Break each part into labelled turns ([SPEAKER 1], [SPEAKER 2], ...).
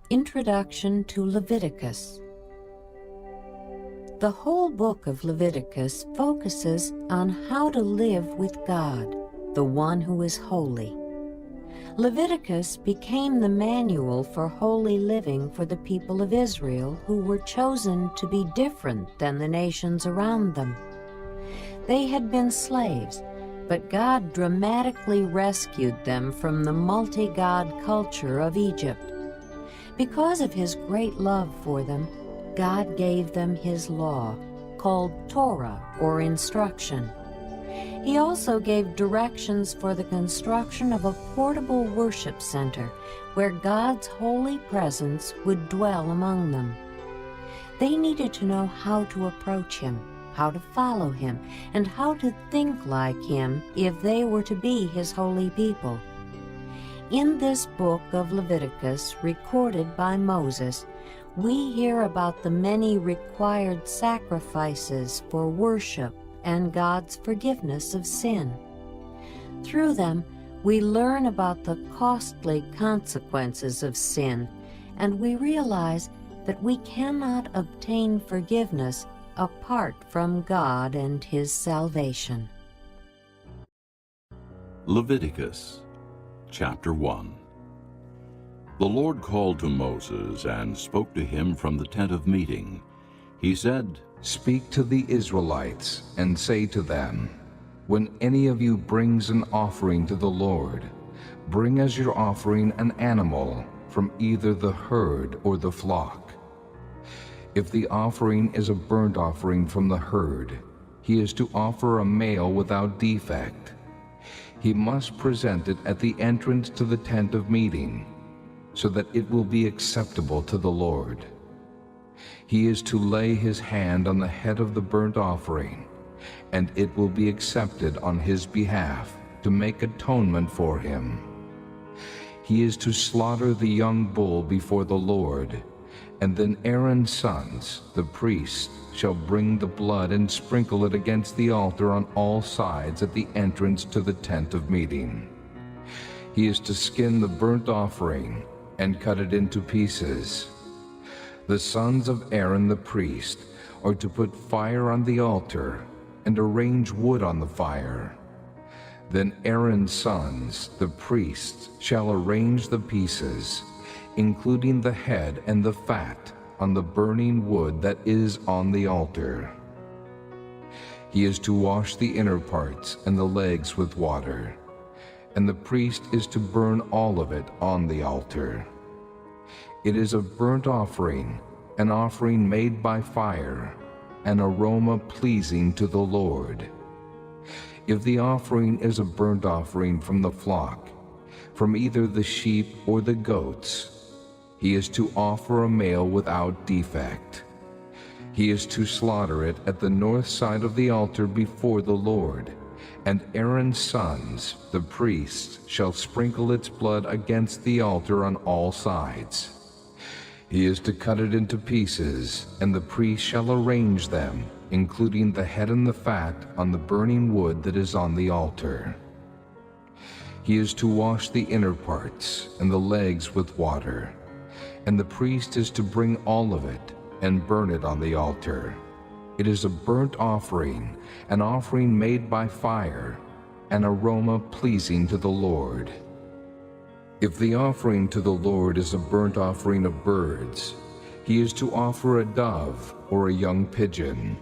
[SPEAKER 1] Introduction to Leviticus. The whole book of Leviticus focuses on how to live with God, the one who is holy. Leviticus became the manual for holy living for the people of Israel, who were chosen to be different than the nations around them. They had been slaves, but God dramatically rescued them from the multi-god culture of Egypt. Because of his great love for them, God gave them his law, called Torah or instruction. He also gave directions for the construction of a portable worship center where God's holy presence would dwell among them. They needed to know how to approach him, how to follow him, and how to think like him if they were to be his holy people. In this book of Leviticus, recorded by Moses, we hear about the many required sacrifices for worship and God's forgiveness of sin. Through them, we learn about the costly consequences of sin, and we realize that we cannot obtain forgiveness apart from God and his salvation.
[SPEAKER 2] Leviticus, chapter 1. The Lord called to Moses and spoke to him from the tent of meeting. He said,
[SPEAKER 3] "Speak to the Israelites and say to them, when any of you brings an offering to the Lord, bring as your offering an animal from either the herd or the flock. If the offering is a burnt offering from the herd, he is to offer a male without defect. He must present it at the entrance to the tent of meeting, so that it will be acceptable to the Lord. He is to lay his hand on the head of the burnt offering, and it will be accepted on his behalf to make atonement for him. He is to slaughter the young bull before the Lord, and then Aaron's sons, the priests, shall bring the blood and sprinkle it against the altar on all sides at the entrance to the tent of meeting. He is to skin the burnt offering and cut it into pieces. The sons of Aaron the priest are to put fire on the altar and arrange wood on the fire. Then Aaron's sons, the priests, shall arrange the pieces, including the head and the fat, on the burning wood that is on the altar. He is to wash the inner parts and the legs with water, and the priest is to burn all of it on the altar. It is a burnt offering, an offering made by fire, an aroma pleasing to the Lord. If the offering is a burnt offering from the flock, from either the sheep or the goats, he is to offer a male without defect. He is to slaughter it at the north side of the altar before the Lord, and Aaron's sons, the priests, shall sprinkle its blood against the altar on all sides. He is to cut it into pieces, and the priest shall arrange them, including the head and the fat, on the burning wood that is on the altar. He is to wash the inner parts and the legs with water, and the priest is to bring all of it and burn it on the altar. It is a burnt offering, an offering made by fire, an aroma pleasing to the Lord. If the offering to the Lord is a burnt offering of birds, he is to offer a dove or a young pigeon.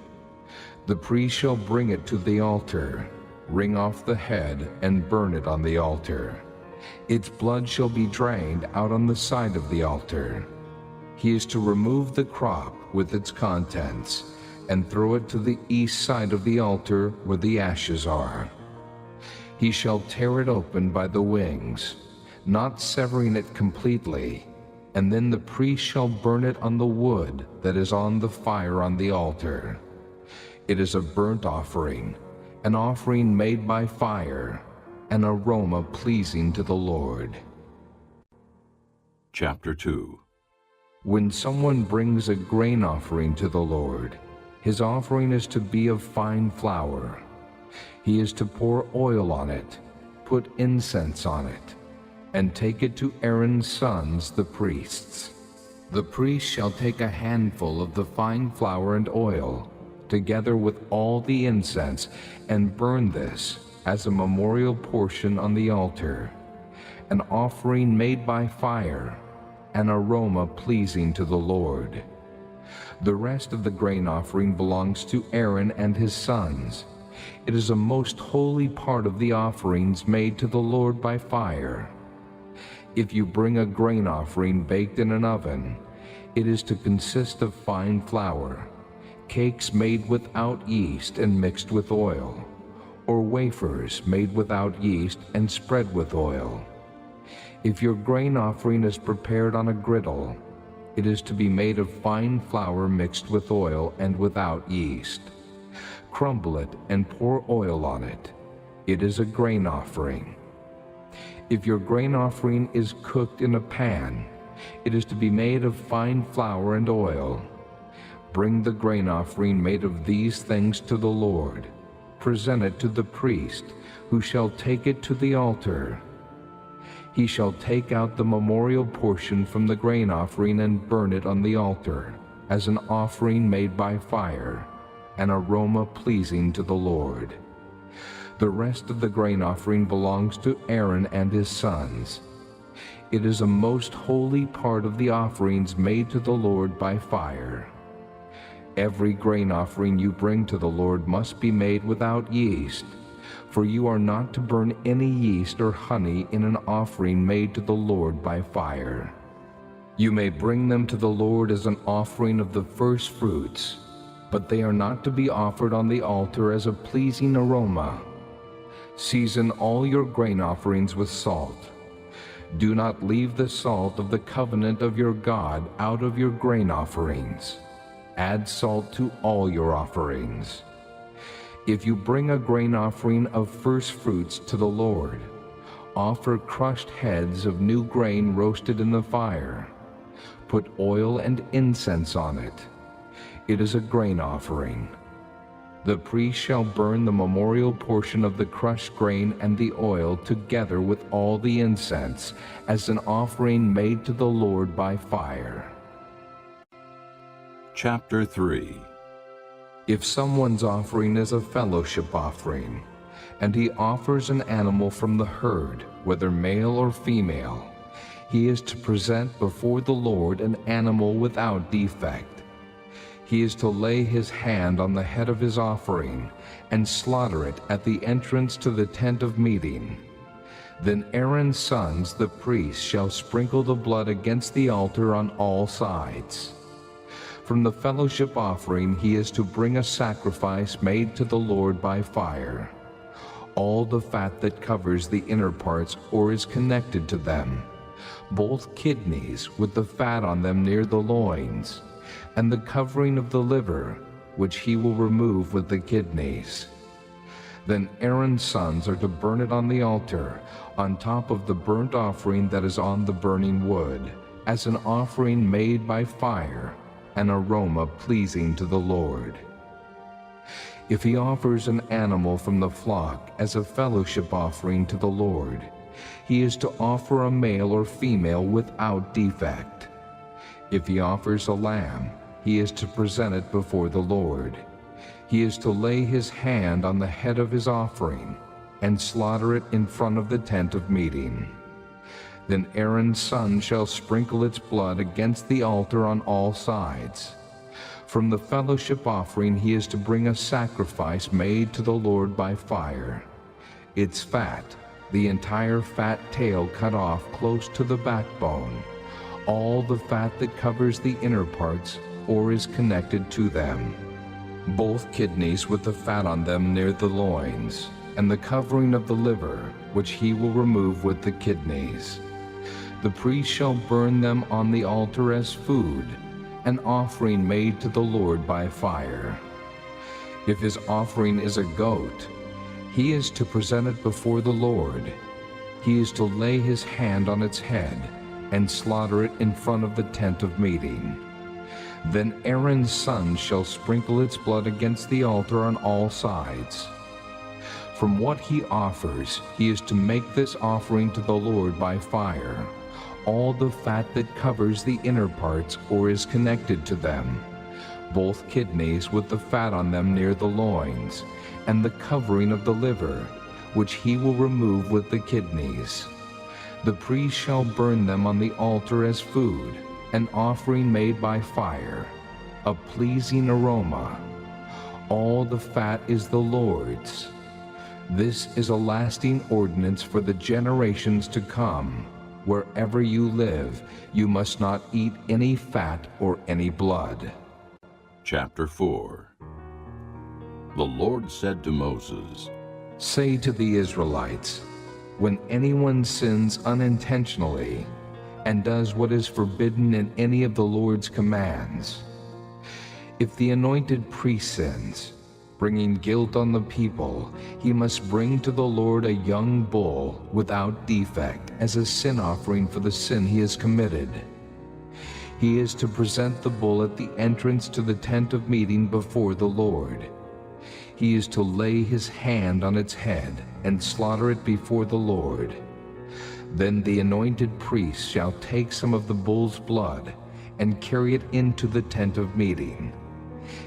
[SPEAKER 3] The priest shall bring it to the altar, wring off the head, and burn it on the altar. Its blood shall be drained out on the side of the altar. He is to remove the crop with its contents and throw it to the east side of the altar where the ashes are. He shall tear it open by the wings, not severing it completely, and then the priest shall burn it on the wood that is on the fire on the altar. It is a burnt offering, an offering made by fire, an aroma pleasing to the Lord.
[SPEAKER 2] chapter 2.
[SPEAKER 3] When someone brings a grain offering to the Lord, his offering is to be of fine flour. He is to pour oil on it, put incense on it, and take it to Aaron's sons, the priests. The priest shall take a handful of the fine flour and oil, together with all the incense, and burn this as a memorial portion on the altar, an offering made by fire, an aroma pleasing to the Lord. The rest of the grain offering belongs to Aaron and his sons. It is a most holy part of the offerings made to the Lord by fire. If you bring a grain offering baked in an oven, it is to consist of fine flour, cakes made without yeast and mixed with oil, or wafers made without yeast and spread with oil. If your grain offering is prepared on a griddle, it is to be made of fine flour mixed with oil and without yeast. Crumble it and pour oil on it. It is a grain offering. If your grain offering is cooked in a pan, it is to be made of fine flour and oil. Bring the grain offering made of these things to the Lord. Present it to the priest, who shall take it to the altar. He shall take out the memorial portion from the grain offering and burn it on the altar, as an offering made by fire, an aroma pleasing to the Lord. The rest of the grain offering belongs to Aaron and his sons. It is a most holy part of the offerings made to the Lord by fire. Every grain offering you bring to the Lord must be made without yeast, for you are not to burn any yeast or honey in an offering made to the Lord by fire. You may bring them to the Lord as an offering of the first fruits, but they are not to be offered on the altar as a pleasing aroma. Season all your grain offerings with salt. Do not leave the salt of the covenant of your God out of your grain offerings. Add salt to all your offerings. If you bring a grain offering of first fruits to the Lord, offer crushed heads of new grain roasted in the fire. Put oil and incense on it. It is a grain offering. The priest shall burn the memorial portion of the crushed grain and the oil together with all the incense as an offering made to the Lord by fire.
[SPEAKER 2] Chapter 3.
[SPEAKER 3] If someone's offering is a fellowship offering, and he offers an animal from the herd, whether male or female, he is to present before the Lord an animal without defect. He is to lay his hand on the head of his offering and slaughter it at the entrance to the tent of meeting. Then Aaron's sons, the priests, shall sprinkle the blood against the altar on all sides. From the fellowship offering he is to bring a sacrifice made to the Lord by fire. All the fat that covers the inner parts or is connected to them, both kidneys with the fat on them near the loins, and the covering of the liver, which he will remove with the kidneys. Then Aaron's sons are to burn it on the altar, on top of the burnt offering that is on the burning wood, as an offering made by fire, an aroma pleasing to the Lord. If he offers an animal from the flock as a fellowship offering to the Lord, he is to offer a male or female without defect. If he offers a lamb, he is to present it before the Lord. He is to lay his hand on the head of his offering and slaughter it in front of the tent of meeting. Then Aaron's son shall sprinkle its blood against the altar on all sides. From the fellowship offering he is to bring a sacrifice made to the Lord by fire. Its fat, the entire fat tail cut off close to the backbone, all the fat that covers the inner parts or is connected to them, both kidneys with the fat on them near the loins, and the covering of the liver, which he will remove with the kidneys. The priest shall burn them on the altar as food, an offering made to the Lord by fire. If his offering is a goat, he is to present it before the Lord. He is to lay his hand on its head and slaughter it in front of the tent of meeting. Then Aaron's son shall sprinkle its blood against the altar on all sides. From what he offers, he is to make this offering to the Lord by fire, all the fat that covers the inner parts or is connected to them, both kidneys with the fat on them near the loins, and the covering of the liver, which he will remove with the kidneys. The priest shall burn them on the altar as food, an offering made by fire, a pleasing aroma. All the fat is the Lord's. This is a lasting ordinance for the generations to come. Wherever you live, you must not eat any fat or any blood.
[SPEAKER 2] Chapter 4. The Lord said to Moses,
[SPEAKER 3] Say to the Israelites, when anyone sins unintentionally and does what is forbidden in any of the Lord's commands, if the anointed priest sins, bringing guilt on the people, he must bring to the Lord a young bull without defect as a sin offering for the sin he has committed. He is to present the bull at the entrance to the tent of meeting before the Lord. He is to lay his hand on its head and slaughter it before the Lord. Then the anointed priest shall take some of the bull's blood and carry it into the tent of meeting.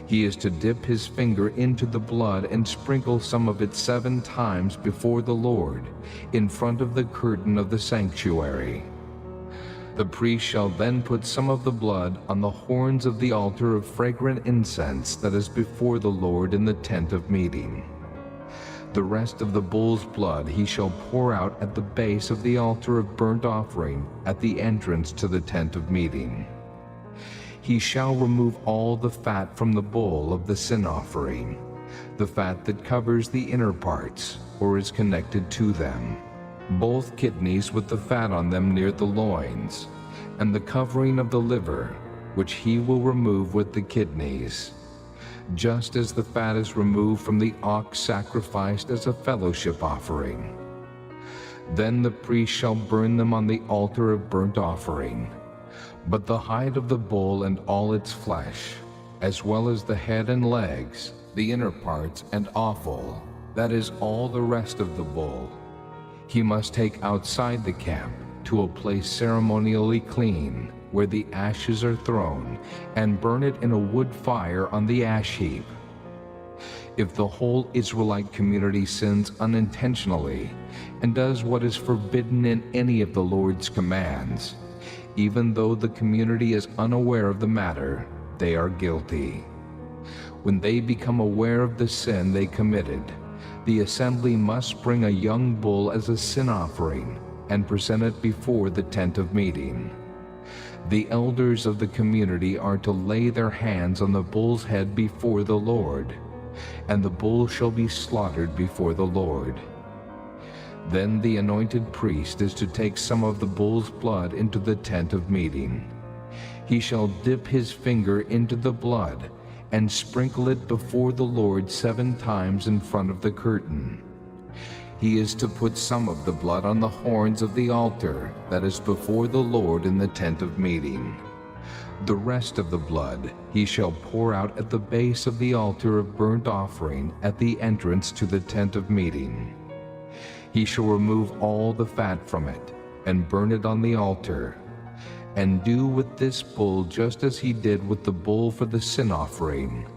[SPEAKER 3] He is to dip his finger into the blood and sprinkle some of it 7 times before the Lord, in front of the curtain of the sanctuary. The priest shall then put some of the blood on the horns of the altar of fragrant incense that is before the Lord in the tent of meeting. The rest of the bull's blood he shall pour out at the base of the altar of burnt offering at the entrance to the tent of meeting. He shall remove all the fat from the bull of the sin offering, the fat that covers the inner parts or is connected to them, both kidneys with the fat on them near the loins, and the covering of the liver, which he will remove with the kidneys, just as the fat is removed from the ox sacrificed as a fellowship offering. Then the priest shall burn them on the altar of burnt offering. But the hide of the bull and all its flesh, as well as the head and legs, the inner parts and offal, that is all the rest of the bull, he must take outside the camp to a place ceremonially clean, where the ashes are thrown, and burn it in a wood fire on the ash heap. If the whole Israelite community sins unintentionally and does what is forbidden in any of the Lord's commands, even though the community is unaware of the matter, they are guilty. When they become aware of the sin they committed, the assembly must bring a young bull as a sin offering and present it before the tent of meeting. The elders of the community are to lay their hands on the bull's head before the Lord, and the bull shall be slaughtered before the Lord. Then the anointed priest is to take some of the bull's blood into the tent of meeting. He shall dip his finger into the blood and sprinkle it before the Lord 7 times in front of the curtain. He is to put some of the blood on the horns of the altar that is before the Lord in the tent of meeting. The rest of the blood he shall pour out at the base of the altar of burnt offering at the entrance to the tent of meeting. He shall remove all the fat from it and burn it on the altar, and do with this bull just as he did with the bull for the sin offering.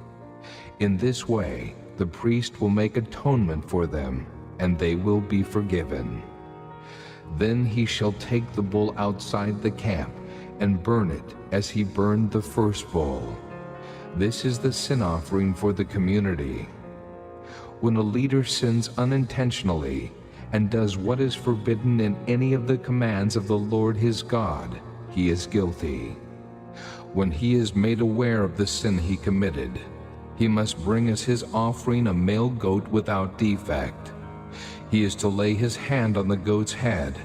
[SPEAKER 3] In this way the priest will make atonement for them, and they will be forgiven. Then he shall take the bull outside the camp and burn it as he burned the first bull. This is the sin offering for the community. When a leader sins unintentionally and does what is forbidden in any of the commands of the Lord his God, he is guilty. When he is made aware of the sin he committed, he must bring as his offering a male goat without defect. He is to lay his hand on the goat's head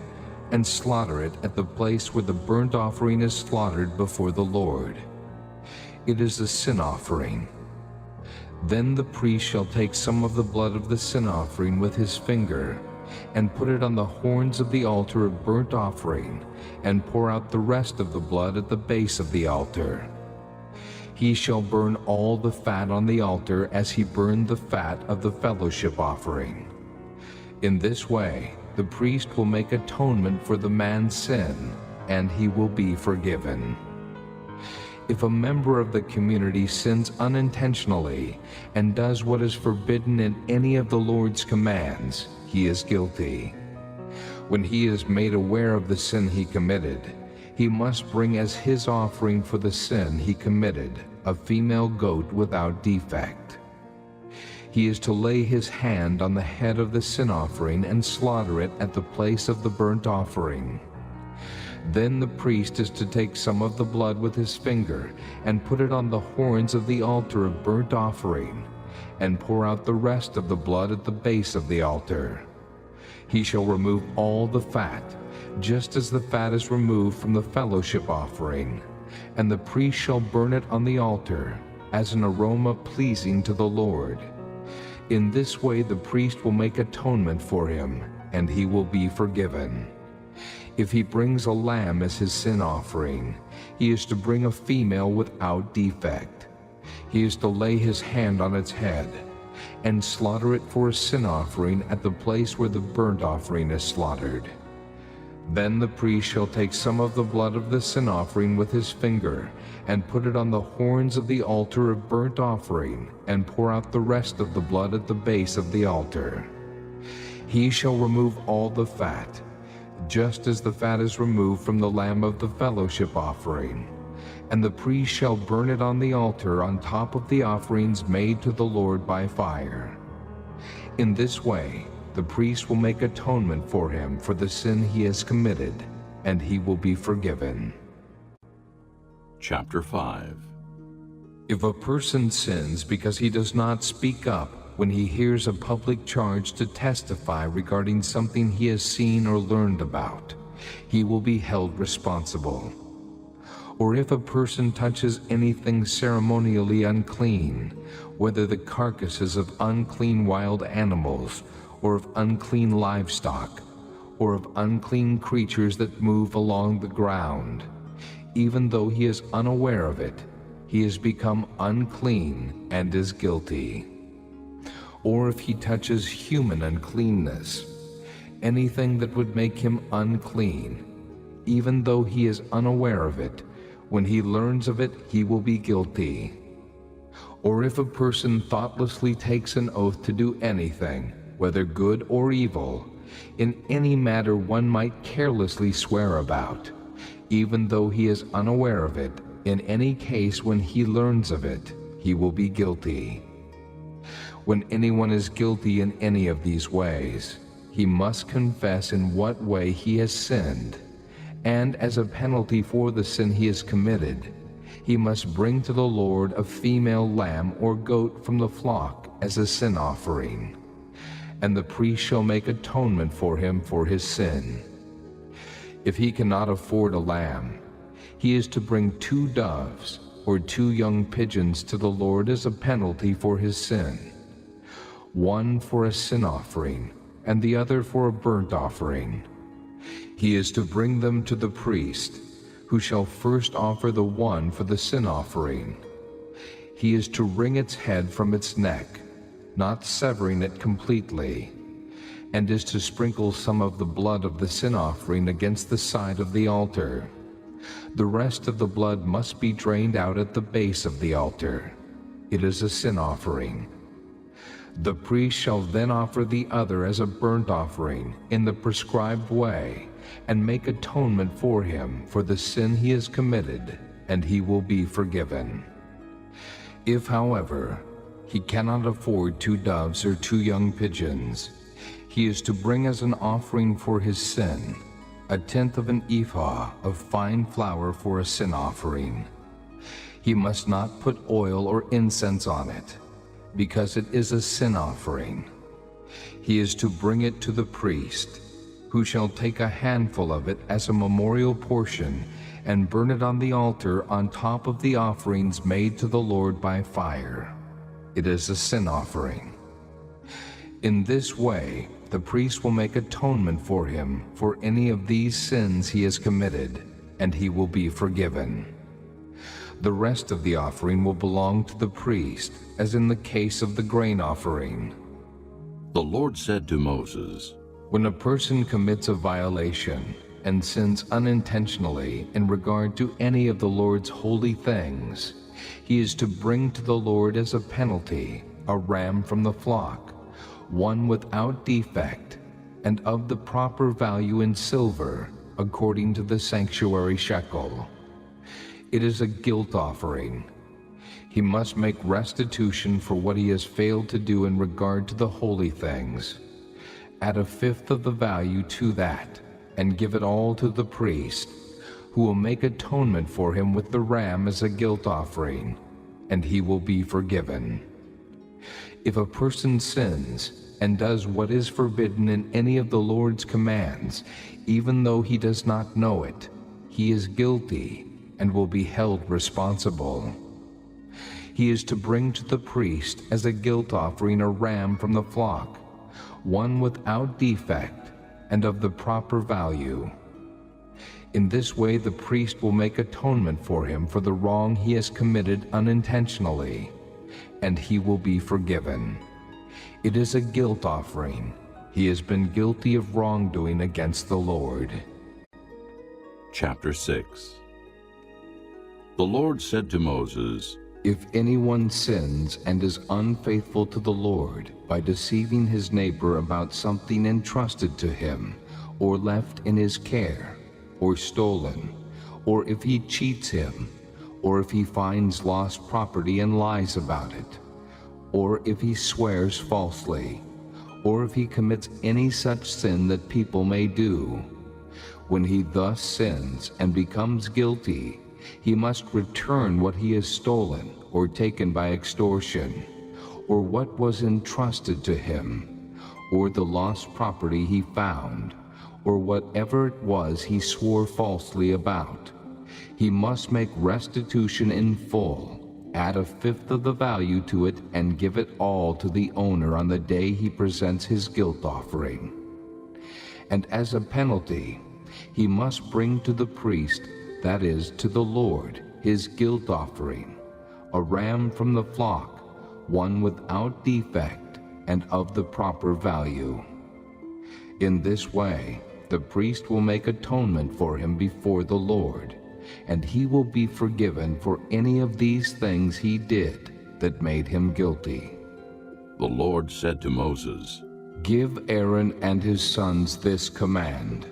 [SPEAKER 3] and slaughter it at the place where the burnt offering is slaughtered before the Lord. It is a sin offering. Then the priest shall take some of the blood of the sin offering with his finger and put it on the horns of the altar of burnt offering, and pour out the rest of the blood at the base of the altar. He shall burn all the fat on the altar as he burned the fat of the fellowship offering. In this way the priest will make atonement for the man's sin and he will be forgiven. If a member of the community sins unintentionally and does what is forbidden in any of the Lord's commands, he is guilty. When he is made aware of the sin he committed, he must bring as his offering for the sin he committed a female goat without defect. He is to lay his hand on the head of the sin offering and slaughter it at the place of the burnt offering. Then the priest is to take some of the blood with his finger and put it on the horns of the altar of burnt offering, and pour out the rest of the blood at the base of the altar. He shall remove all the fat, just as the fat is removed from the fellowship offering, and the priest shall burn it on the altar as an aroma pleasing to the Lord. In this way the priest will make atonement for him, and he will be forgiven. If he brings a lamb as his sin offering, he is to bring a female without defect. He is to lay his hand on its head and slaughter it for a sin offering at the place where the burnt offering is slaughtered. Then the priest shall take some of the blood of the sin offering with his finger and put it on the horns of the altar of burnt offering, and pour out the rest of the blood at the base of the altar. He shall remove all the fat, just as the fat is removed from the lamb of the fellowship offering, and the priest shall burn it on the altar on top of the offerings made to the Lord by fire. In this way, the priest will make atonement for him for the sin he has committed, and he will be forgiven.
[SPEAKER 2] Chapter 5.
[SPEAKER 3] If a person sins because he does not speak up when he hears a public charge to testify regarding something he has seen or learned about, he will be held responsible. Or if a person touches anything ceremonially unclean, whether the carcasses of unclean wild animals, or of unclean livestock, or of unclean creatures that move along the ground, even though he is unaware of it, he has become unclean and is guilty. Or if he touches human uncleanness, anything that would make him unclean, even though he is unaware of it, when he learns of it, he will be guilty. Or if a person thoughtlessly takes an oath to do anything, whether good or evil, in any matter one might carelessly swear about, even though he is unaware of it, in any case when he learns of it, he will be guilty. When anyone is guilty in any of these ways, he must confess in what way he has sinned, and as a penalty for the sin he has committed, he must bring to the Lord a female lamb or goat from the flock as a sin offering, and the priest shall make atonement for him for his sin. If he cannot afford a lamb, he is to bring 2 doves or 2 young pigeons to the Lord as a penalty for his sin, one for a sin offering and the other for a burnt offering. He is to bring them to the priest, who shall first offer the one for the sin offering. He is to wring its head from its neck, not severing it completely, and is to sprinkle some of the blood of the sin offering against the side of the altar. The rest of the blood must be drained out at the base of the altar. It is a sin offering. The priest shall then offer the other as a burnt offering in the prescribed way, and make atonement for him for the sin he has committed, and he will be forgiven. If, however, he cannot afford 2 doves or 2 young pigeons, he is to bring as an offering for his sin 1/10 of an ephah of fine flour for a sin offering. He must not put oil or incense on it, because it is a sin offering. He is to bring it to the priest, who shall take a handful of it as a memorial portion and burn it on the altar on top of the offerings made to the Lord by fire. It is a sin offering. In this way, the priest will make atonement for him for any of these sins he has committed, and he will be forgiven. The rest of the offering will belong to the priest, as in the case of the grain offering.
[SPEAKER 2] The Lord said to Moses,
[SPEAKER 3] When a person commits a violation and sins unintentionally in regard to any of the Lord's holy things, he is to bring to the Lord as a penalty a ram from the flock, one without defect, and of the proper value in silver, according to the sanctuary shekel. It is a guilt offering. He must make restitution for what he has failed to do in regard to the holy things. Add a fifth of the value to that, and give it all to the priest, who will make atonement for him with the ram as a guilt offering, and he will be forgiven. If a person sins and does what is forbidden in any of the Lord's commands, even though he does not know it, he is guilty and will be held responsible. He is to bring to the priest as a guilt offering a ram from the flock, one without defect and of the proper value. In this way the priest will make atonement for him for the wrong he has committed unintentionally, and he will be forgiven. It is a guilt offering. He has been guilty of wrongdoing against the Lord.
[SPEAKER 2] Chapter 6. The Lord said to Moses,
[SPEAKER 3] If anyone sins and is unfaithful to the Lord by deceiving his neighbor about something entrusted to him, or left in his care, or stolen, or if he cheats him, or if he finds lost property and lies about it, or if he swears falsely, or if he commits any such sin that people may do, when he thus sins and becomes guilty, he must return what he has stolen or taken by extortion, or what was entrusted to him, or the lost property he found, or whatever it was he swore falsely about. He must make restitution in full, add a fifth of the value to it, and give it all to the owner on the day he presents his guilt offering. And as a penalty, he must bring to the priest, that is, to the Lord, his guilt offering, a ram from the flock, one without defect and of the proper value. In this way, the priest will make atonement for him before the Lord, and he will be forgiven for any of these things he did that made him guilty.
[SPEAKER 2] The Lord said to Moses,
[SPEAKER 3] Give Aaron and his sons this command.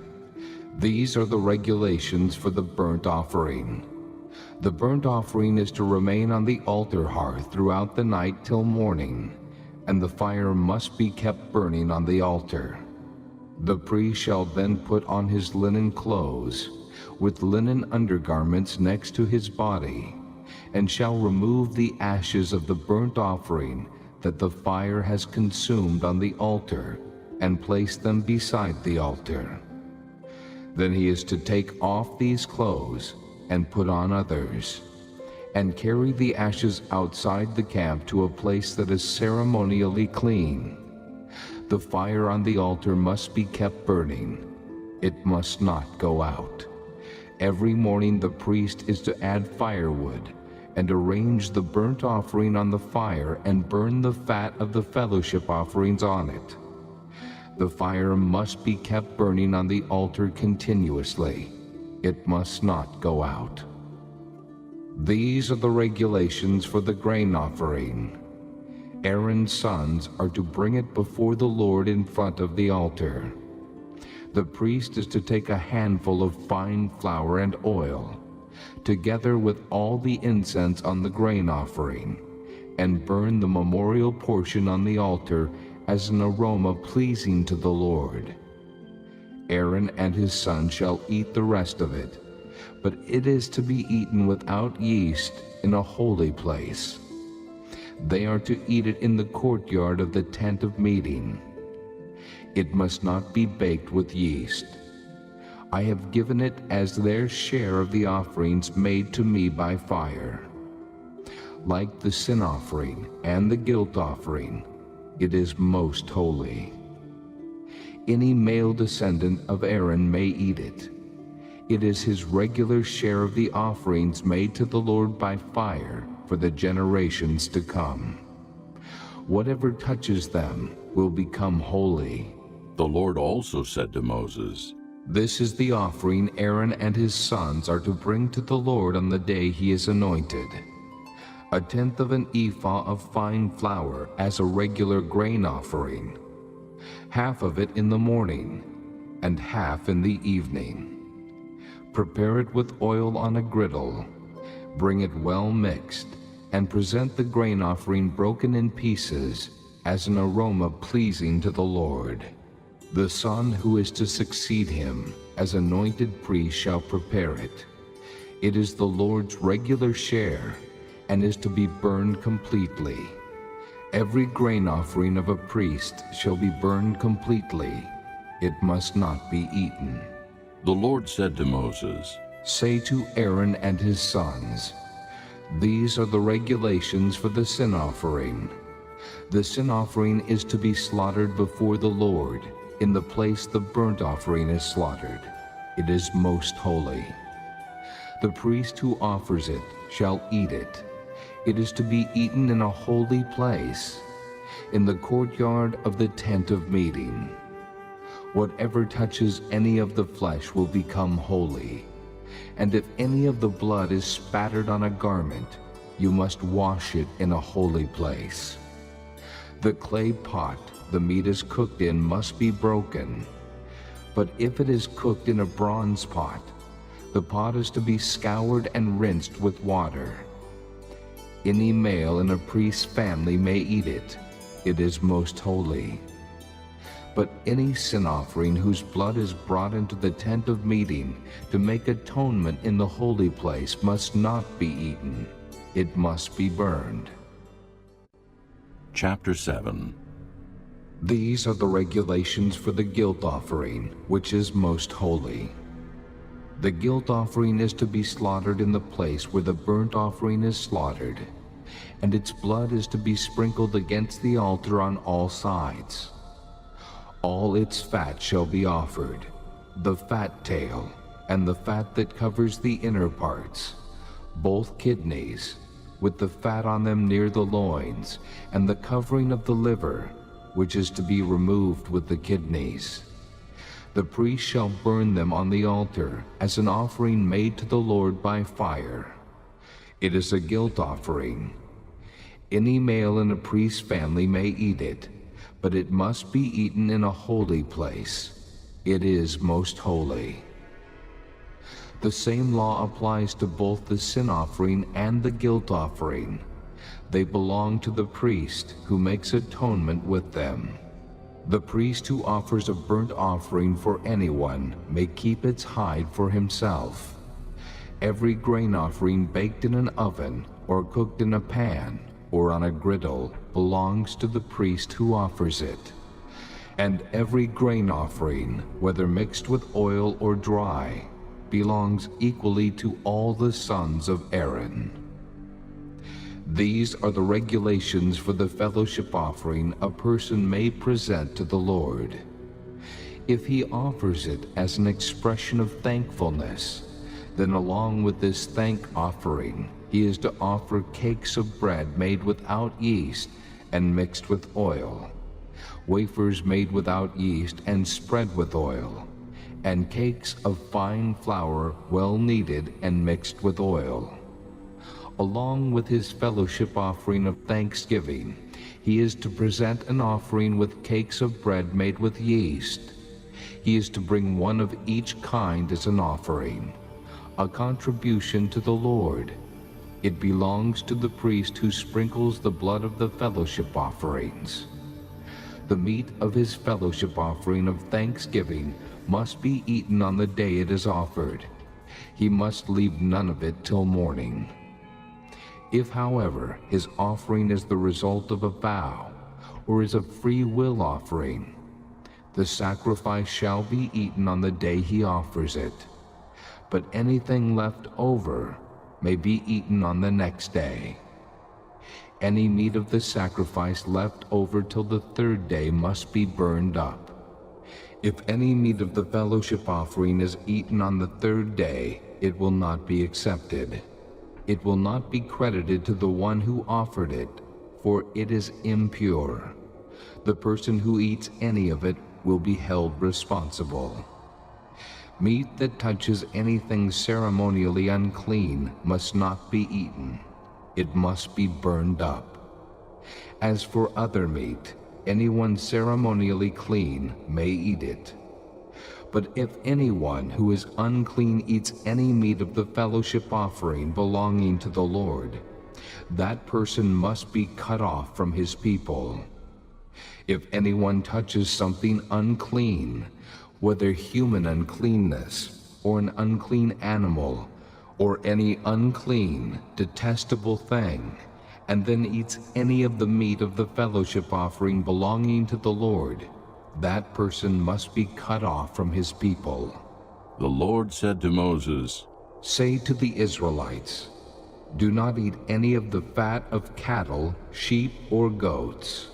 [SPEAKER 3] These are the regulations for the burnt offering. The burnt offering is to remain on the altar hearth throughout the night till morning, and the fire must be kept burning on the altar. The priest shall then put on his linen clothes, with linen undergarments next to his body, and shall remove the ashes of the burnt offering that the fire has consumed on the altar, and place them beside the altar. Then he is to take off these clothes and put on others, and carry the ashes outside the camp to a place that is ceremonially clean. The fire on the altar must be kept burning. It must not go out. Every morning the priest is to add firewood and arrange the burnt offering on the fire and burn the fat of the fellowship offerings on it. The fire must be kept burning on the altar continuously. It must not go out. These are the regulations for the grain offering. Aaron's sons are to bring it before the Lord in front of the altar. The priest is to take a handful of fine flour and oil, together with all the incense on the grain offering, and burn the memorial portion on the altar as an aroma pleasing to the Lord. Aaron and his sons shall eat the rest of it, but it is to be eaten without yeast in a holy place. They are to eat it in the courtyard of the tent of meeting. It must not be baked with yeast. I have given it as their share of the offerings made to me by fire. Like the sin offering and the guilt offering, it is most holy. Any male descendant of Aaron may eat it. It is his regular share of the offerings made to the Lord by fire for the generations to come. Whatever touches them will become holy.
[SPEAKER 2] The Lord also said to Moses,
[SPEAKER 3] This is the offering Aaron and his sons are to bring to the Lord on the day he is anointed: 1/10 of an ephah of fine flour as a regular grain offering, half of it in the morning, and half in the evening. Prepare it with oil on a griddle, bring it well mixed, and present the grain offering broken in pieces as an aroma pleasing to the Lord. The son who is to succeed him as anointed priest shall prepare it. It is the Lord's regular share, and is to be burned completely. Every grain offering of a priest shall be burned completely. It must not be eaten.
[SPEAKER 2] The Lord said to Moses,
[SPEAKER 3] Say to Aaron and his sons, These are the regulations for the sin offering. The sin offering is to be slaughtered before the Lord, in the place the burnt offering is slaughtered. It is most holy. The priest who offers it shall eat it. It is to be eaten in a holy place, in the courtyard of the tent of meeting. Whatever touches any of the flesh will become holy. And if any of the blood is spattered on a garment, you must wash it in a holy place. The clay pot the meat is cooked in must be broken. But if it is cooked in a bronze pot, the pot is to be scoured and rinsed with water. Any male in a priest's family may eat it. It is most holy. But any sin offering whose blood is brought into the tent of meeting to make atonement in the holy place must not be eaten. It must be burned.
[SPEAKER 2] Chapter 7.
[SPEAKER 3] These are the regulations for the guilt offering, which is most holy. The guilt offering is to be slaughtered in the place where the burnt offering is slaughtered, and its blood is to be sprinkled against the altar on all sides. All its fat shall be offered, the fat tail, and the fat that covers the inner parts, both kidneys, with the fat on them near the loins, and the covering of the liver, which is to be removed with the kidneys. The priest shall burn them on the altar as an offering made to the Lord by fire. It is a guilt offering. Any male in a priest's family may eat it, but it must be eaten in a holy place. It is most holy. The same law applies to both the sin offering and the guilt offering. They belong to the priest who makes atonement with them. The priest who offers a burnt offering for anyone may keep its hide for himself. Every grain offering baked in an oven or cooked in a pan or on a griddle belongs to the priest who offers it. And every grain offering, whether mixed with oil or dry, belongs equally to all the sons of Aaron. These are the regulations for the fellowship offering a person may present to the Lord. If he offers it as an expression of thankfulness, then along with this thank offering, he is to offer cakes of bread made without yeast and mixed with oil, wafers made without yeast and spread with oil, and cakes of fine flour well kneaded and mixed with oil. Along with his fellowship offering of thanksgiving, he is to present an offering with cakes of bread made with yeast. He is to bring one of each kind as an offering, a contribution to the Lord. It belongs to the priest who sprinkles the blood of the fellowship offerings. The meat of his fellowship offering of thanksgiving must be eaten on the day it is offered. He must leave none of it till morning. If, however, his offering is the result of a vow, or is a free will offering, the sacrifice shall be eaten on the day he offers it, but anything left over may be eaten on the next day. Any meat of the sacrifice left over till the third day must be burned up. If any meat of the fellowship offering is eaten on the third day, it will not be accepted. It will not be credited to the one who offered it, for it is impure. The person who eats any of it will be held responsible. Meat that touches anything ceremonially unclean must not be eaten. It must be burned up. As for other meat, anyone ceremonially clean may eat it. But if anyone who is unclean eats any meat of the fellowship offering belonging to the Lord, that person must be cut off from his people. If anyone touches something unclean, whether human uncleanness or an unclean animal or any unclean, detestable thing, and then eats any of the meat of the fellowship offering belonging to the Lord, that person must be cut off from his people.
[SPEAKER 2] The Lord said to Moses,
[SPEAKER 3] Say to the Israelites, do not eat any of the fat of cattle, sheep, or goats.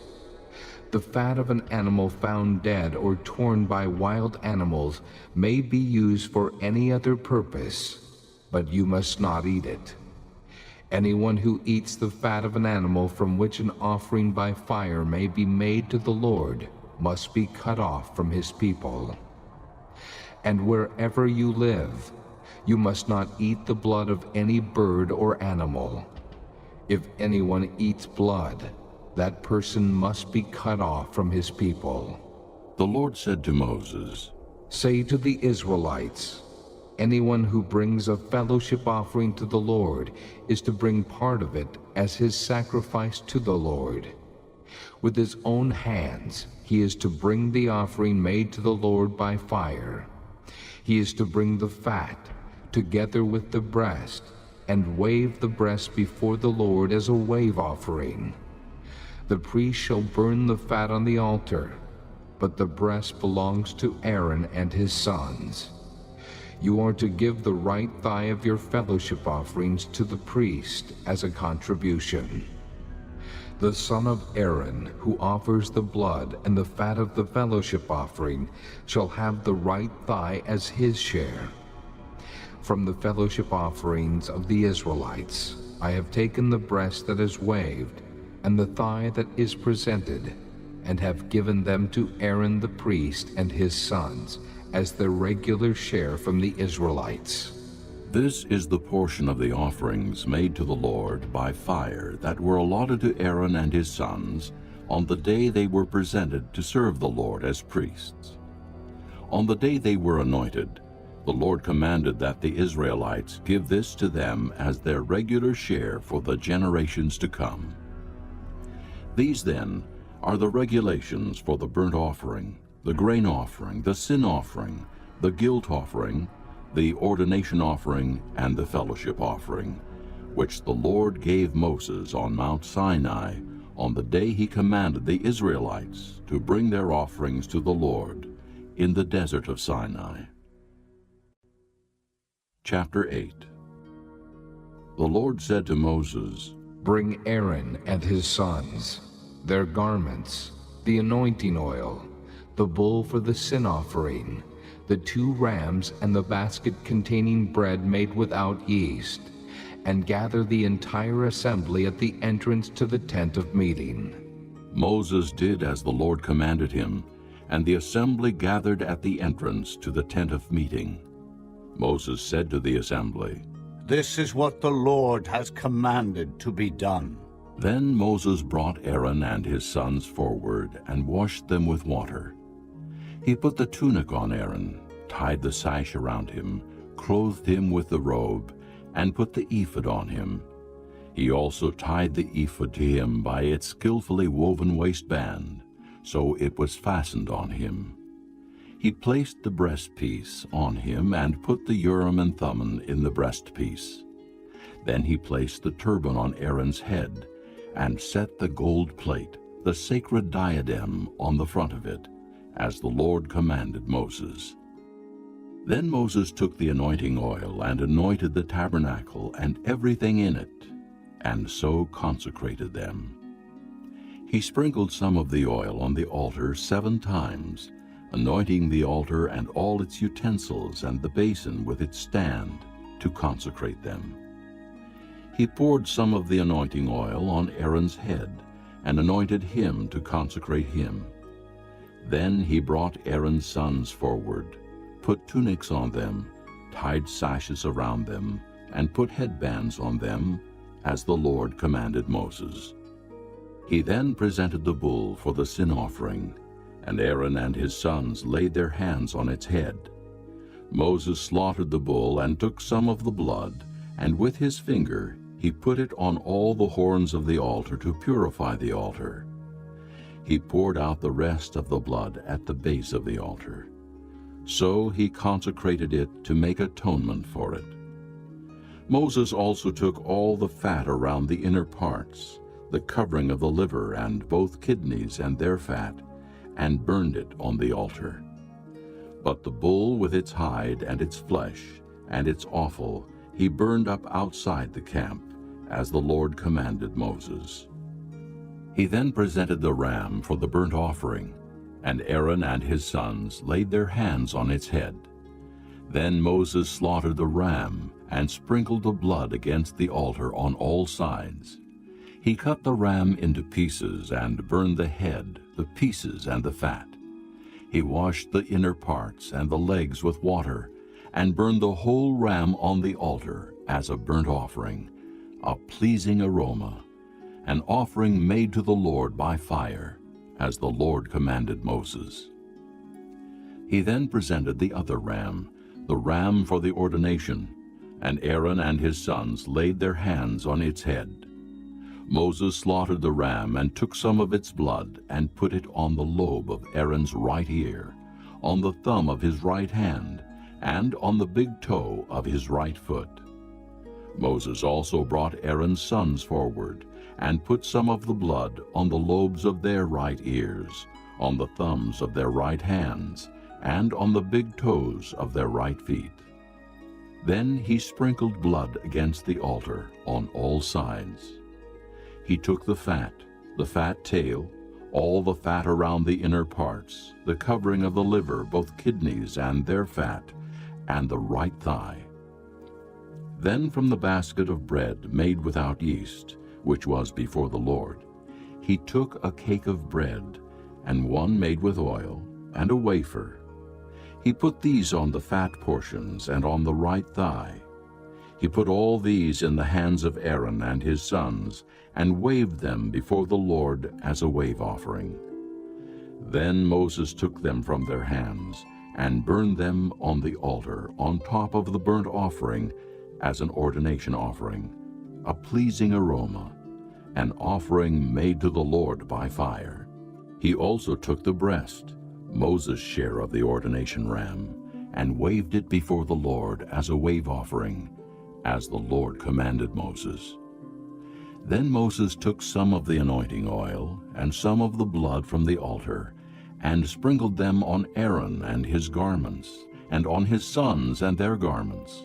[SPEAKER 3] The fat of an animal found dead or torn by wild animals may be used for any other purpose, but you must not eat it. Anyone who eats the fat of an animal from which an offering by fire may be made to the Lord must be cut off from his people. And wherever you live, you must not eat the blood of any bird or animal. If anyone eats blood, that person must be cut off from his people.
[SPEAKER 2] The Lord said to Moses,
[SPEAKER 3] Say to the Israelites, anyone who brings a fellowship offering to the Lord is to bring part of it as his sacrifice to the Lord. With his own hands, he is to bring the offering made to the Lord by fire. He is to bring the fat, together with the breast, and wave the breast before the Lord as a wave offering. The priest shall burn the fat on the altar, but the breast belongs to Aaron and his sons. You are to give the right thigh of your fellowship offerings to the priest as a contribution. The son of Aaron, who offers the blood and the fat of the fellowship offering, shall have the right thigh as his share. From the fellowship offerings of the Israelites, I have taken the breast that is waved and the thigh that is presented, and have given them to Aaron the priest and his sons as their regular share from the Israelites.
[SPEAKER 2] This is the portion of the offerings made to the Lord by fire that were allotted to Aaron and his sons on the day they were presented to serve the Lord as priests. On the day they were anointed, the Lord commanded that the Israelites give this to them as their regular share for the generations to come. These, then, are the regulations for the burnt offering, the grain offering, the sin offering, the guilt offering, the ordination offering, and the fellowship offering, which the Lord gave Moses on Mount Sinai on the day he commanded the Israelites to bring their offerings to the Lord in the desert of Sinai. Chapter 8. The Lord said to Moses,
[SPEAKER 3] Bring Aaron and his sons, their garments, the anointing oil, the bull for the sin offering, the 2 rams and the basket containing bread made without yeast, and gather the entire assembly at the entrance to the tent of meeting.
[SPEAKER 2] Moses did as the Lord commanded him, and the assembly gathered at the entrance to the tent of meeting. Moses said to the assembly,
[SPEAKER 4] This is what the Lord has commanded to be done.
[SPEAKER 2] Then Moses brought Aaron and his sons forward and washed them with water. He put the tunic on Aaron, tied the sash around him, clothed him with the robe, and put the ephod on him. He also tied the ephod to him by its skillfully woven waistband, so it was fastened on him. He placed the breastpiece on him and put the Urim and Thummim in the breastpiece. Then he placed the turban on Aaron's head and set the gold plate, the sacred diadem, on the front of it, as the Lord commanded Moses. Then Moses took the anointing oil and anointed the tabernacle and everything in it, and so consecrated them. He sprinkled some of the oil on the altar 7 times, anointing the altar and all its utensils and the basin with its stand, to consecrate them. He poured some of the anointing oil on Aaron's head and anointed him to consecrate him. Then he brought Aaron's sons forward, put tunics on them, tied sashes around them, and put headbands on them, as the Lord commanded Moses. He then presented the bull for the sin offering, and Aaron and his sons laid their hands on its head. Moses slaughtered the bull and took some of the blood, and with his finger he put it on all the horns of the altar to purify the altar. He poured out the rest of the blood at the base of the altar. So he consecrated it to make atonement for it. Moses also took all the fat around the inner parts, the covering of the liver and both kidneys and their fat, and burned it on the altar. But the bull with its hide and its flesh and its offal he burned up outside the camp, as the Lord commanded Moses. He then presented the ram for the burnt offering, and Aaron and his sons laid their hands on its head. Then Moses slaughtered the ram and sprinkled the blood against the altar on all sides. He cut the ram into pieces and burned the head, the pieces, and the fat. He washed the inner parts and the legs with water, and burned the whole ram on the altar as a burnt offering, a pleasing aroma, an offering made to the Lord by fire, as the Lord commanded Moses. He then presented the other ram, the ram for the ordination, and Aaron and his sons laid their hands on its head. Moses slaughtered the ram and took some of its blood and put it on the lobe of Aaron's right ear, on the thumb of his right hand, and on the big toe of his right foot. Moses also brought Aaron's sons forward, and put some of the blood on the lobes of their right ears, on the thumbs of their right hands, and on the big toes of their right feet. Then he sprinkled blood against the altar on all sides. He took the fat tail, all the fat around the inner parts, the covering of the liver, both kidneys and their fat, and the right thigh. Then from the basket of bread made without yeast, which was before the Lord, he took a cake of bread, and one made with oil, and a wafer. He put these on the fat portions and on the right thigh. He put all these in the hands of Aaron and his sons, and waved them before the Lord as a wave offering. Then Moses took them from their hands, and burned them on the altar on top of the burnt offering as an ordination offering, a pleasing aroma, an offering made to the Lord by fire. He also took the breast, Moses' share of the ordination ram, and waved it before the Lord as a wave offering, as the Lord commanded Moses. Then Moses took some of the anointing oil and some of the blood from the altar, and sprinkled them on Aaron and his garments, and on his sons and their garments.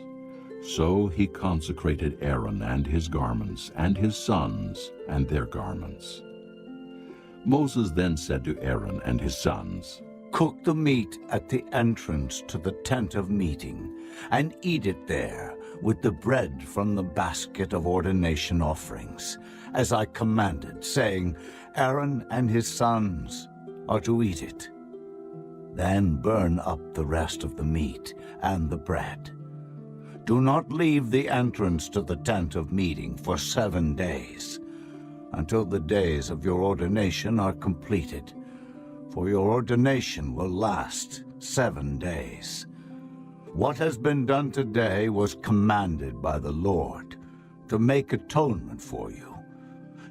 [SPEAKER 2] So he consecrated Aaron and his garments, and his sons and their garments. Moses then said to Aaron and his sons,
[SPEAKER 4] Cook the meat at the entrance to the tent of meeting, and eat it there with the bread from the basket of ordination offerings, as I commanded, saying, Aaron and his sons are to eat it. Then burn up the rest of the meat and the bread. Do not leave the entrance to the tent of meeting for 7 days, until the days of your ordination are completed, for your ordination will last 7 days. What has been done today was commanded by the Lord to make atonement for you.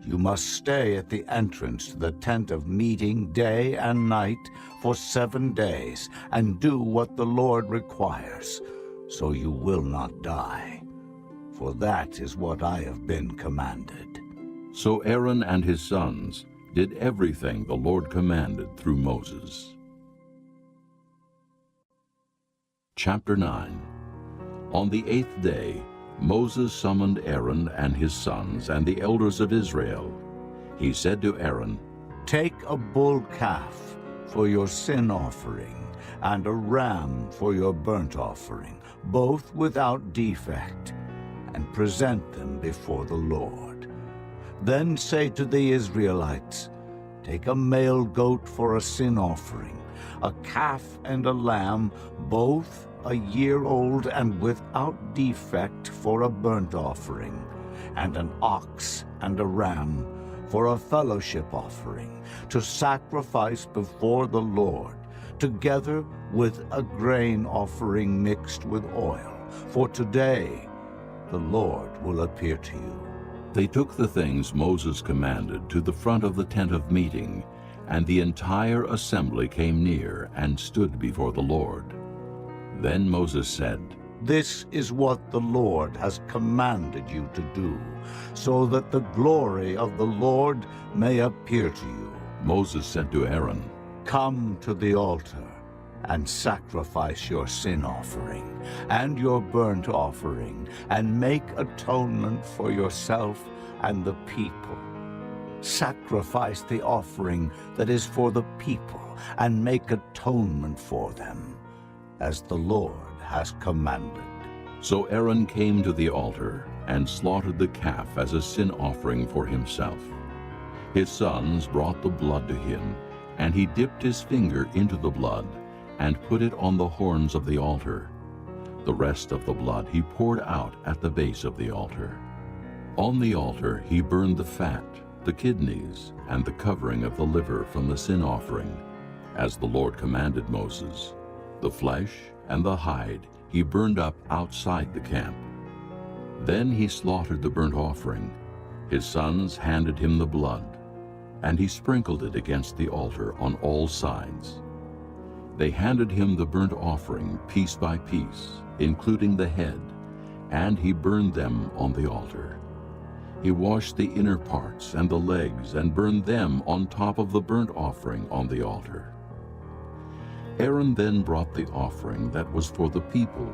[SPEAKER 4] You must stay at the entrance to the tent of meeting day and night for 7 days, and do what the Lord requires, so you will not die. For that is what I have been commanded.
[SPEAKER 2] So Aaron and his sons did everything the Lord commanded through Moses. Chapter 9. On the 8th day, Moses summoned Aaron and his sons and the elders of Israel. He said to Aaron,
[SPEAKER 4] Take a bull calf for your sin offering, and a ram for your burnt offering, both without defect, and present them before the Lord. Then say to the Israelites, Take a male goat for a sin offering, a calf and a lamb, both a year old and without defect, for a burnt offering, and an ox and a ram for a fellowship offering, to sacrifice before the Lord, together with a grain offering mixed with oil. For today the Lord will appear to you.
[SPEAKER 2] They took the things Moses commanded to the front of the tent of meeting, and the entire assembly came near and stood before the Lord. Then Moses said,
[SPEAKER 4] This is what the Lord has commanded you to do, so that the glory of the Lord may appear to you.
[SPEAKER 2] Moses said to Aaron,
[SPEAKER 4] Come to the altar and sacrifice your sin offering and your burnt offering, and make atonement for yourself and the people. Sacrifice the offering that is for the people, and make atonement for them, as the Lord has commanded.
[SPEAKER 2] So Aaron came to the altar and slaughtered the calf as a sin offering for himself. His sons brought the blood to him, and he dipped his finger into the blood and put it on the horns of the altar. The rest of the blood he poured out at the base of the altar. On the altar he burned the fat, the kidneys, and the covering of the liver from the sin offering, as the Lord commanded Moses. The flesh and the hide he burned up outside the camp. Then he slaughtered the burnt offering. His sons handed him the blood, and he sprinkled it against the altar on all sides. They handed him the burnt offering piece by piece, including the head, and he burned them on the altar. He washed the inner parts and the legs and burned them on top of the burnt offering on the altar. Aaron then brought the offering that was for the people.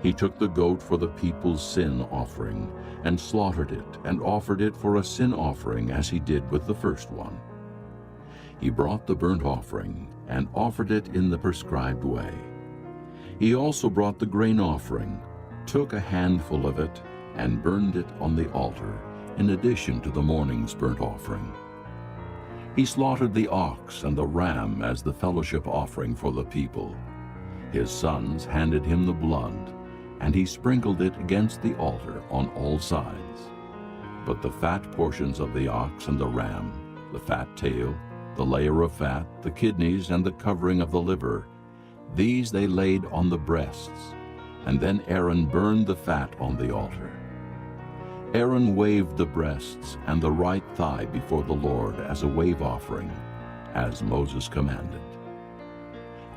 [SPEAKER 2] He took the goat for the people's sin offering and slaughtered it and offered it for a sin offering as he did with the first one. He brought the burnt offering and offered it in the prescribed way. He also brought the grain offering, took a handful of it, and burned it on the altar, in addition to the morning's burnt offering. He slaughtered the ox and the ram as the fellowship offering for the people. His sons handed him the blood, and he sprinkled it against the altar on all sides. But the fat portions of the ox and the ram, the fat tail, the layer of fat, the kidneys, and the covering of the liver, these they laid on the breasts, and then Aaron burned the fat on the altar. Aaron waved the breasts and the right thigh before the Lord as a wave offering, as Moses commanded.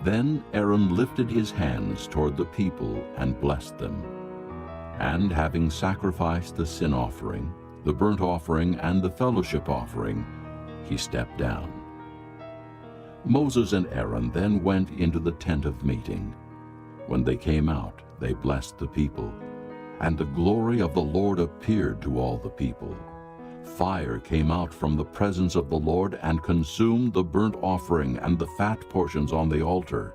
[SPEAKER 2] Then Aaron lifted his hands toward the people and blessed them. And having sacrificed the sin offering, the burnt offering, and the fellowship offering, he stepped down. Moses and Aaron then went into the tent of meeting. When they came out, they blessed the people, and the glory of the Lord appeared to all the people. Fire came out from the presence of the Lord and consumed the burnt offering and the fat portions on the altar.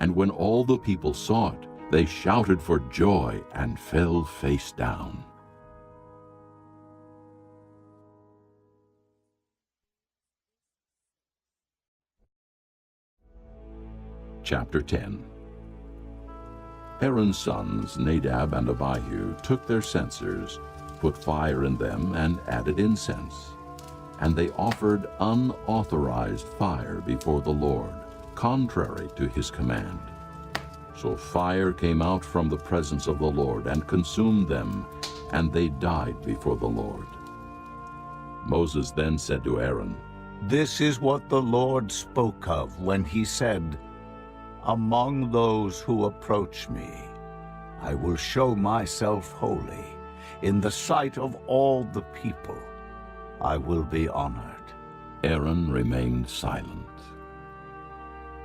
[SPEAKER 2] And when all the people saw it, they shouted for joy and fell face down. Chapter 10. Aaron's sons, Nadab and Abihu, took their censers, put fire in them, and added incense. And they offered unauthorized fire before the Lord, contrary to his command. So fire came out from the presence of the Lord and consumed them, and they died before the Lord. Moses then said to Aaron,
[SPEAKER 4] This is what the Lord spoke of when he said, Among those who approach me, I will show myself holy. In the sight of all the people, I will be honored.
[SPEAKER 2] Aaron remained silent.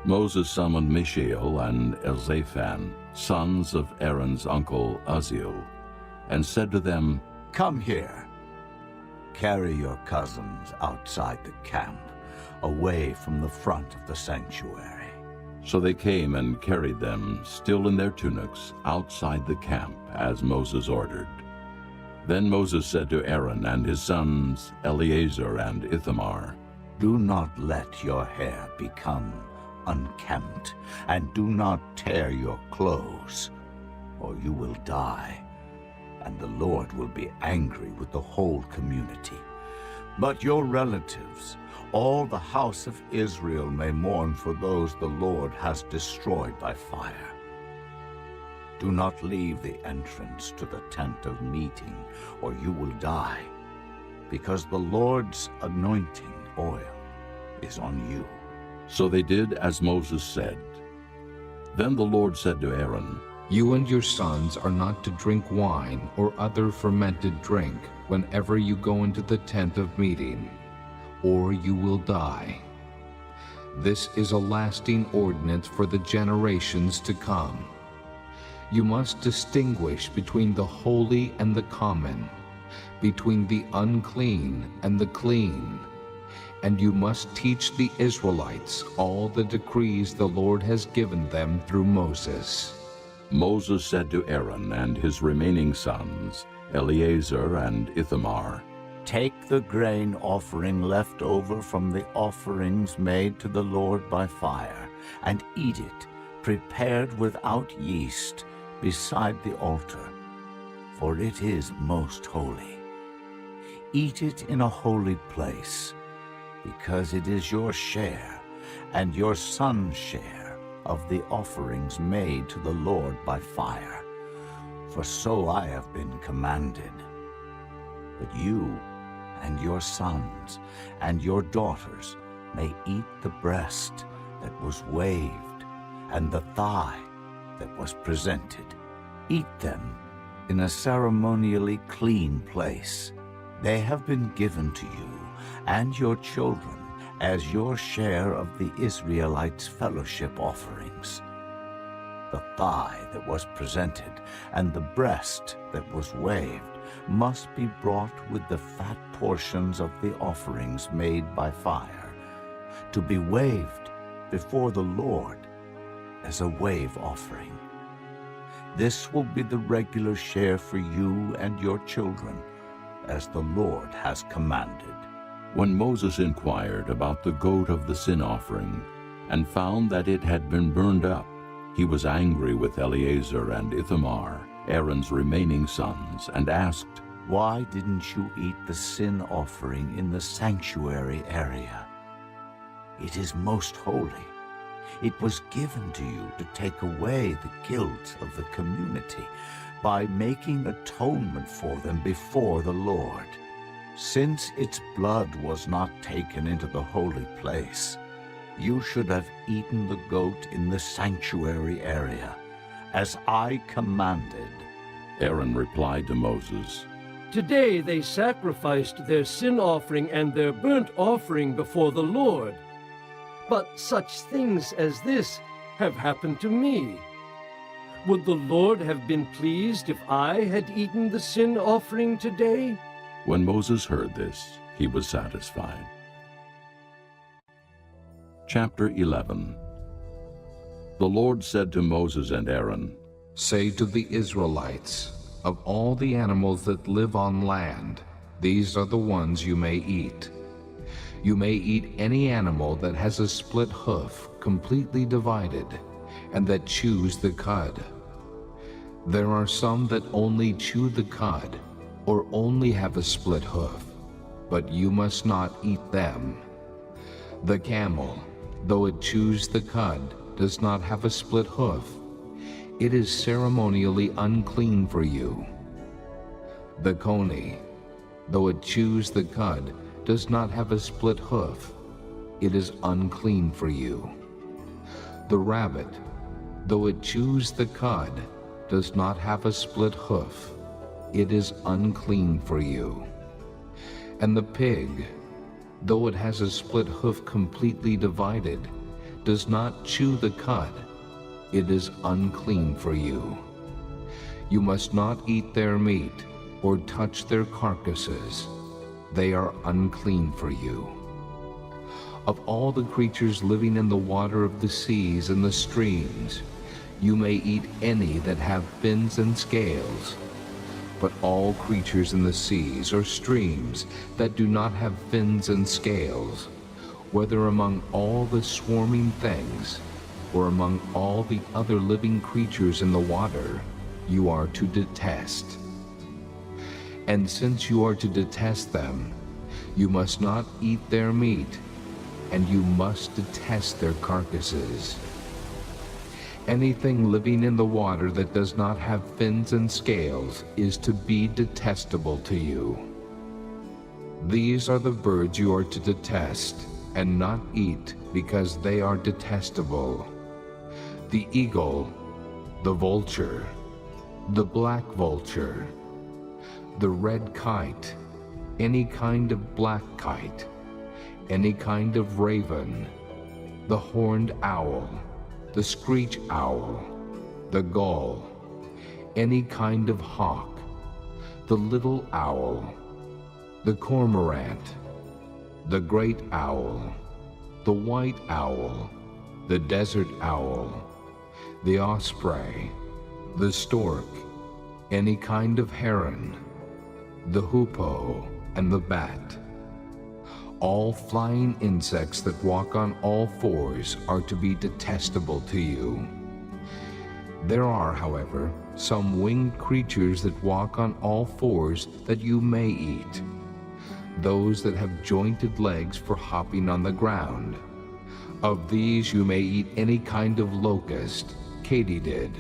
[SPEAKER 2] Moses summoned Mishael and Elzaphan, sons of Aaron's uncle Uzziel, and said to them,
[SPEAKER 4] Come here. Carry your cousins outside the camp, away from the front of the sanctuary.
[SPEAKER 2] So they came and carried them, still in their tunics, outside the camp, as Moses ordered. Then Moses said to Aaron and his sons Eleazar and Ithamar,
[SPEAKER 4] Do not let your hair become unkempt, and do not tear your clothes, or you will die, and the Lord will be angry with the whole community. But your relatives, all the house of Israel, may mourn for those the Lord has destroyed by fire. Do not leave the entrance to the tent of meeting, or you will die, because the Lord's anointing oil is on you.
[SPEAKER 2] So they did as Moses said. Then the Lord said to Aaron,
[SPEAKER 3] You and your sons are not to drink wine or other fermented drink whenever you go into the tent of meeting, or you will die. This is a lasting ordinance for the generations to come. You must distinguish between the holy and the common, between the unclean and the clean. And you must teach the Israelites all the decrees the Lord has given them through Moses.
[SPEAKER 2] Moses said to Aaron and his remaining sons, Eleazar and Ithamar,
[SPEAKER 4] Take the grain offering left over from the offerings made to the Lord by fire, and eat it, prepared without yeast, beside the altar, for it is most holy. Eat it in a holy place, because it is your share and your son's share of the offerings made to the Lord by fire, for so I have been commanded. But you and your sons and your daughters may eat the breast that was waved and the thigh that was presented. Eat them in a ceremonially clean place. They have been given to you and your children as your share of the Israelites' fellowship offerings. The thigh that was presented and the breast that was waved must be brought with the fat portions of the offerings made by fire, to be waved before the Lord as a wave offering. This will be the regular share for you and your children, as the Lord has commanded.
[SPEAKER 2] When Moses inquired about the goat of the sin offering, and found that it had been burned up, he was angry with Eleazar and Ithamar, Aaron's remaining sons, and asked,
[SPEAKER 4] Why didn't you eat the sin offering in the sanctuary area? It is most holy. It was given to you to take away the guilt of the community by making atonement for them before the Lord. Since its blood was not taken into the holy place, you should have eaten the goat in the sanctuary area, as I commanded.
[SPEAKER 2] Aaron replied to Moses,
[SPEAKER 5] Today they sacrificed their sin offering and their burnt offering before the Lord. But such things as this have happened to me. Would the Lord have been pleased if I had eaten the sin offering today?
[SPEAKER 2] When Moses heard this, he was satisfied. Chapter 11. The Lord said to Moses and Aaron,
[SPEAKER 3] Say to the Israelites, Of all the animals that live on land, these are the ones you may eat. You may eat any animal that has a split hoof completely divided, and that chews the cud. There are some that only chew the cud, or only have a split hoof, but you must not eat them. The camel, though it chews the cud, does not have a split hoof. It is ceremonially unclean for you. The coney, though it chews the cud, does not have a split hoof. It is unclean for you. The rabbit, though it chews the cud, does not have a split hoof. It is unclean for you. And the pig, though it has a split hoof completely divided, does not chew the cud. It is unclean for you. You must not eat their meat or touch their carcasses. They are unclean for you. Of all the creatures living in the water of the seas and the streams, you may eat any that have fins and scales. But all creatures in the seas or streams that do not have fins and scales, whether among all the swarming things or among all the other living creatures in the water, you are to detest. And since you are to detest them, you must not eat their meat, and you must detest their carcasses. Anything living in the water that does not have fins and scales is to be detestable to you. These are the birds you are to detest, and not eat, because they are detestable: the eagle, the vulture, the black vulture, the red kite, any kind of black kite, any kind of raven, the horned owl, the screech owl, the gull, any kind of hawk, the little owl, the cormorant, the great owl, the white owl, the desert owl, the osprey, the stork, any kind of heron, the hoopoe, and the bat. All flying insects that walk on all fours are to be detestable to you. There are, however, some winged creatures that walk on all fours that you may eat: those that have jointed legs for hopping on the ground. Of these you may eat any kind of locust, katydid,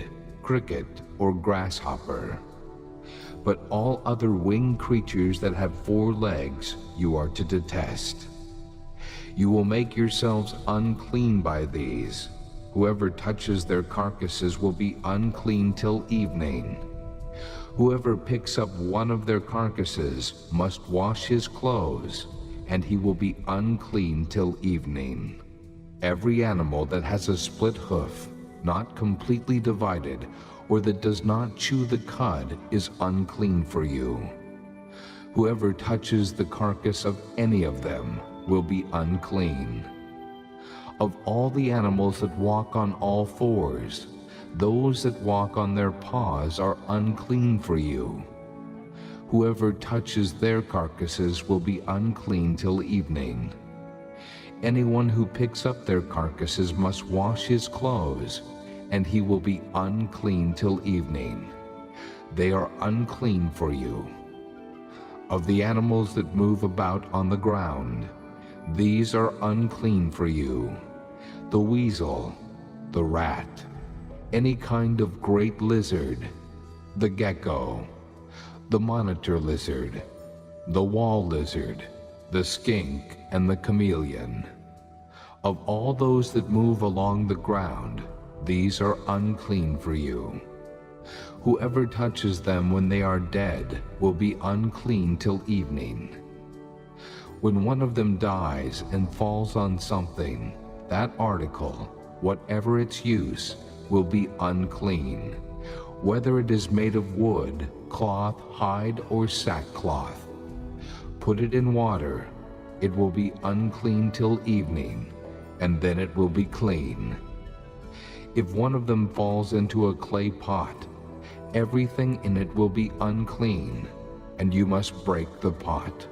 [SPEAKER 3] cricket, or grasshopper. But all other winged creatures that have 4 legs you are to detest. You will make yourselves unclean by these. Whoever touches their carcasses will be unclean till evening. Whoever picks up one of their carcasses must wash his clothes, and he will be unclean till evening. Every animal that has a split hoof, not completely divided, or that does not chew the cud, is unclean for you. Whoever touches the carcass of any of them will be unclean. Of all the animals that walk on all fours, those that walk on their paws are unclean for you. Whoever touches their carcasses will be unclean till evening. Anyone who picks up their carcasses must wash his clothes, and he will be unclean till evening. They are unclean for you. Of the animals that move about on the ground, these are unclean for you: the weasel, the rat, any kind of great lizard, the gecko, the monitor lizard, the wall lizard, the skink, and the chameleon. Of all those that move along the ground, these are unclean for you. Whoever touches them when they are dead will be unclean till evening. When one of them dies and falls on something, that article, whatever its use, will be unclean, whether it is made of wood, cloth, hide, or sackcloth. Put it in water, it will be unclean till evening, and then it will be clean. If one of them falls into a clay pot, everything in it will be unclean, and you must break the pot.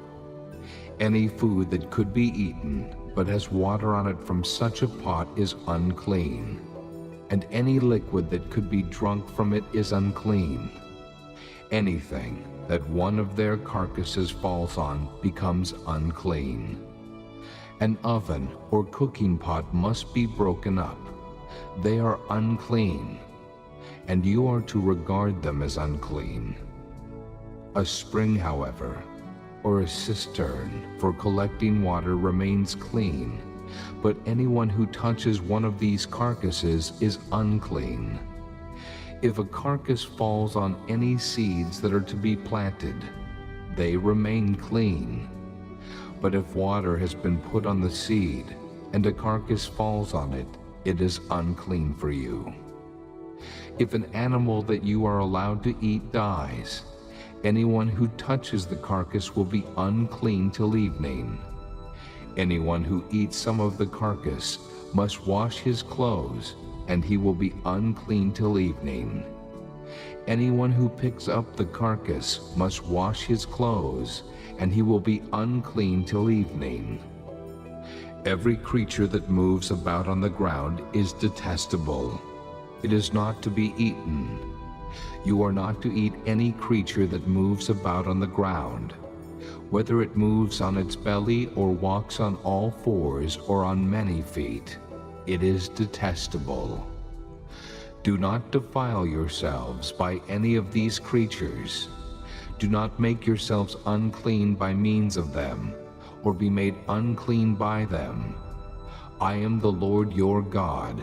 [SPEAKER 3] Any food that could be eaten, but has water on it from such a pot, is unclean, and any liquid that could be drunk from it is unclean. Anything that one of their carcasses falls on becomes unclean. An oven or cooking pot must be broken up. They are unclean, and you are to regard them as unclean. A spring, however, or a cistern for collecting water remains clean, but anyone who touches one of these carcasses is unclean. If a carcass falls on any seeds that are to be planted, they remain clean. But if water has been put on the seed, and a carcass falls on it, it is unclean for you. If an animal that you are allowed to eat dies, anyone who touches the carcass will be unclean till evening. Anyone who eats some of the carcass must wash his clothes, and he will be unclean till evening. Anyone who picks up the carcass must wash his clothes, and he will be unclean till evening. Every creature that moves about on the ground is detestable. It is not to be eaten. You are not to eat any creature that moves about on the ground, whether it moves on its belly or walks on all fours or on many feet. It is detestable. Do not defile yourselves by any of these creatures. Do not make yourselves unclean by means of them, or be made unclean by them. I am the Lord your God.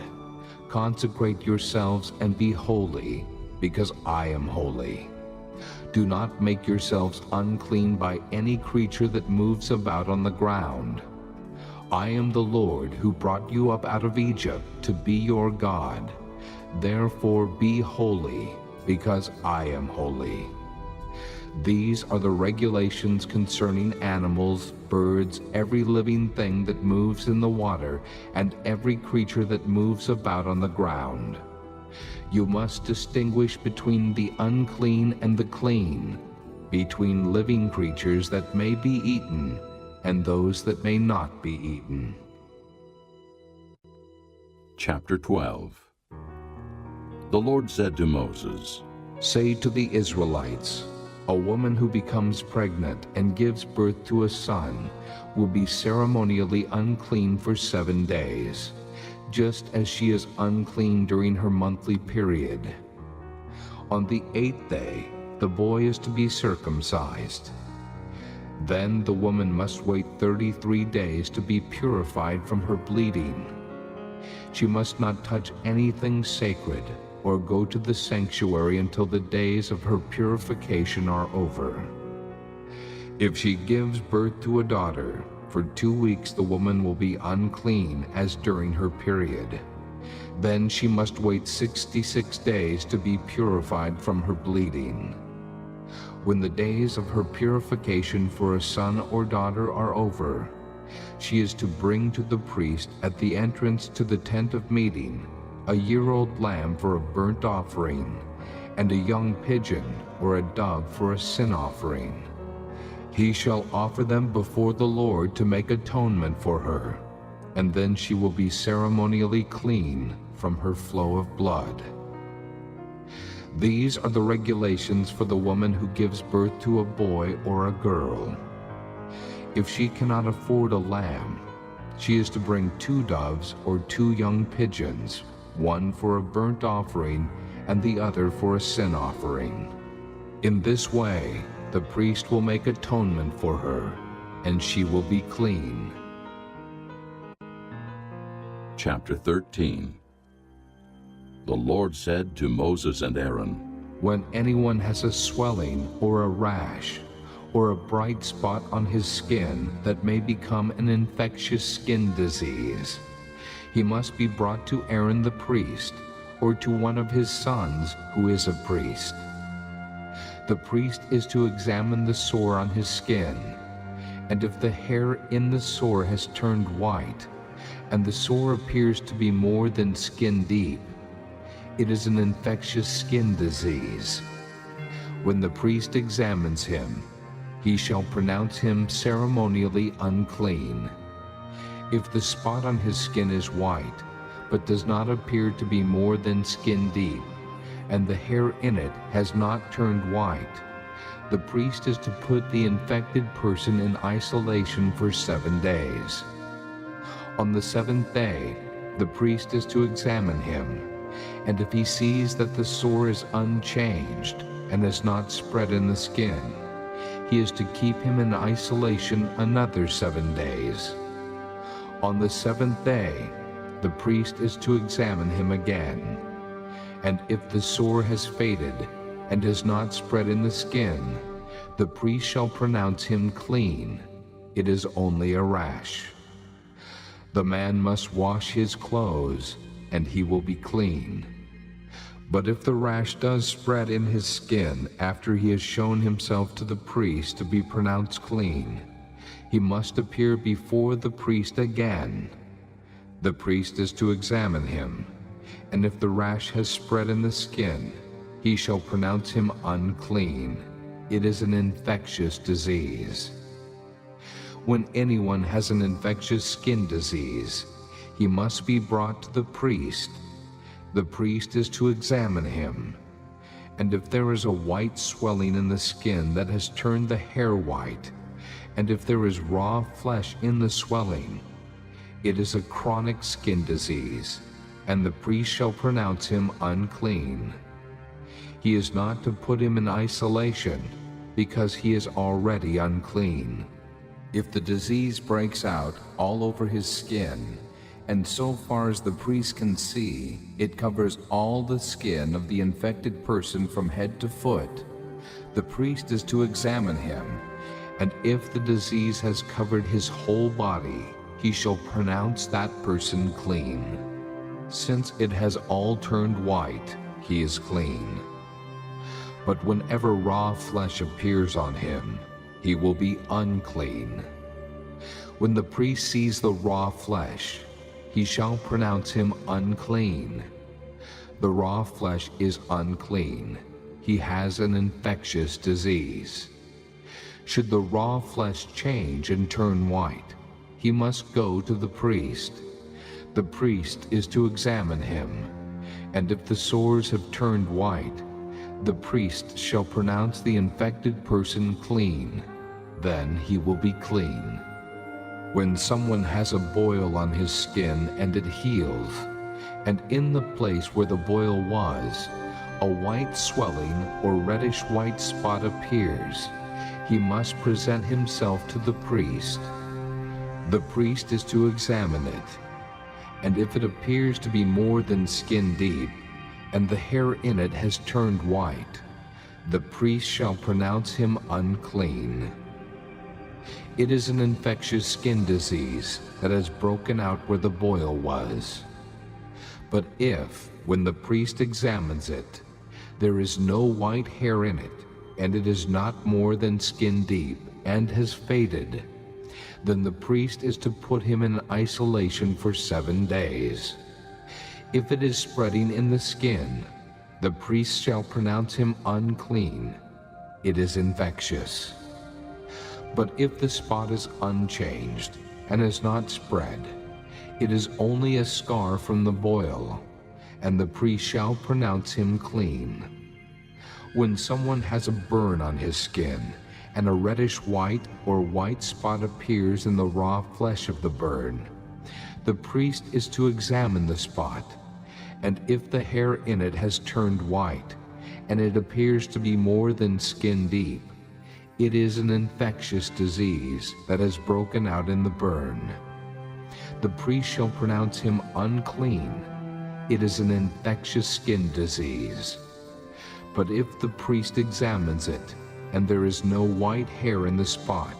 [SPEAKER 3] Consecrate yourselves and be holy, because I am holy. Do not make yourselves unclean by any creature that moves about on the ground. I am the Lord who brought you up out of Egypt to be your God. Therefore be holy, because I am holy. These are the regulations concerning animals, birds, every living thing that moves in the water, and every creature that moves about on the ground. You must distinguish between the unclean and the clean, between living creatures that may be eaten and those that may not be eaten.
[SPEAKER 2] Chapter 12. The Lord said to Moses,
[SPEAKER 3] Say to the Israelites, a woman who becomes pregnant and gives birth to a son will be ceremonially unclean for 7 days, just as she is unclean during her monthly period. On the 8th day, the boy is to be circumcised. Then the woman must wait 33 days to be purified from her bleeding. She must not touch anything sacred or go to the sanctuary until the days of her purification are over. If she gives birth to a daughter, for 2 weeks the woman will be unclean as during her period. Then she must wait 66 days to be purified from her bleeding. When the days of her purification for a son or daughter are over, she is to bring to the priest at the entrance to the tent of meeting a year-old lamb for a burnt offering, and a young pigeon or a dove for a sin offering. He shall offer them before the Lord to make atonement for her, and then she will be ceremonially clean from her flow of blood. These are the regulations for the woman who gives birth to a boy or a girl. If she cannot afford a lamb, she is to bring 2 doves or 2 young pigeons, one for a burnt offering and the other for a sin offering. In this way, the priest will make atonement for her, and she will be clean.
[SPEAKER 2] Chapter 13. The Lord said to Moses and Aaron,
[SPEAKER 3] When anyone has a swelling or a rash, or a bright spot on his skin that may become an infectious skin disease, he must be brought to Aaron the priest, or to one of his sons who is a priest. The priest is to examine the sore on his skin, and if the hair in the sore has turned white, and the sore appears to be more than skin deep, it is an infectious skin disease. When the priest examines him, he shall pronounce him ceremonially unclean. If the spot on his skin is white, but does not appear to be more than skin deep, and the hair in it has not turned white, the priest is to put the infected person in isolation for 7 days. On the 7th day, the priest is to examine him, and if he sees that the sore is unchanged and has not spread in the skin, he is to keep him in isolation another 7 days. On the 7th day, the priest is to examine him again, and if the sore has faded and has not spread in the skin, the priest shall pronounce him clean. It is only a rash. The man must wash his clothes, and he will be clean. But if the rash does spread in his skin after he has shown himself to the priest to be pronounced clean, he must appear before the priest again. The priest is to examine him, and if the rash has spread in the skin, he shall pronounce him unclean. It is an infectious disease. When anyone has an infectious skin disease, he must be brought to the priest. The priest is to examine him. And if there is a white swelling in the skin that has turned the hair white, and if there is raw flesh in the swelling, it is a chronic skin disease, and the priest shall pronounce him unclean. He is not to put him in isolation, because he is already unclean. If the disease breaks out all over his skin, and so far as the priest can see, it covers all the skin of the infected person from head to foot, the priest is to examine him, and if the disease has covered his whole body, he shall pronounce that person clean. Since it has all turned white, he is clean. But whenever raw flesh appears on him, he will be unclean. When the priest sees the raw flesh, he shall pronounce him unclean. The raw flesh is unclean. He has an infectious disease. Should the raw flesh change and turn white, he must go to the priest. The priest is to examine him, and if the sores have turned white, the priest shall pronounce the infected person clean. Then he will be clean. When someone has a boil on his skin and it heals, and in the place where the boil was, a white swelling or reddish white spot appears, he must present himself to the priest. The priest is to examine it, and if it appears to be more than skin deep, and the hair in it has turned white, the priest shall pronounce him unclean. It is an infectious skin disease that has broken out where the boil was. But if, when the priest examines it, there is no white hair in it, and it is not more than skin deep and has faded, then the priest is to put him in isolation for 7 days. If it is spreading in the skin, the priest shall pronounce him unclean. It is infectious. But if the spot is unchanged and has not spread, it is only a scar from the boil, and the priest shall pronounce him clean. When someone has a burn on his skin, and a reddish white or white spot appears in the raw flesh of the burn, the priest is to examine the spot, and if the hair in it has turned white, and it appears to be more than skin deep, it is an infectious disease that has broken out in the burn. The priest shall pronounce him unclean. It is an infectious skin disease. But if the priest examines it, and there is no white hair in the spot,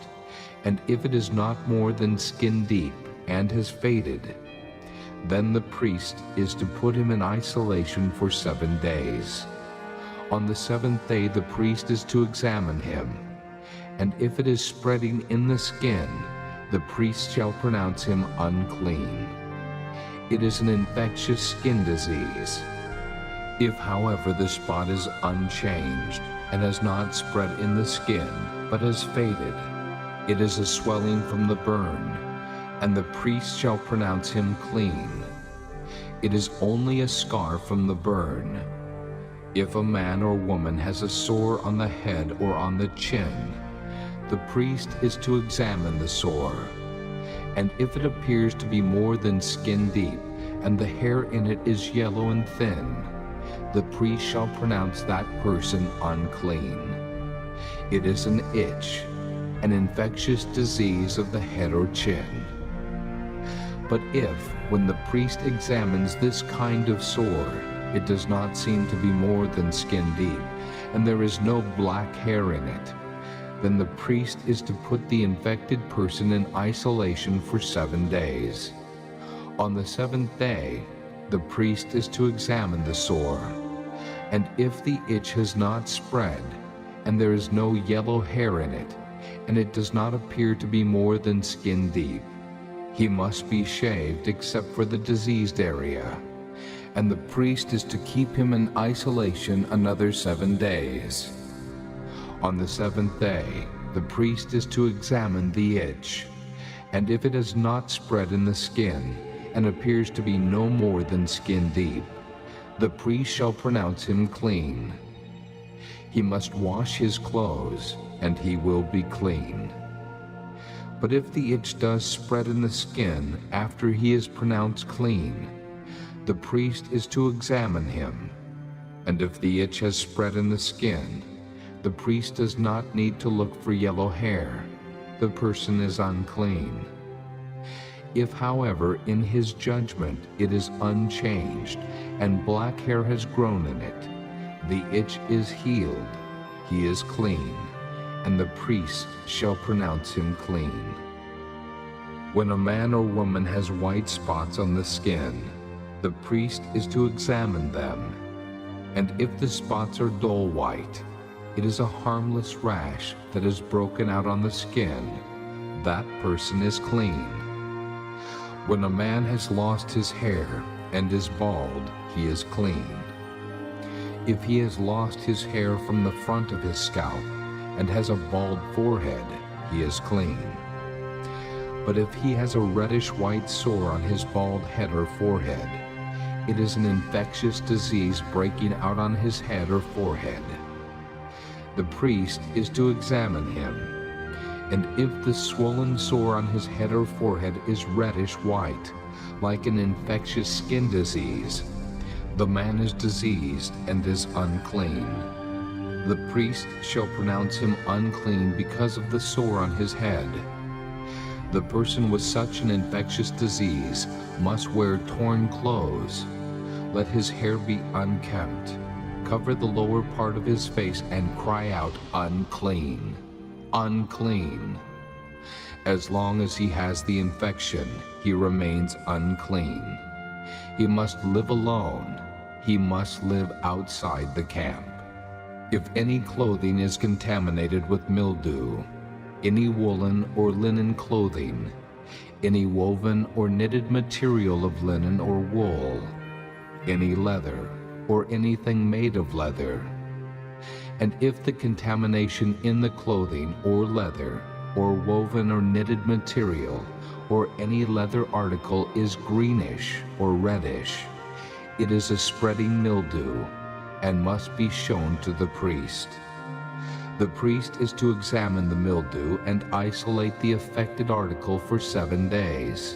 [SPEAKER 3] and if it is not more than skin deep and has faded, then the priest is to put him in isolation for 7 days. On the 7th day the priest is to examine him, and if it is spreading in the skin, the priest shall pronounce him unclean. It is an infectious skin disease. If, however, the spot is unchanged and has not spread in the skin, but has faded, it is a swelling from the burn, and the priest shall pronounce him clean. It is only a scar from the burn. If a man or woman has a sore on the head or on the chin, the priest is to examine the sore, and if it appears to be more than skin deep, and the hair in it is yellow and thin, the priest shall pronounce that person unclean. It is an itch, an infectious disease of the head or chin. But if, when the priest examines this kind of sore, it does not seem to be more than skin deep, and there is no black hair in it, then the priest is to put the infected person in isolation for 7 days. On the 7th day, the priest is to examine the sore, and if the itch has not spread, and there is no yellow hair in it, and it does not appear to be more than skin deep, he must be shaved except for the diseased area, and the priest is to keep him in isolation another 7 days. On the 7th day, the priest is to examine the itch, And if it has not spread in the skin, and appears to be no more than skin deep, the priest shall pronounce him clean. He must wash his clothes, and he will be clean. But if the itch does spread in the skin after he is pronounced clean, the priest is to examine him. And if the itch has spread in the skin, the priest does not need to look for yellow hair. The person is unclean. If, however, in his judgment it is unchanged, and black hair has grown in it, the itch is healed, he is clean, and the priest shall pronounce him clean. When a man or woman has white spots on the skin, the priest is to examine them, and if the spots are dull white, it is a harmless rash that is broken out on the skin. That person is clean. When a man has lost his hair and is bald, he is clean. If he has lost his hair from the front of his scalp and has a bald forehead, he is clean. But if he has a reddish-white sore on his bald head or forehead, it is an infectious disease breaking out on his head or forehead. The priest is to examine him, and if the swollen sore on his head or forehead is reddish-white, like an infectious skin disease, the man is diseased and is unclean. The priest shall pronounce him unclean because of the sore on his head. The person with such an infectious disease must wear torn clothes. Let his hair be unkempt. Cover the lower part of his face and cry out, "Unclean! Unclean!" As long as he has the infection, he remains unclean. He must live alone. He must live outside the camp. If any clothing is contaminated with mildew, any woolen or linen clothing, any woven or knitted material of linen or wool, any leather, or anything made of leather, and if the contamination in the clothing or leather, or woven or knitted material, or any leather article is greenish or reddish, it is a spreading mildew, and must be shown to the priest. The priest is to examine the mildew and isolate the affected article for 7 days.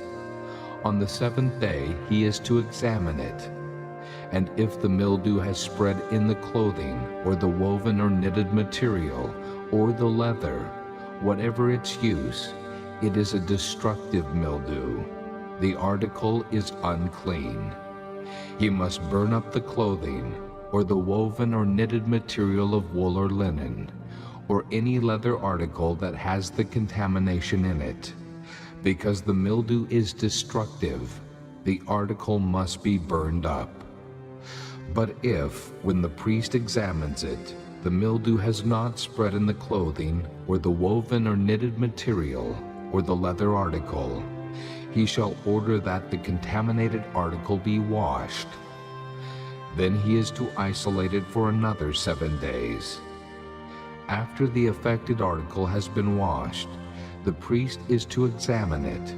[SPEAKER 3] On the 7th day he is to examine it. And if the mildew has spread in the clothing, or the woven or knitted material, or the leather, whatever its use, it is a destructive mildew. The article is unclean. He must burn up the clothing, or the woven or knitted material of wool or linen, or any leather article that has the contamination in it. Because the mildew is destructive, the article must be burned up. But if, when the priest examines it, the mildew has not spread in the clothing, or the woven or knitted material, or the leather article, he shall order that the contaminated article be washed. Then he is to isolate it for another 7 days. After the affected article has been washed, the priest is to examine it,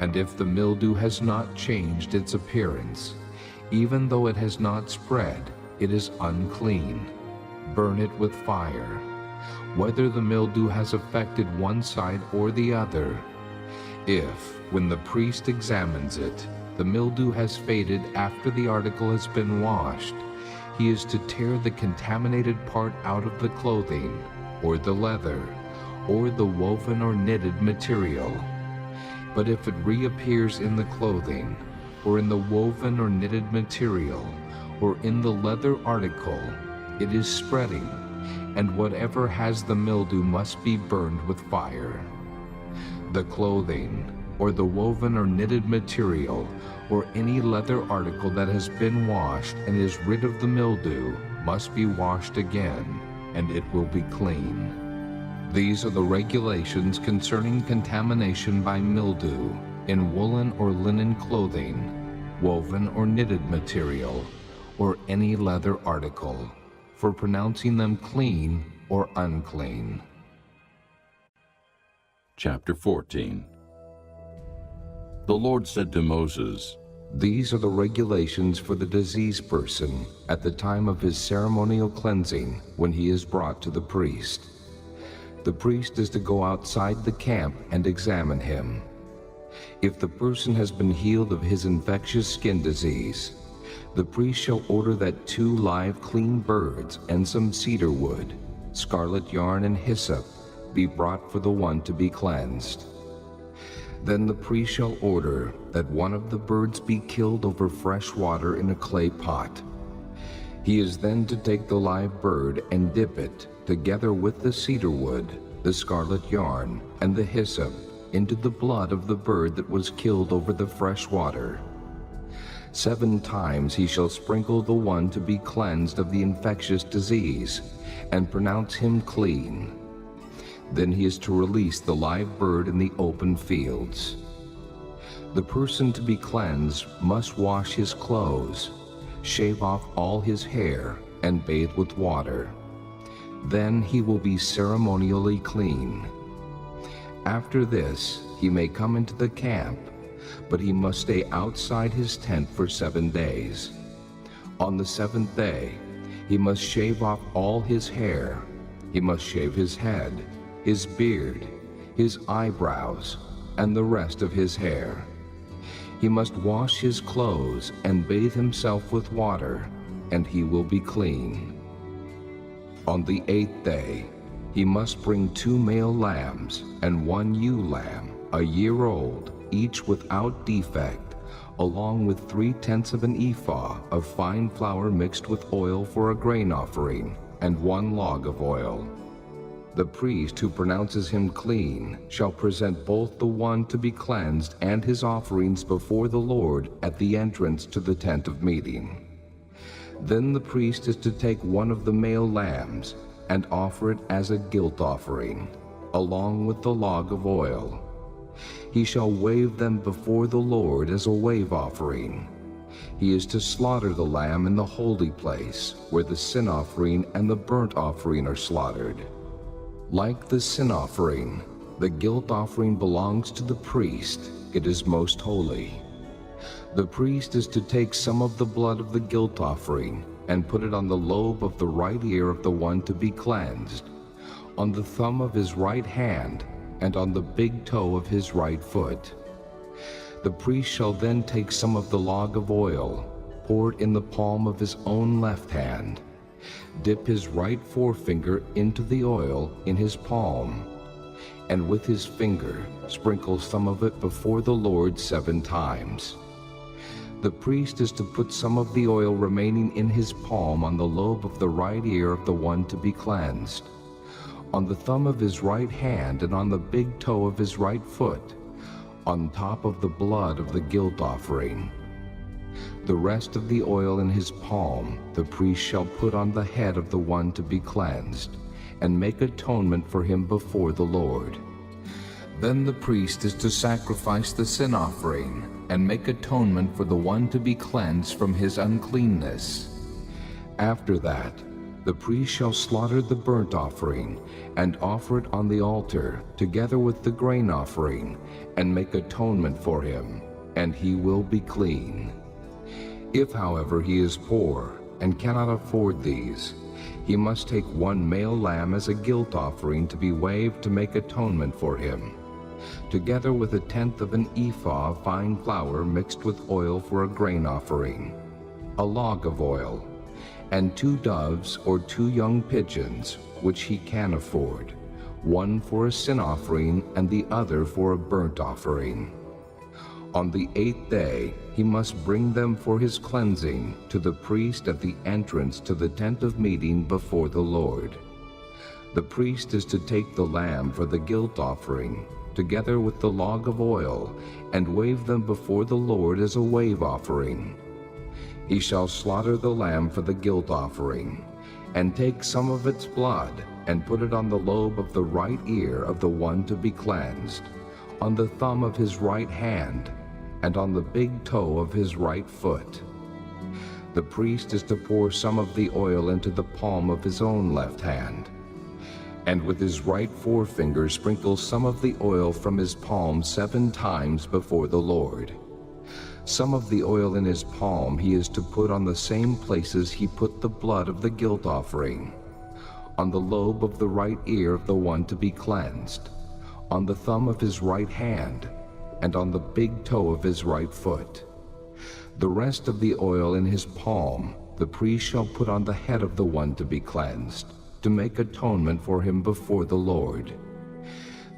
[SPEAKER 3] and if the mildew has not changed its appearance, even though it has not spread, it is unclean. Burn it with fire. Whether the mildew has affected one side or the other, if, when the priest examines it, the mildew has faded after the article has been washed, he is to tear the contaminated part out of the clothing, or the leather, or the woven or knitted material. But if it reappears in the clothing, or in the woven or knitted material, or in the leather article, it is spreading, and whatever has the mildew must be burned with fire. The clothing, or the woven or knitted material, or any leather article that has been washed and is rid of the mildew, must be washed again, and it will be clean. These are the regulations concerning contamination by mildew in woolen or linen clothing, woven or knitted material, or any leather article, for pronouncing them clean or unclean.
[SPEAKER 2] Chapter 14. The Lord said to Moses,
[SPEAKER 3] These are the regulations for the diseased person at the time of his ceremonial cleansing when he is brought to the priest. The priest is to go outside the camp and examine him. If the person has been healed of his infectious skin disease, the priest shall order that 2 live clean birds and some cedar wood, scarlet yarn and hyssop be brought for the one to be cleansed. Then the priest shall order that one of the birds be killed over fresh water in a clay pot. He is then to take the live bird and dip it, together with the cedar wood, the scarlet yarn, and the hyssop, into the blood of the bird that was killed over the fresh water. 7 times he shall sprinkle the one to be cleansed of the infectious disease, and pronounce him clean. Then he is to release the live bird in the open fields. The person to be cleansed must wash his clothes, shave off all his hair, and bathe with water. Then he will be ceremonially clean. After this, he may come into the camp, but he must stay outside his tent for 7 days. On the 7th day, he must shave off all his hair. He must shave his head, his beard, his eyebrows, and the rest of his hair. He must wash his clothes and bathe himself with water, and he will be clean. On the 8th day, he must bring 2 male lambs and 1 ewe lamb, a year old, each without defect, along with 3/10 of an ephah of fine flour mixed with oil for a grain offering, and 1 log of oil. The priest who pronounces him clean shall present both the one to be cleansed and his offerings before the Lord at the entrance to the tent of meeting. Then the priest is to take one of the male lambs and offer it as a guilt offering, along with the log of oil. He shall wave them before the Lord as a wave offering. He is to slaughter the lamb in the holy place, where the sin offering and the burnt offering are slaughtered. Like the sin offering, the guilt offering belongs to the priest. It is most holy. The priest is to take some of the blood of the guilt offering and put it on the lobe of the right ear of the one to be cleansed, on the thumb of his right hand, and on the big toe of his right foot. The priest shall then take some of the log of oil, pour it in the palm of his own left hand, dip his right forefinger into the oil in his palm, and with his finger sprinkle some of it before the Lord 7 times. The priest is to put some of the oil remaining in his palm on the lobe of the right ear of the one to be cleansed, on the thumb of his right hand, and on the big toe of his right foot, on top of the blood of the guilt offering. The rest of the oil in his palm the priest shall put on the head of the one to be cleansed, and make atonement for him before the Lord. Then the priest is to sacrifice the sin offering, and make atonement for the one to be cleansed from his uncleanness. After that, the priest shall slaughter the burnt offering, and offer it on the altar, together with the grain offering, and make atonement for him, and he will be clean. If, however, he is poor, and cannot afford these, he must take 1 male lamb as a guilt offering to be waved to make atonement for him, together with 1/10 of an ephah of fine flour mixed with oil for a grain offering, a log of oil, and 2 doves or 2 young pigeons, which he can afford, one for a sin offering and the other for a burnt offering. On the 8th day he must bring them for his cleansing to the priest at the entrance to the tent of meeting before the Lord. The priest is to take the lamb for the guilt offering, together with the log of oil, and wave them before the Lord as a wave offering. He shall slaughter the lamb for the guilt offering, and take some of its blood, and put it on the lobe of the right ear of the one to be cleansed, on the thumb of his right hand, and on the big toe of his right foot. The priest is to pour some of the oil into the palm of his own left hand. and with his right forefinger sprinkle some of the oil from his palm 7 times before the Lord. Some of the oil in his palm he is to put on the same places he put the blood of the guilt offering: on the lobe of the right ear of the one to be cleansed, on the thumb of his right hand, and on the big toe of his right foot. The rest of the oil in his palm the priest shall put on the head of the one to be cleansed, to make atonement for him before the Lord.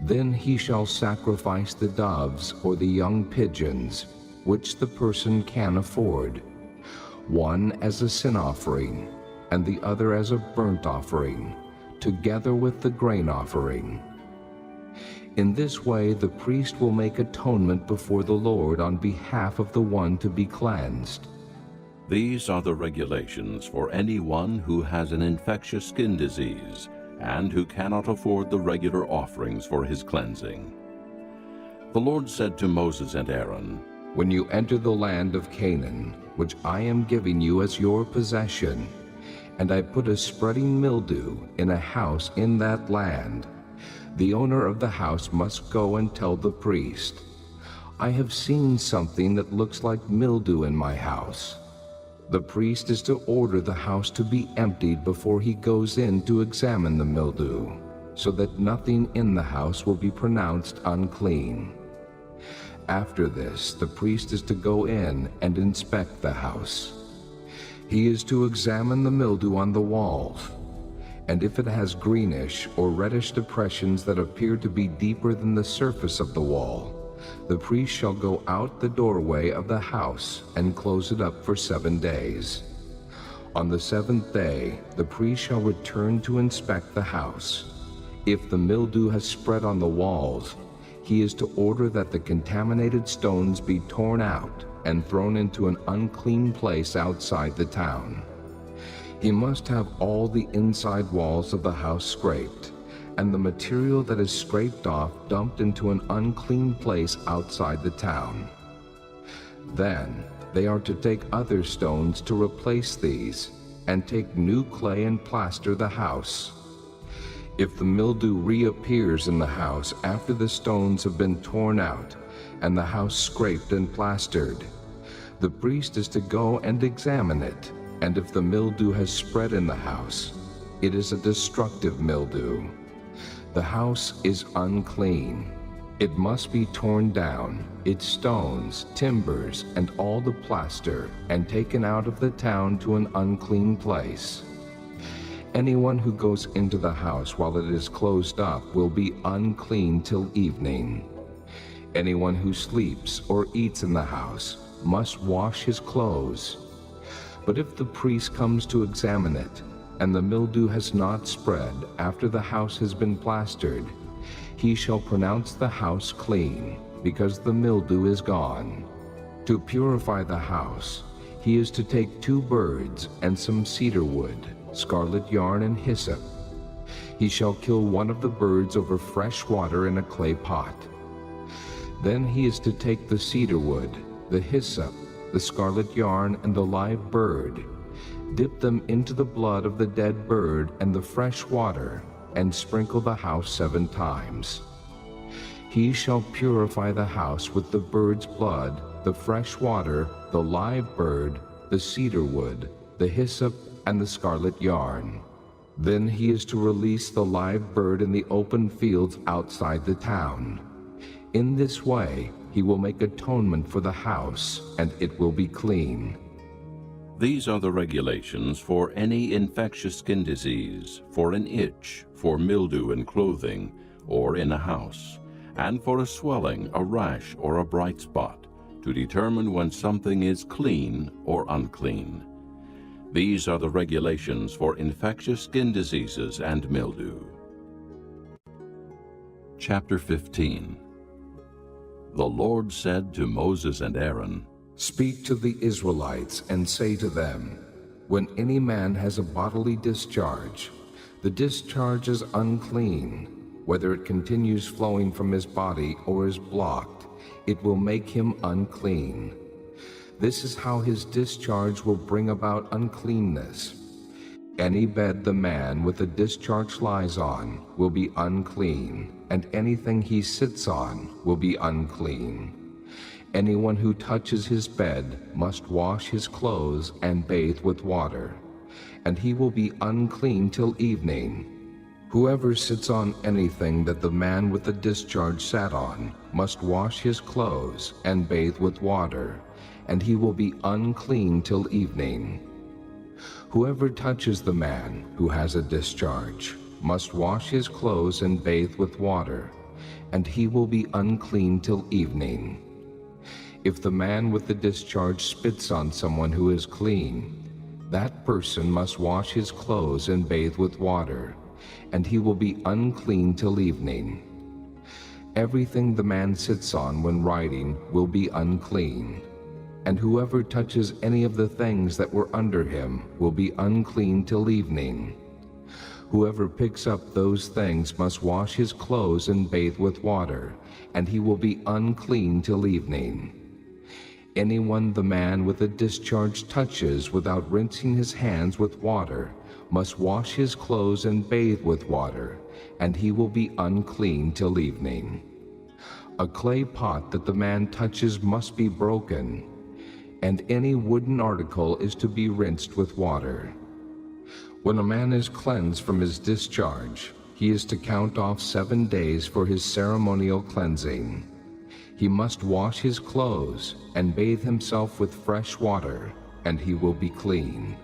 [SPEAKER 3] Then he shall sacrifice the doves or the young pigeons, which the person can afford, one as a sin offering, and the other as a burnt offering, together with the grain offering. In this way the priest will make atonement before the Lord on behalf of the one to be cleansed.
[SPEAKER 2] These are the regulations for anyone who has an infectious skin disease and who cannot afford the regular offerings for his cleansing. The Lord said to Moses and Aaron,
[SPEAKER 3] When you enter the land of Canaan, which I am giving you as your possession, and I put a spreading mildew in a house in that land, the owner of the house must go and tell the priest, I have seen something that looks like mildew in my house. The priest is to order the house to be emptied before he goes in to examine the mildew, so that nothing in the house will be pronounced unclean. After this, the priest is to go in and inspect the house. He is to examine the mildew on the walls, and if it has greenish or reddish depressions that appear to be deeper than the surface of the wall, the priest shall go out the doorway of the house and close it up for 7 days. On the 7th day, the priest shall return to inspect the house. If the mildew has spread on the walls, he is to order that the contaminated stones be torn out and thrown into an unclean place outside the town. He must have all the inside walls of the house scraped, and the material that is scraped off dumped into an unclean place outside the town. Then they are to take other stones to replace these, and take new clay and plaster the house. If the mildew reappears in the house after the stones have been torn out and the house scraped and plastered, the priest is to go and examine it, and if the mildew has spread in the house, it is a destructive mildew. The house is unclean. It must be torn down, its stones, timbers, and all the plaster, and taken out of the town to an unclean place. Anyone who goes into the house while it is closed up will be unclean till evening. Anyone who sleeps or eats in the house must wash his clothes. But if the priest comes to examine it, and the mildew has not spread after the house has been plastered, he shall pronounce the house clean, because the mildew is gone. To purify the house, he is to take 2 birds and some cedar wood, scarlet yarn and hyssop. He shall kill one of the birds over fresh water in a clay pot. Then he is to take the cedar wood, the hyssop, the scarlet yarn, and the live bird, dip them into the blood of the dead bird and the fresh water, and sprinkle the house 7 times. He shall purify the house with the bird's blood, the fresh water, the live bird, the cedar wood, the hyssop, and the scarlet yarn. Then he is to release the live bird in the open fields outside the town. In this way he will make atonement for the house, and it will be clean.
[SPEAKER 2] These are the regulations for any infectious skin disease, for an itch, for mildew in clothing or in a house, and for a swelling, a rash, or a bright spot, to determine when something is clean or unclean. These are the regulations for infectious skin diseases and mildew. Chapter 15. The Lord said to Moses and Aaron,
[SPEAKER 3] Speak to the Israelites and say to them, When any man has a bodily discharge, the discharge is unclean. Whether it continues flowing from his body or is blocked, it will make him unclean. This is how his discharge will bring about uncleanness. Any bed the man with the discharge lies on will be unclean, and anything he sits on will be unclean. Anyone who touches his bed must wash his clothes and bathe with water, and he will be unclean till evening. Whoever sits on anything that the man with the discharge sat on must wash his clothes and bathe with water, and he will be unclean till evening. Whoever touches the man who has a discharge must wash his clothes and bathe with water, and he will be unclean till evening. If the man with the discharge spits on someone who is clean, that person must wash his clothes and bathe with water, and he will be unclean till evening. Everything the man sits on when riding will be unclean, and whoever touches any of the things that were under him will be unclean till evening. Whoever picks up those things must wash his clothes and bathe with water, and he will be unclean till evening. Anyone the man with a discharge touches without rinsing his hands with water must wash his clothes and bathe with water, and he will be unclean till evening. A clay pot that the man touches must be broken, and any wooden article is to be rinsed with water. When a man is cleansed from his discharge, he is to count off 7 days for his ceremonial cleansing. He must wash his clothes and bathe himself with fresh water, and he will be clean.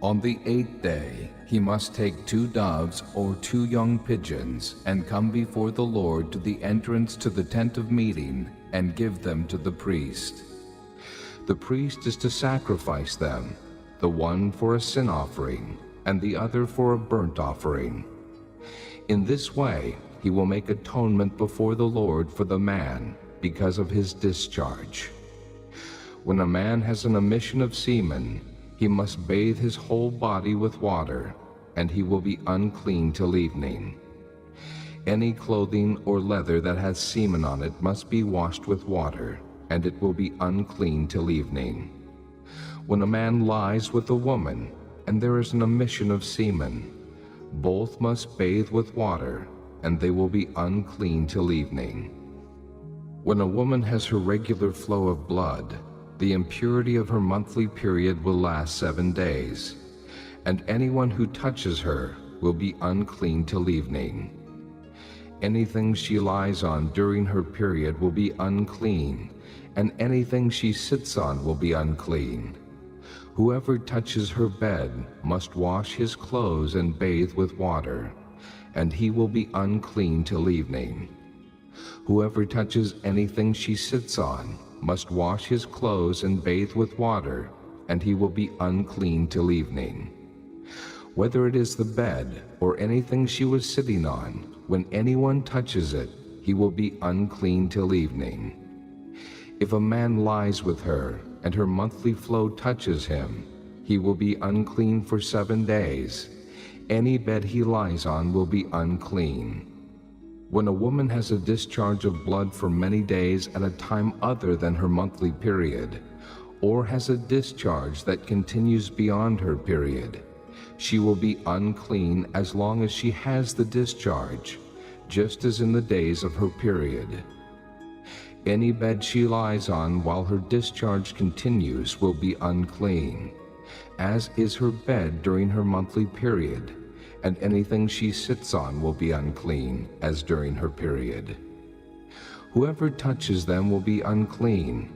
[SPEAKER 3] On the 8th day, he must take 2 doves or 2 young pigeons and come before the Lord to the entrance to the tent of meeting and give them to the priest. The priest is to sacrifice them, the one for a sin offering and the other for a burnt offering. In this way, he will make atonement before the Lord for the man because of his discharge. When a man has an emission of semen, he must bathe his whole body with water, and he will be unclean till evening. Any clothing or leather that has semen on it must be washed with water, and it will be unclean till evening. When a man lies with a woman, and there is an emission of semen, both must bathe with water, and they will be unclean till evening. When a woman has her regular flow of blood, the impurity of her monthly period will last 7 days, and anyone who touches her will be unclean till evening. Anything she lies on during her period will be unclean, and anything she sits on will be unclean. Whoever touches her bed must wash his clothes and bathe with water, and he will be unclean till evening. Whoever touches anything she sits on must wash his clothes and bathe with water, and he will be unclean till evening. Whether it is the bed or anything she was sitting on, when anyone touches it, he will be unclean till evening. If a man lies with her, and her monthly flow touches him, he will be unclean for 7 days. Any bed he lies on will be unclean. When a woman has a discharge of blood for many days at a time other than her monthly period, or has a discharge that continues beyond her period, she will be unclean as long as she has the discharge, just as in the days of her period. Any bed she lies on while her discharge continues will be unclean, as is her bed during her monthly period, and anything she sits on will be unclean, as during her period. Whoever touches them will be unclean.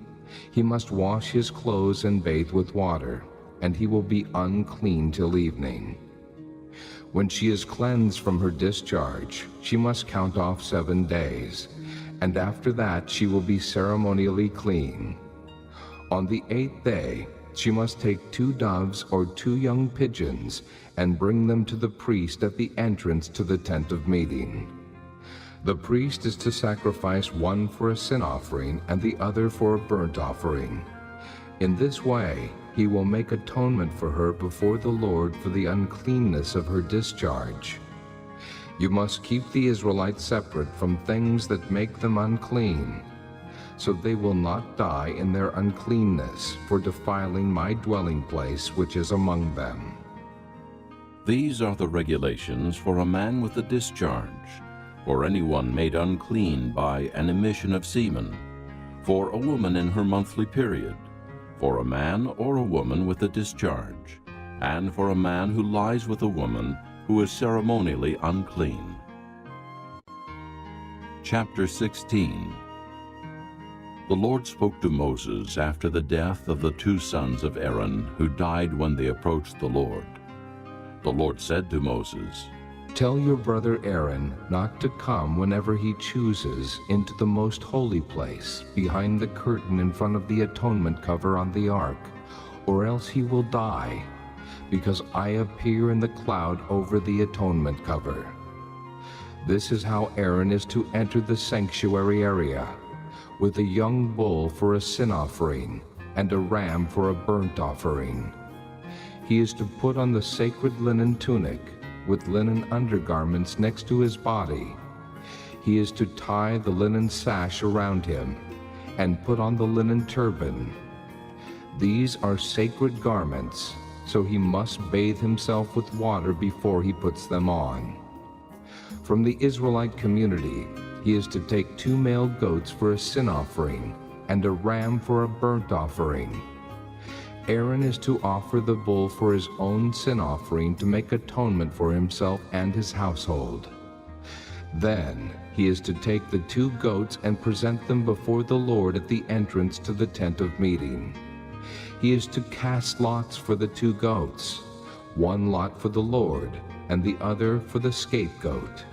[SPEAKER 3] He must wash his clothes and bathe with water, and he will be unclean till evening. When she is cleansed from her discharge, she must count off 7 days, and after that she will be ceremonially clean. On the 8th day, she must take 2 doves or 2 young pigeons and bring them to the priest at the entrance to the tent of meeting. The priest is to sacrifice one for a sin offering and the other for a burnt offering. In this way, he will make atonement for her before the Lord for the uncleanness of her discharge. You must keep the Israelites separate from things that make them unclean, so they will not die in their uncleanness for defiling my dwelling place which is among them.
[SPEAKER 2] These are the regulations for a man with a discharge, for anyone made unclean by an emission of semen, for a woman in her monthly period, for a man or a woman with a discharge, and for a man who lies with a woman who is ceremonially unclean. Chapter 16. The Lord spoke to Moses after the death of the 2 sons of Aaron who died when they approached the Lord. The Lord said to Moses,
[SPEAKER 3] Tell your brother Aaron not to come whenever he chooses into the most holy place behind the curtain in front of the atonement cover on the ark, or else he will die, because I appear in the cloud over the atonement cover. This is how Aaron is to enter the sanctuary area, with a young bull for a sin offering and a ram for a burnt offering. He is to put on the sacred linen tunic with linen undergarments next to his body. He is to tie the linen sash around him and put on the linen turban. These are sacred garments, so he must bathe himself with water before he puts them on. From the Israelite community, he is to take 2 male goats for a sin offering and a ram for a burnt offering. Aaron is to offer the bull for his own sin offering to make atonement for himself and his household. Then he is to take the 2 goats and present them before the Lord at the entrance to the tent of meeting. He is to cast lots for the 2 goats, 1 lot for the Lord and the other for the scapegoat.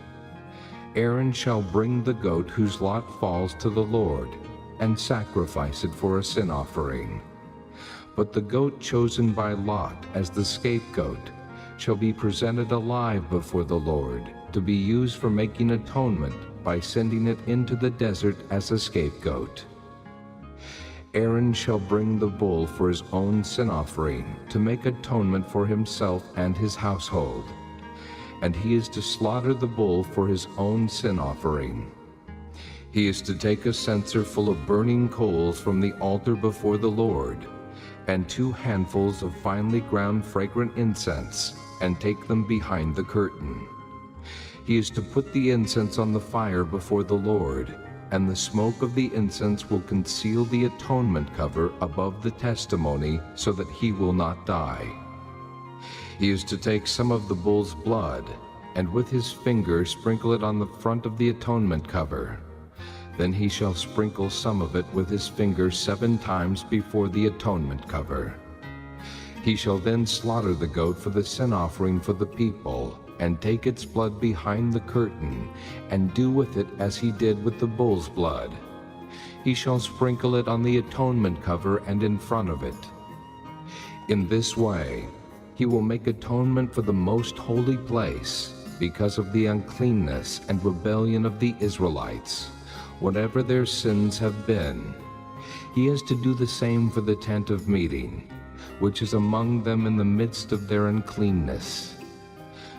[SPEAKER 3] Aaron shall bring the goat whose lot falls to the Lord and sacrifice it for a sin offering. But the goat chosen by lot as the scapegoat shall be presented alive before the Lord to be used for making atonement by sending it into the desert as a scapegoat. Aaron shall bring the bull for his own sin offering to make atonement for himself and his household, and he is to slaughter the bull for his own sin offering. He is to take a censer full of burning coals from the altar before the Lord, and 2 handfuls of finely ground fragrant incense, and take them behind the curtain. He is to put the incense on the fire before the Lord, and the smoke of the incense will conceal the atonement cover above the testimony so that he will not die. He is to take some of the bull's blood, and with his finger sprinkle it on the front of the atonement cover. Then he shall sprinkle some of it with his finger 7 times before the atonement cover. He shall then slaughter the goat for the sin offering for the people, and take its blood behind the curtain, and do with it as he did with the bull's blood. He shall sprinkle it on the atonement cover and in front of it. In this way, he will make atonement for the most holy place because of the uncleanness and rebellion of the Israelites, whatever their sins have been. He is to do the same for the tent of meeting, which is among them in the midst of their uncleanness.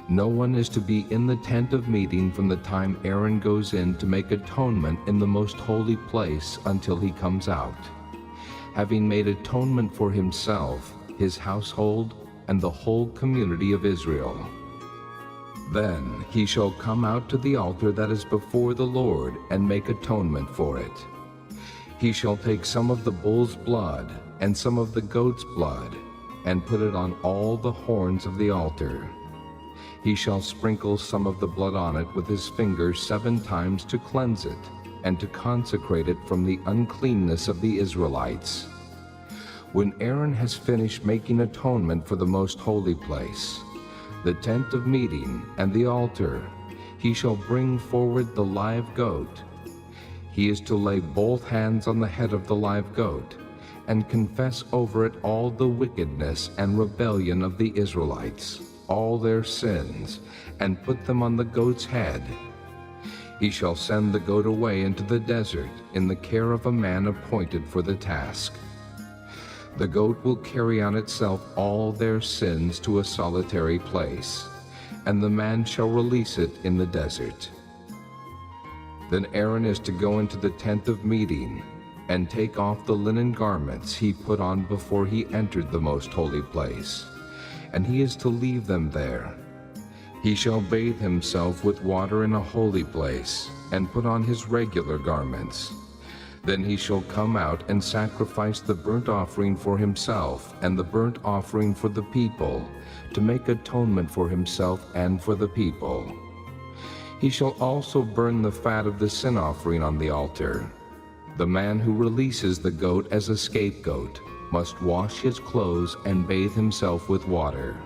[SPEAKER 3] No one is to be in the tent of meeting from the time Aaron goes in to make atonement in the most holy place until he comes out, having made atonement for himself, his household, and the whole community of Israel. Then he shall come out to the altar that is before the Lord and make atonement for it. He shall take some of the bull's blood and some of the goat's blood and put it on all the horns of the altar. He shall sprinkle some of the blood on it with his finger 7 times to cleanse it and to consecrate it from the uncleanness of the Israelites. When Aaron has finished making atonement for the most holy place, the tent of meeting and the altar, he shall bring forward the live goat. He is to lay both hands on the head of the live goat and confess over it all the wickedness and rebellion of the Israelites, all their sins, and put them on the goat's head. He shall send the goat away into the desert in the care of a man appointed for the task. The goat will carry on itself all their sins to a solitary place, and the man shall release it in the desert. Then Aaron is to go into the tent of meeting and take off the linen garments he put on before he entered the most holy place, and he is to leave them there He shall bathe himself with water in a holy place, and put on his regular garments. Then he shall come out and sacrifice the burnt offering for himself and the burnt offering for the people, to make atonement for himself and for the people. He shall also burn the fat of the sin offering on the altar. The man who releases the goat as a scapegoat must wash his clothes and bathe himself with water.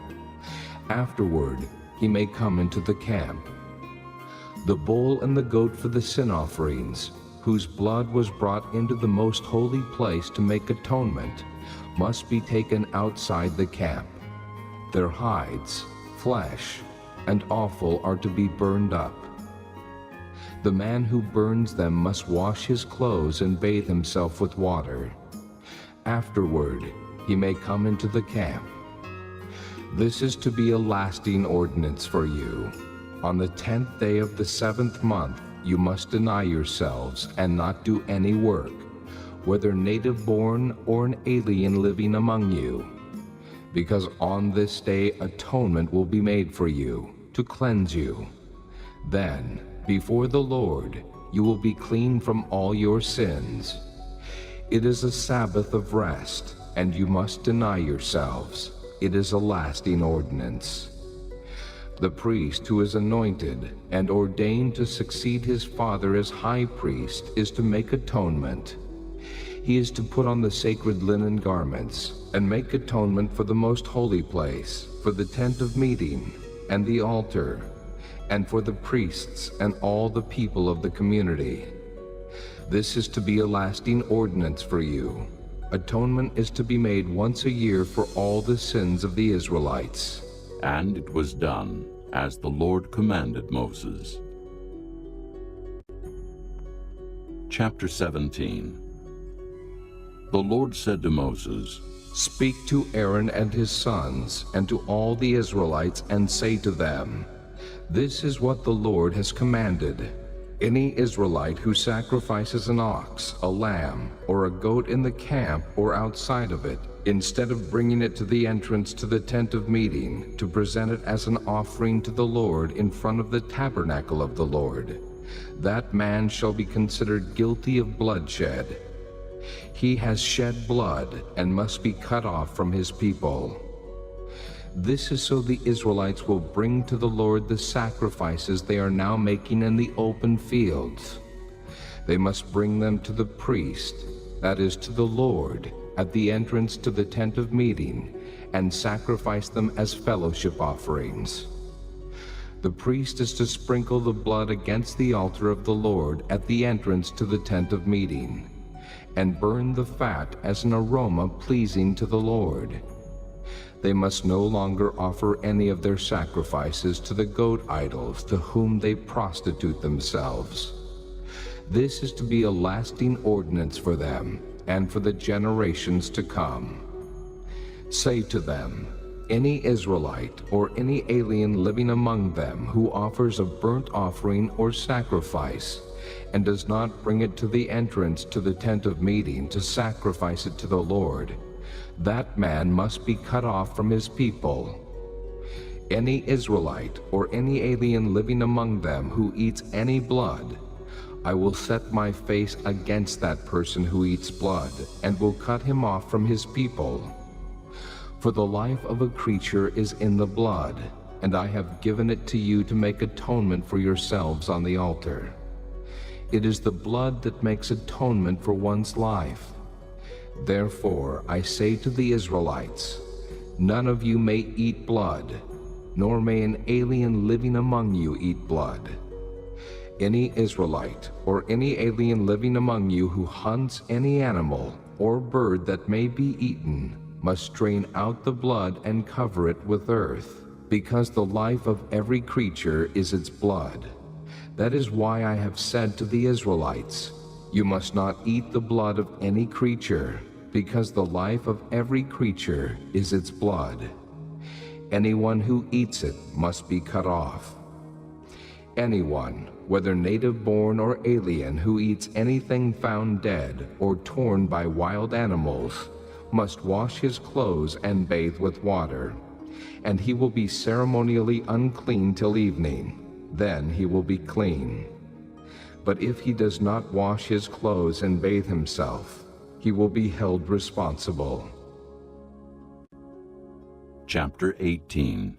[SPEAKER 3] Afterward, he may come into the camp. The bull and the goat for the sin offerings, whose blood was brought into the most holy place to make atonement, must be taken outside the camp. Their hides, flesh, and offal are to be burned up. The man who burns them must wash his clothes and bathe himself with water. Afterward, he may come into the camp. This is to be a lasting ordinance for you. On the 10th day of the 7th month, you must deny yourselves and not do any work, whether native-born or an alien living among you, because on this day atonement will be made for you, to cleanse you. Then, before the Lord, you will be clean from all your sins. It is a Sabbath of rest, and you must deny yourselves. It is a lasting ordinance. The priest who is anointed and ordained to succeed his father as high priest is to make atonement. He is to put on the sacred linen garments and make atonement for the most holy place, for the tent of meeting and the altar, and for the priests and all the people of the community. This is to be a lasting ordinance for you. Atonement is to be made once a year for all the sins of the Israelites.
[SPEAKER 2] And it was done as the Lord commanded Moses. Chapter 17. The Lord said to Moses,
[SPEAKER 3] Speak to Aaron and his sons, and to all the Israelites, and say to them, This is what the Lord has commanded. Any Israelite who sacrifices an ox, a lamb, or a goat in the camp or outside of it, instead of bringing it to the entrance to the tent of meeting, to present it as an offering to the Lord in front of the tabernacle of the Lord, that man shall be considered guilty of bloodshed. He has shed blood and must be cut off from his people. This is so the Israelites will bring to the Lord the sacrifices they are now making in the open fields. They must bring them to the priest, that is, to the Lord, at the entrance to the tent of meeting, and sacrifice them as fellowship offerings. The priest is to sprinkle the blood against the altar of the Lord at the entrance to the tent of meeting, and burn the fat as an aroma pleasing to the Lord. They must no longer offer any of their sacrifices to the goat idols to whom they prostitute themselves. This is to be a lasting ordinance for them and for the generations to come. Say to them, Any Israelite or any alien living among them who offers a burnt offering or sacrifice and does not bring it to the entrance to the tent of meeting to sacrifice it to the Lord, that man must be cut off from his people. Any Israelite or any alien living among them who eats any blood, I will set my face against that person who eats blood, and will cut him off from his people. For the life of a creature is in the blood, and I have given it to you to make atonement for yourselves on the altar. It is the blood that makes atonement for one's life. Therefore I say to the Israelites, None of you may eat blood, nor may an alien living among you eat blood. Any Israelite or any alien living among you who hunts any animal or bird that may be eaten must drain out the blood and cover it with earth, because the life of every creature is its blood. That is why I have said to the Israelites, You must not eat the blood of any creature, because the life of every creature is its blood. Anyone who eats it must be cut off. Anyone, whether native-born or alien, who eats anything found dead or torn by wild animals, must wash his clothes and bathe with water. And he will be ceremonially unclean till evening. Then he will be clean. But if he does not wash his clothes and bathe himself, he will be held responsible.
[SPEAKER 2] Chapter 18.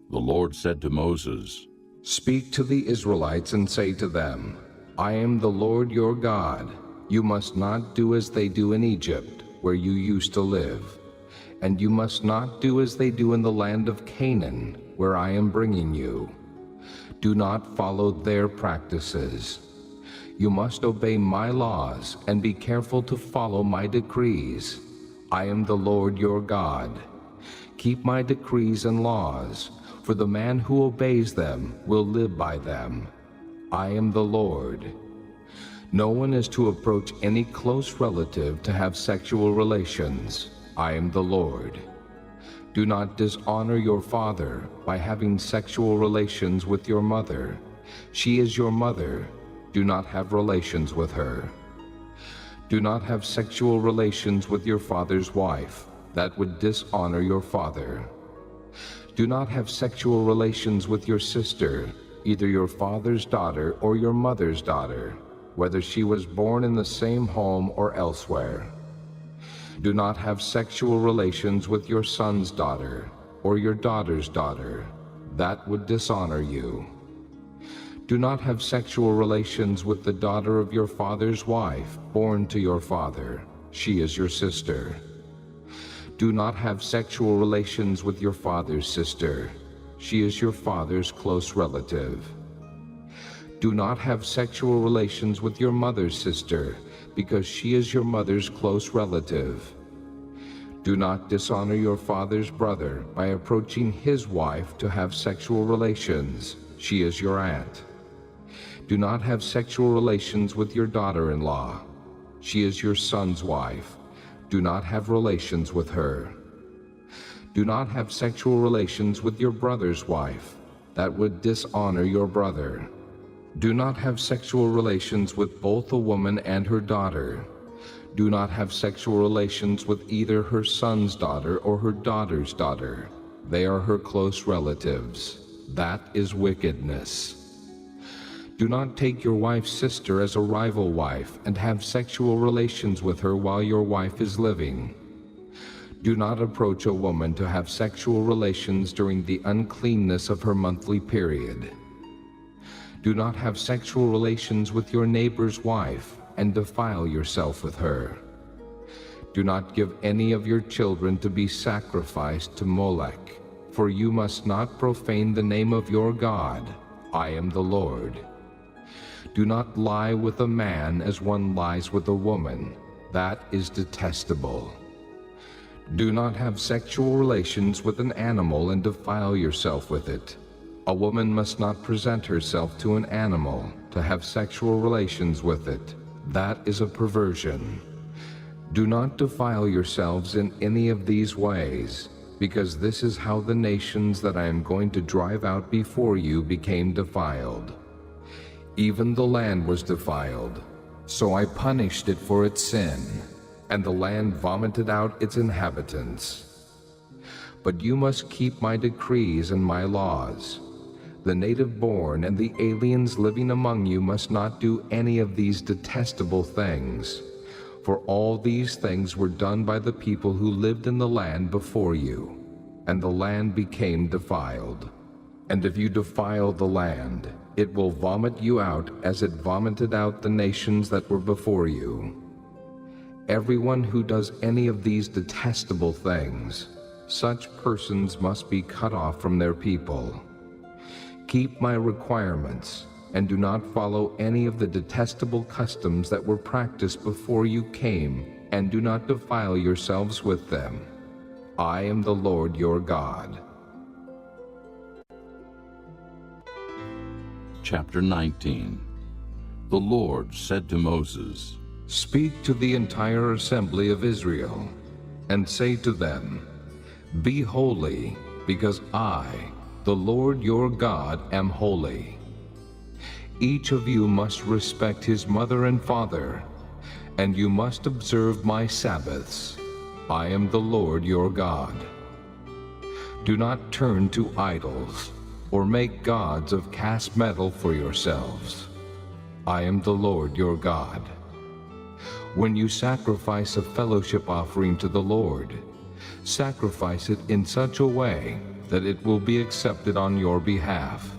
[SPEAKER 2] The Lord said to Moses,
[SPEAKER 3] Speak to the Israelites and say to them, I am the Lord your God. You must not do as they do in Egypt, where you used to live. And you must not do as they do in the land of Canaan, where I am bringing you. Do not follow their practices. You must obey my laws and be careful to follow my decrees. I am the Lord your God. Keep my decrees and laws, for the man who obeys them will live by them. I am the Lord. No one is to approach any close relative to have sexual relations. I am the Lord. Do not dishonor your father by having sexual relations with your mother. She is your mother. Do not have relations with her. Do not have sexual relations with your father's wife. That would dishonor your father. Do not have sexual relations with your sister, either your father's daughter or your mother's daughter, whether she was born in the same home or elsewhere. Do not have sexual relations with your son's daughter or your daughter's daughter. That would dishonor you. Do not have sexual relations with the daughter of your father's wife, born to your father. She is your sister. Do not have sexual relations with your father's sister. She is your father's close relative. Do not have sexual relations with your mother's sister, because she is your mother's close relative. Do not dishonor your father's brother by approaching his wife to have sexual relations. She is your aunt. Do not have sexual relations with your daughter-in-law. She is your son's wife. Do not have relations with her. Do not have sexual relations with your brother's wife. That would dishonor your brother. Do not have sexual relations with both a woman and her daughter. Do not have sexual relations with either her son's daughter or her daughter's daughter. They are her close relatives. That is wickedness. Do not take your wife's sister as a rival wife and have sexual relations with her while your wife is living. Do not approach a woman to have sexual relations during the uncleanness of her monthly period. Do not have sexual relations with your neighbor's wife and defile yourself with her. Do not give any of your children to be sacrificed to Molech, for you must not profane the name of your God. I am the Lord. Do not lie with a man as one lies with a woman. That is detestable. Do not have sexual relations with an animal and defile yourself with it. A woman must not present herself to an animal to have sexual relations with it. That is a perversion. Do not defile yourselves in any of these ways, because this is how the nations that I am going to drive out before you became defiled. Even the land was defiled, so I punished it for its sin, and the land vomited out its inhabitants. But you must keep my decrees and my laws. The native-born and the aliens living among you must not do any of these detestable things, for all these things were done by the people who lived in the land before you, and the land became defiled. And if you defile the land, it will vomit you out as it vomited out the nations that were before you. Everyone who does any of these detestable things, such persons must be cut off from their people. Keep my requirements, and do not follow any of the detestable customs that were practiced before you came, and do not defile yourselves with them. I am the Lord your God.
[SPEAKER 2] Chapter 19. The Lord said to Moses,
[SPEAKER 3] Speak to the entire assembly of Israel, and say to them, Be holy, because I, the Lord your God, am holy. Each of you must respect his mother and father, and you must observe my Sabbaths. I am the Lord your God. Do not turn to idols, or make gods of cast metal for yourselves. I am the Lord your God. When you sacrifice a fellowship offering to the Lord, sacrifice it in such a way that it will be accepted on your behalf.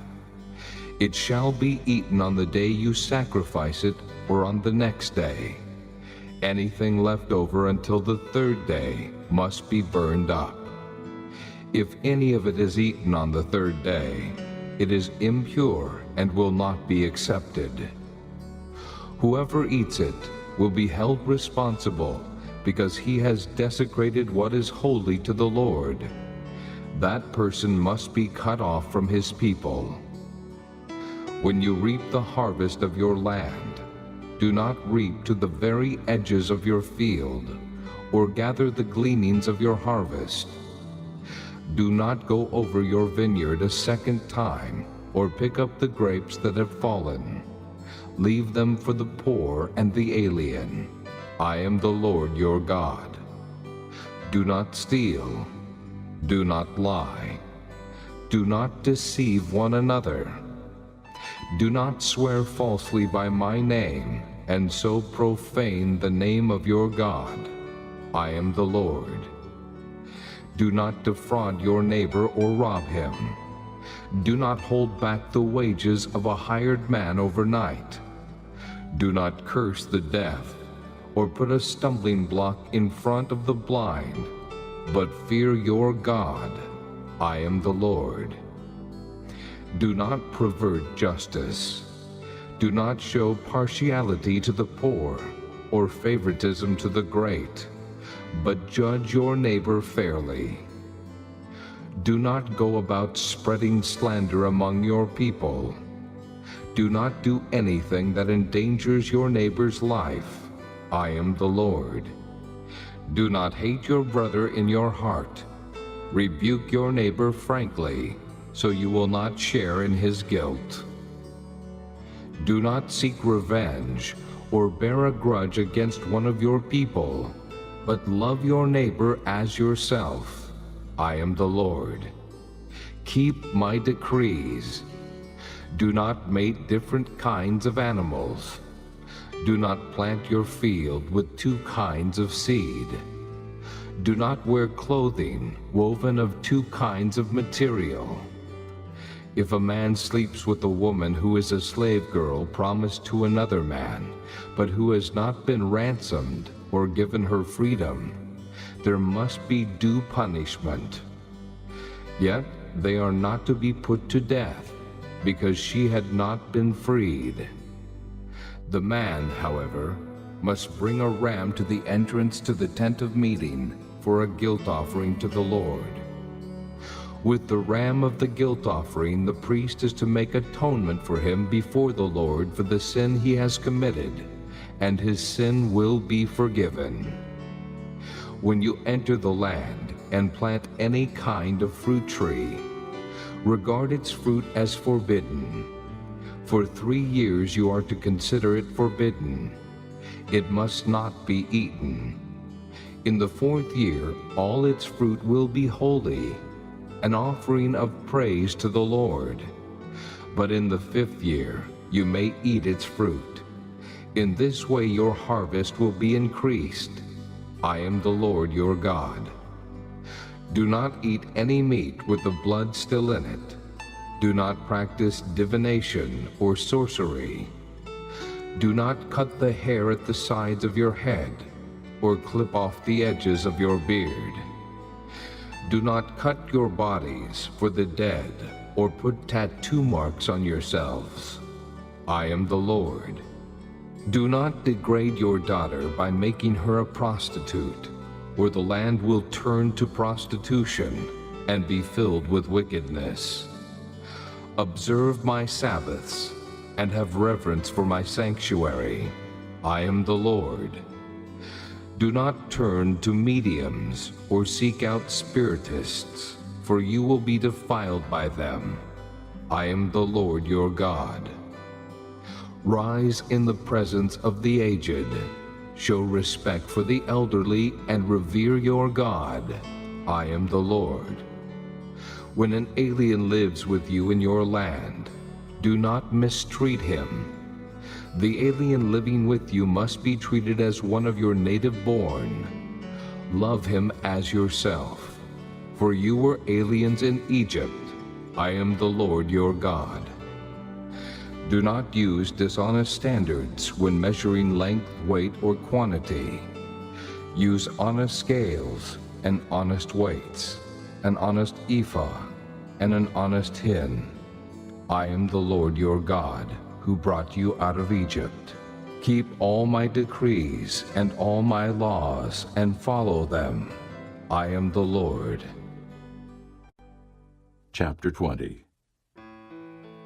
[SPEAKER 3] It shall be eaten on the day you sacrifice it or on the next day. Anything left over until the third day must be burned up. If any of it is eaten on the third day, it is impure and will not be accepted. Whoever eats it will be held responsible because he has desecrated what is holy to the Lord. That person must be cut off from his people. When you reap the harvest of your land, do not reap to the very edges of your field, or gather the gleanings of your harvest. Do not go over your vineyard a second time, or pick up the grapes that have fallen. Leave them for the poor and the alien. I am the Lord your God. Do not steal. Do not lie. Do not deceive one another. Do not swear falsely by my name, and so profane the name of your God. I am the Lord. Do not defraud your neighbor or rob him. Do not hold back the wages of a hired man overnight. Do not curse the deaf, or put a stumbling block in front of the blind, but fear your God. I am the Lord. Do not pervert justice. Do not show partiality to the poor, or favoritism to the great, but judge your neighbor fairly. Do not go about spreading slander among your people. Do not do anything that endangers your neighbor's life. I am the Lord. Do not hate your brother in your heart. Rebuke your neighbor frankly, so you will not share in his guilt. Do not seek revenge or bear a grudge against one of your people, but love your neighbor as yourself. I am the Lord. Keep my decrees. Do not mate different kinds of animals. Do not plant your field with two kinds of seed. Do not wear clothing woven of two kinds of material. If a man sleeps with a woman who is a slave girl promised to another man, but who has not been ransomed or given her freedom, there must be due punishment. Yet they are not to be put to death, because she had not been freed. The man, however, must bring a ram to the entrance to the tent of meeting for a guilt offering to the Lord. With the ram of the guilt offering, the priest is to make atonement for him before the Lord for the sin he has committed, and his sin will be forgiven. When you enter the land and plant any kind of fruit tree, regard its fruit as forbidden. For 3 years you are to consider it forbidden. It must not be eaten. In the 4th year all its fruit will be holy, an offering of praise to the Lord. But in the 5th year you may eat its fruit. In this way your harvest will be increased. I am the Lord your God. Do not eat any meat with the blood still in it. Do not practice divination or sorcery. Do not cut the hair at the sides of your head, or clip off the edges of your beard. Do not cut your bodies for the dead, or put tattoo marks on yourselves. I am the Lord. Do not degrade your daughter by making her a prostitute, or the land will turn to prostitution and be filled with wickedness. Observe my Sabbaths and have reverence for my sanctuary. I am the Lord. Do not turn to mediums or seek out spiritists, for you will be defiled by them. I am the Lord your God. Rise in the presence of the aged. Show respect for the elderly and revere your God. I am the Lord. When an alien lives with you in your land, do not mistreat him. The alien living with you must be treated as one of your native-born. Love him as yourself, for you were aliens in Egypt. I am the Lord your God. Do not use dishonest standards when measuring length, weight, or quantity. Use honest scales and honest weights, an honest ephah and an honest hin. I am the Lord your God, who brought you out of Egypt. Keep all my decrees and all my laws and follow them. I am the Lord.
[SPEAKER 2] Chapter 20.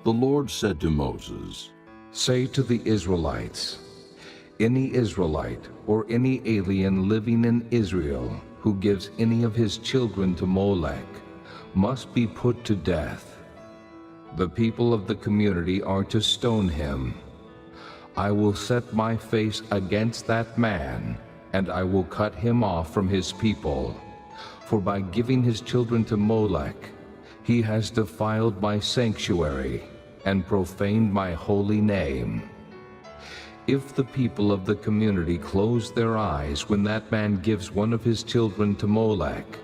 [SPEAKER 2] The Lord said to Moses,
[SPEAKER 3] Say to the Israelites, any Israelite or any alien living in Israel who gives any of his children to Molech must be put to death. The people of the community are to stone him. I will set my face against that man, and I will cut him off from his people. For by giving his children to Molech, he has defiled my sanctuary and profaned my holy name. If the people of the community close their eyes when that man gives one of his children to Molech,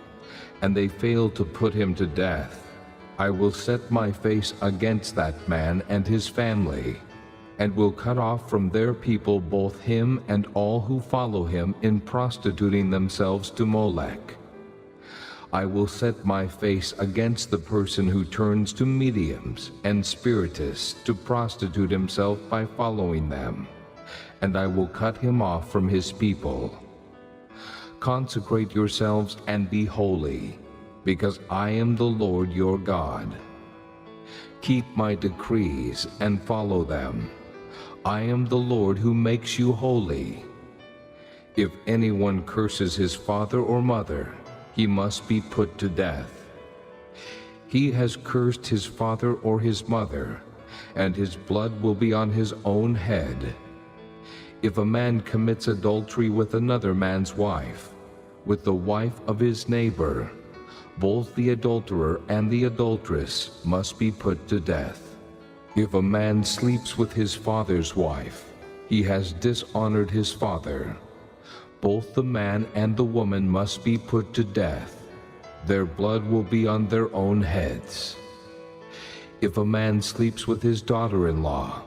[SPEAKER 3] and they fail to put him to death, I will set my face against that man and his family, and will cut off from their people both him and all who follow him in prostituting themselves to Molech. I will set my face against the person who turns to mediums and spiritists to prostitute himself by following them, and I will cut him off from his people. Consecrate yourselves and be holy, because I am the Lord your God. Keep my decrees and follow them. I am the Lord who makes you holy. If anyone curses his father or mother, he must be put to death. He has cursed his father or his mother, and his blood will be on his own head. If a man commits adultery with another man's wife, with the wife of his neighbor, both the adulterer and the adulteress must be put to death. If a man sleeps with his father's wife, he has dishonored his father. Both the man and the woman must be put to death. Their blood will be on their own heads. If a man sleeps with his daughter-in-law,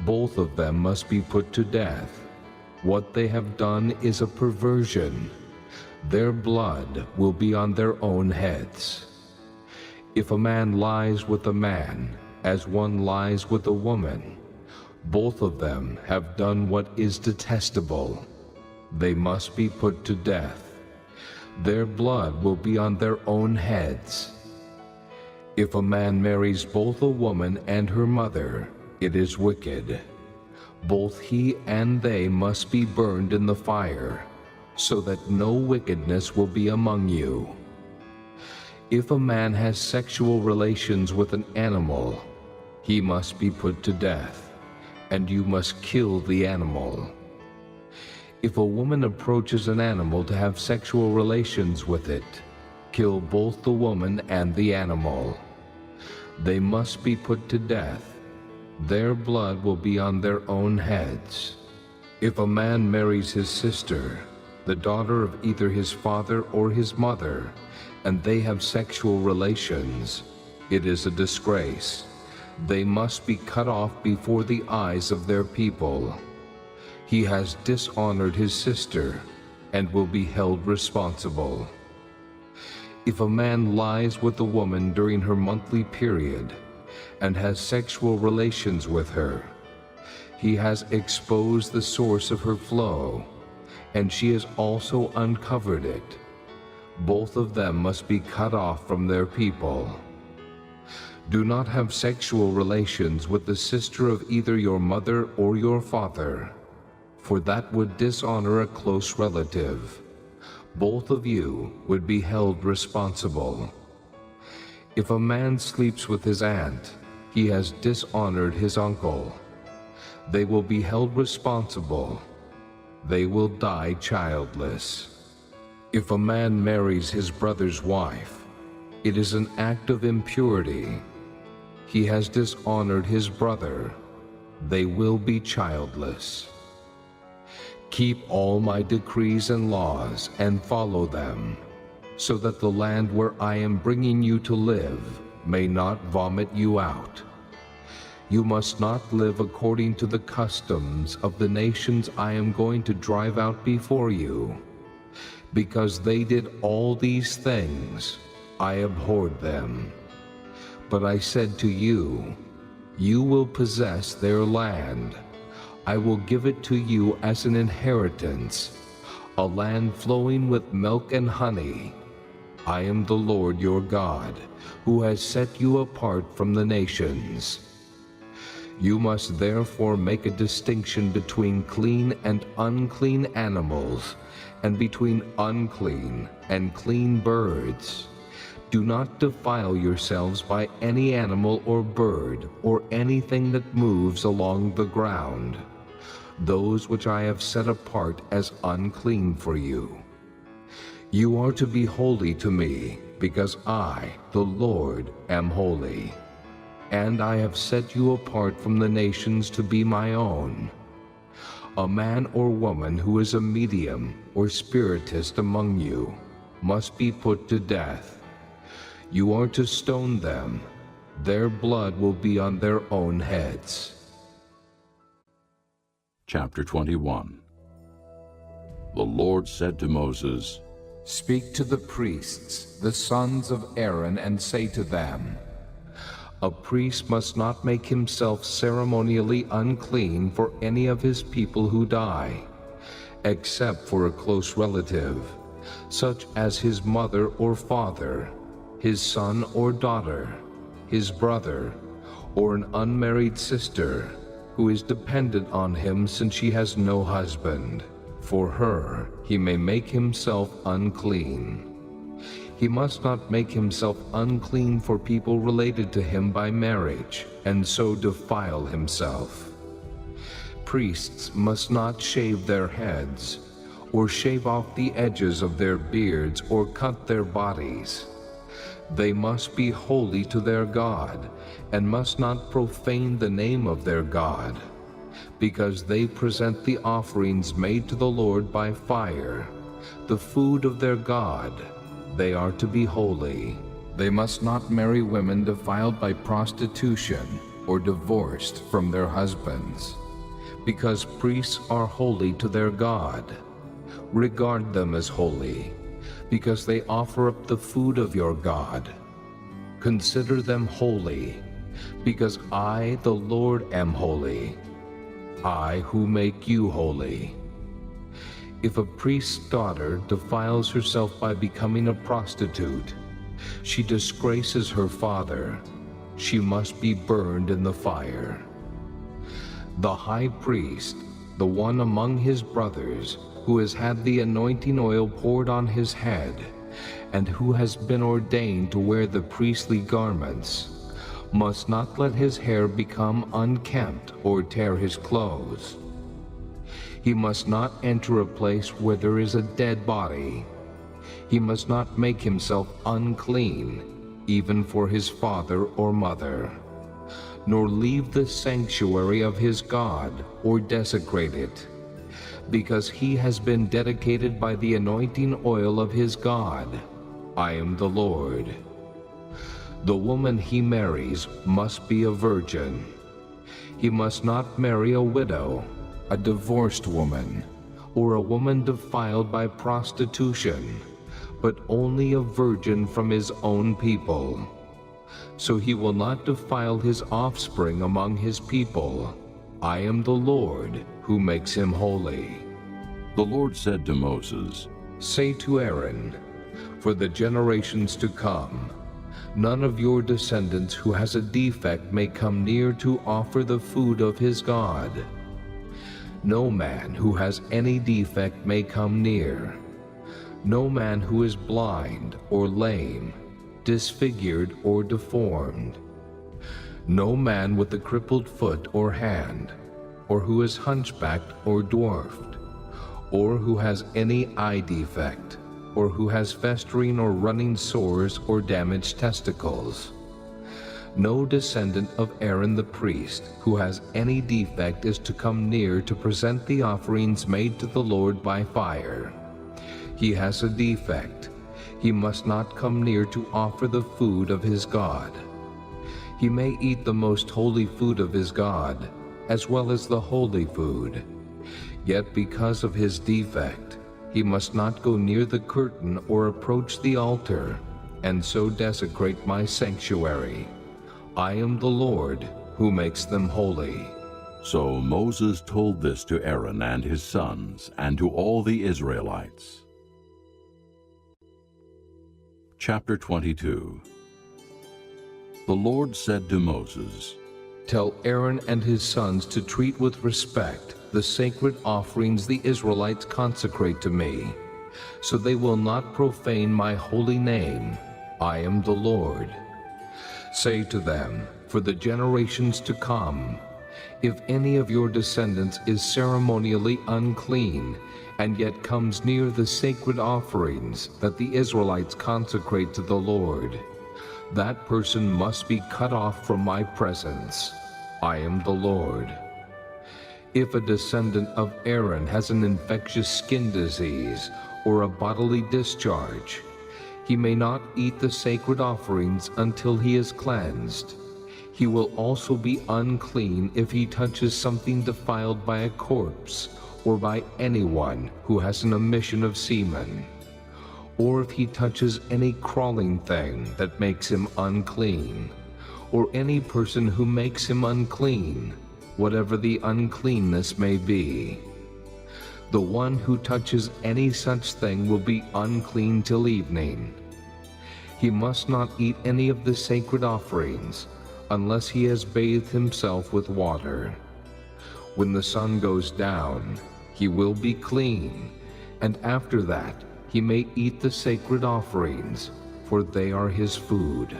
[SPEAKER 3] both of them must be put to death. What they have done is a perversion. Their blood will be on their own heads. If a man lies with a man, as one lies with a woman, both of them have done what is detestable. They must be put to death. Their blood will be on their own heads. If a man marries both a woman and her mother, it is wicked. Both he and they must be burned in the fire, so that no wickedness will be among you. If a man has sexual relations with an animal, he must be put to death, and you must kill the animal. If a woman approaches an animal to have sexual relations with it, kill both the woman and the animal. They must be put to death. Their blood will be on their own heads. If a man marries his sister, the daughter of either his father or his mother, and they have sexual relations, it is a disgrace. They must be cut off before the eyes of their people. He has dishonored his sister and will be held responsible. If a man lies with a woman during her monthly period and has sexual relations with her, he has exposed the source of her flow, and she has also uncovered it. Both of them must be cut off from their people. Do not have sexual relations with the sister of either your mother or your father, for that would dishonor a close relative. Both of you would be held responsible. If a man sleeps with his aunt, he has dishonored his uncle. They will be held responsible. They will die childless. If a man marries his brother's wife, It is an act of impurity. He has dishonored his brother. They will be childless. Keep all my decrees and laws and follow them, so that the land where I am bringing you to live may not vomit you out. You must not live according to the customs of the nations I am going to drive out before you. Because they did all these things, I abhorred them. But I said to you, you will possess their land. I will give it to you as an inheritance, a land flowing with milk and honey. I am the Lord your God, who has set you apart from the nations. You must therefore make a distinction between clean and unclean animals, and between unclean and clean birds. Do not defile yourselves by any animal or bird, or anything that moves along the ground, those which I have set apart as unclean for you. You are to be holy to me, because I, the Lord, am holy. And I have set you apart from the nations to be my own. A man or woman who is a medium or spiritist among you must be put to death. You are to stone them. Their blood will be on their own heads.
[SPEAKER 2] Chapter 21. The Lord said to Moses,
[SPEAKER 3] Speak to the priests, the sons of Aaron, and say to them, a priest must not make himself ceremonially unclean for any of his people who die, except for a close relative, such as his mother or father, his son or daughter, his brother, or an unmarried sister, who is dependent on him since she has no husband. For her he may make himself unclean. He must not make himself unclean for people related to him by marriage, and so defile himself. Priests must not shave their heads, or shave off the edges of their beards, or cut their bodies. They must be holy to their God, and must not profane the name of their God, because they present the offerings made to the Lord by fire, the food of their God. They are to be holy. They must not marry women defiled by prostitution or divorced from their husbands, because priests are holy to their God. Regard them as holy, because they offer up the food of your God. Consider them holy, because I, the Lord, am holy, I who make you holy. If a priest's daughter defiles herself by becoming a prostitute, she disgraces her father. She must be burned in the fire. The high priest, the one among his brothers, who has had the anointing oil poured on his head, and who has been ordained to wear the priestly garments, must not let his hair become unkempt or tear his clothes. He must not enter a place where there is a dead body. He must not make himself unclean, even for his father or mother, nor leave the sanctuary of his God or desecrate it, because he has been dedicated by the anointing oil of his God. I am the Lord. The woman he marries must be a virgin. He must not marry a widow, a divorced woman, or a woman defiled by prostitution, but only a virgin from his own people. So he will not defile his offspring among his people. I am the Lord who makes him holy.
[SPEAKER 2] The Lord said to Moses,
[SPEAKER 3] Say to Aaron, for the generations to come, none of your descendants who has a defect may come near to offer the food of his God. No man who has any defect may come near. No man who is blind or lame, disfigured or deformed. No man with a crippled foot or hand, or who is hunchbacked or dwarfed, or who has any eye defect, or who has festering or running sores or damaged testicles. No descendant of Aaron the priest who has any defect is to come near to present the offerings made to the Lord by fire. He has a defect. He must not come near to offer the food of his God. He may eat the most holy food of his God, as well as the holy food. Yet because of his defect, he must not go near the curtain or approach the altar, and so desecrate my sanctuary. I am the Lord who makes them holy.
[SPEAKER 2] So Moses told this to Aaron and his sons, and to all the Israelites. Chapter 22. The Lord said to Moses,
[SPEAKER 3] Tell Aaron and his sons to treat with respect the sacred offerings the Israelites consecrate to me, so they will not profane my holy name. I am the Lord. Say to them, for the generations to come, if any of your descendants is ceremonially unclean, and yet comes near the sacred offerings that the Israelites consecrate to the Lord, that person must be cut off from my presence. I am the Lord. If a descendant of Aaron has an infectious skin disease or a bodily discharge, he may not eat the sacred offerings until he is cleansed. He will also be unclean if he touches something defiled by a corpse or by anyone who has an emission of semen, or if he touches any crawling thing that makes him unclean, or any person who makes him unclean, whatever the uncleanness may be. The one who touches any such thing will be unclean till evening. He must not eat any of the sacred offerings unless he has bathed himself with water. When the sun goes down, he will be clean, and after that he may eat the sacred offerings, for they are his food.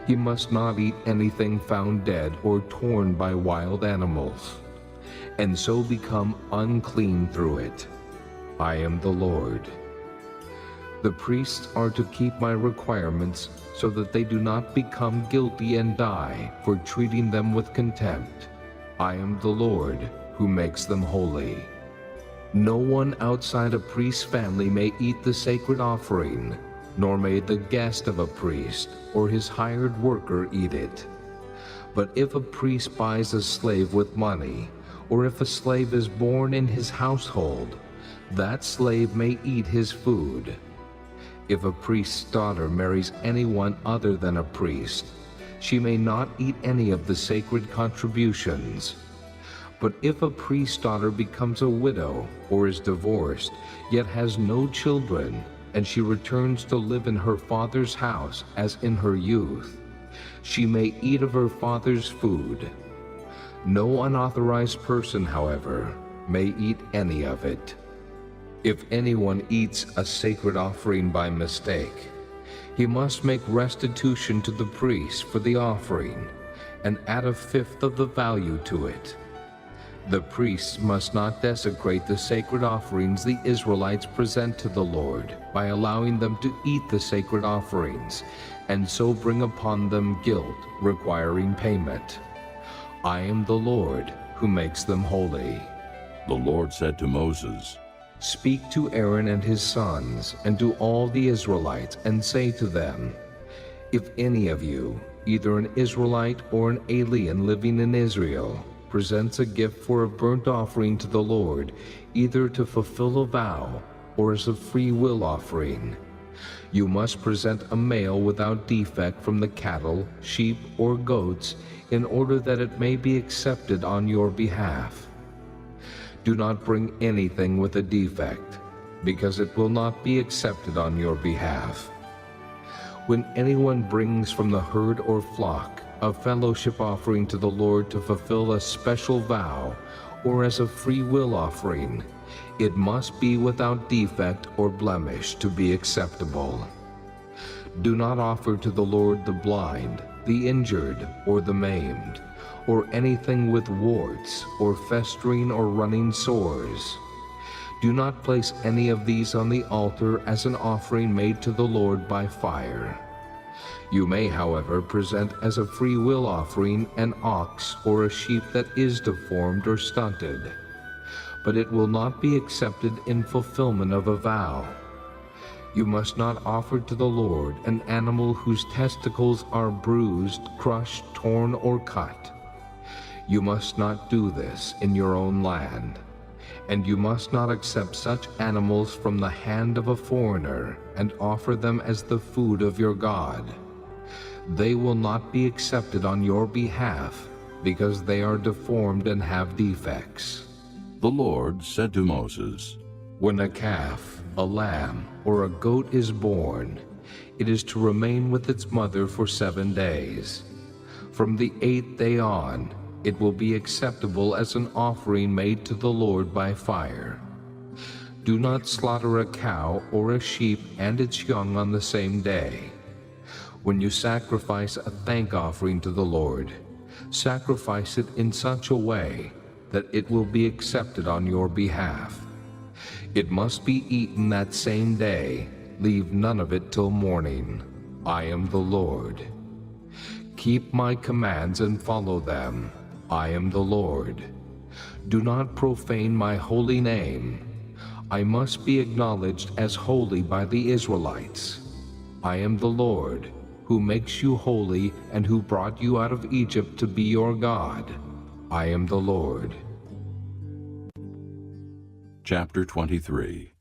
[SPEAKER 3] He must not eat anything found dead or torn by wild animals, and so become unclean through it. I am the Lord. The priests are to keep my requirements so that they do not become guilty and die for treating them with contempt. I am the Lord who makes them holy. No one outside a priest's family may eat the sacred offering, nor may the guest of a priest or his hired worker eat it. But if a priest buys a slave with money, or if a slave is born in his household, that slave may eat his food. If a priest's daughter marries anyone other than a priest, she may not eat any of the sacred contributions. But if a priest's daughter becomes a widow or is divorced, yet has no children, and she returns to live in her father's house as in her youth, she may eat of her father's food. No unauthorized person, however, may eat any of it. If anyone eats a sacred offering by mistake, he must make restitution to the priest for the offering and add a fifth of the value to it. The priests must not desecrate the sacred offerings the Israelites present to the Lord by allowing them to eat the sacred offerings, and so bring upon them guilt requiring payment. I am the Lord who makes them holy.
[SPEAKER 2] The Lord said to Moses,
[SPEAKER 3] Speak to Aaron and his sons, and to all the Israelites, and say to them, If any of you, either an Israelite or an alien living in Israel, presents a gift for a burnt offering to the Lord, either to fulfill a vow or as a free will offering, you must present a male without defect from the cattle, sheep, or goats, in order that it may be accepted on your behalf. Do not bring anything with a defect, because it will not be accepted on your behalf. When anyone brings from the herd or flock a fellowship offering to the Lord to fulfill a special vow, or as a free will offering, it must be without defect or blemish to be acceptable. Do not offer to the Lord the blind, the injured, or the maimed, or anything with warts, or festering or running sores. Do not place any of these on the altar as an offering made to the Lord by fire. You may, however, present as a free will offering an ox or a sheep that is deformed or stunted, but it will not be accepted in fulfillment of a vow. You must not offer to the Lord an animal whose testicles are bruised, crushed, torn, or cut. You must not do this in your own land, and you must not accept such animals from the hand of a foreigner and offer them as the food of your God. They will not be accepted on your behalf because they are deformed and have defects.
[SPEAKER 2] The Lord said to Moses,
[SPEAKER 3] When a calf, a lamb, or a goat is born, it is to remain with its mother for 7 days. From the 8th day on, it will be acceptable as an offering made to the Lord by fire. Do not slaughter a cow or a sheep and its young on the same day. When you sacrifice a thank offering to the Lord, sacrifice it in such a way that it will be accepted on your behalf. It must be eaten that same day. Leave none of it till morning. I am the Lord. Keep my commands and follow them. I am the Lord. Do not profane my holy name. I must be acknowledged as holy by the Israelites. I am the Lord, who makes you holy and who brought you out of Egypt to be your God. I am the Lord.
[SPEAKER 2] Chapter 23.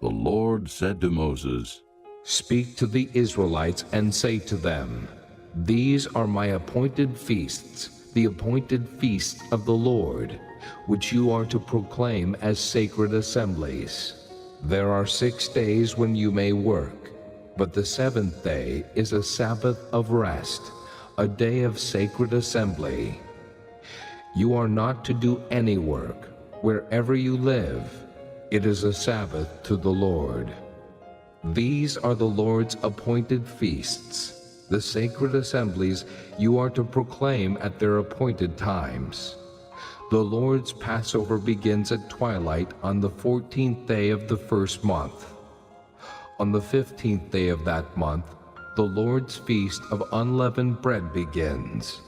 [SPEAKER 2] The Lord said to Moses,
[SPEAKER 3] Speak to the Israelites and say to them, These are my appointed feasts, the appointed feasts of the Lord, which you are to proclaim as sacred assemblies. There are 6 days when you may work, but the 7th day is a Sabbath of rest, a day of sacred assembly. You are not to do any work. Wherever you live, it is a Sabbath to the Lord. These are the Lord's appointed feasts, the sacred assemblies you are to proclaim at their appointed times. The Lord's Passover begins at twilight on the 14th day of the 1st month. On the 15th day of that month, the Lord's feast of unleavened bread begins.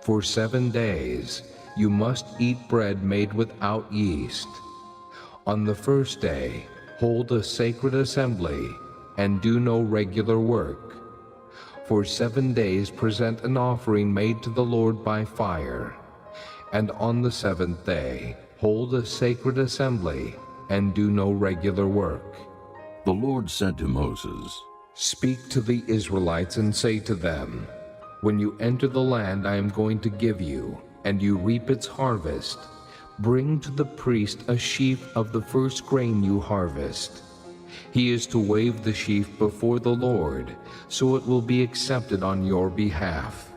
[SPEAKER 3] For 7 days, you must eat bread made without yeast. On the 1st day, hold a sacred assembly and do no regular work. For 7 days present an offering made to the Lord by fire. And on the 7th day, hold a sacred assembly and do no regular work.
[SPEAKER 2] The Lord said to Moses,
[SPEAKER 3] Speak to the Israelites and say to them, When you enter the land I am going to give you, and you reap its harvest, bring to the priest a sheaf of the first grain you harvest. He is to wave the sheaf before the Lord, so it will be accepted on your behalf.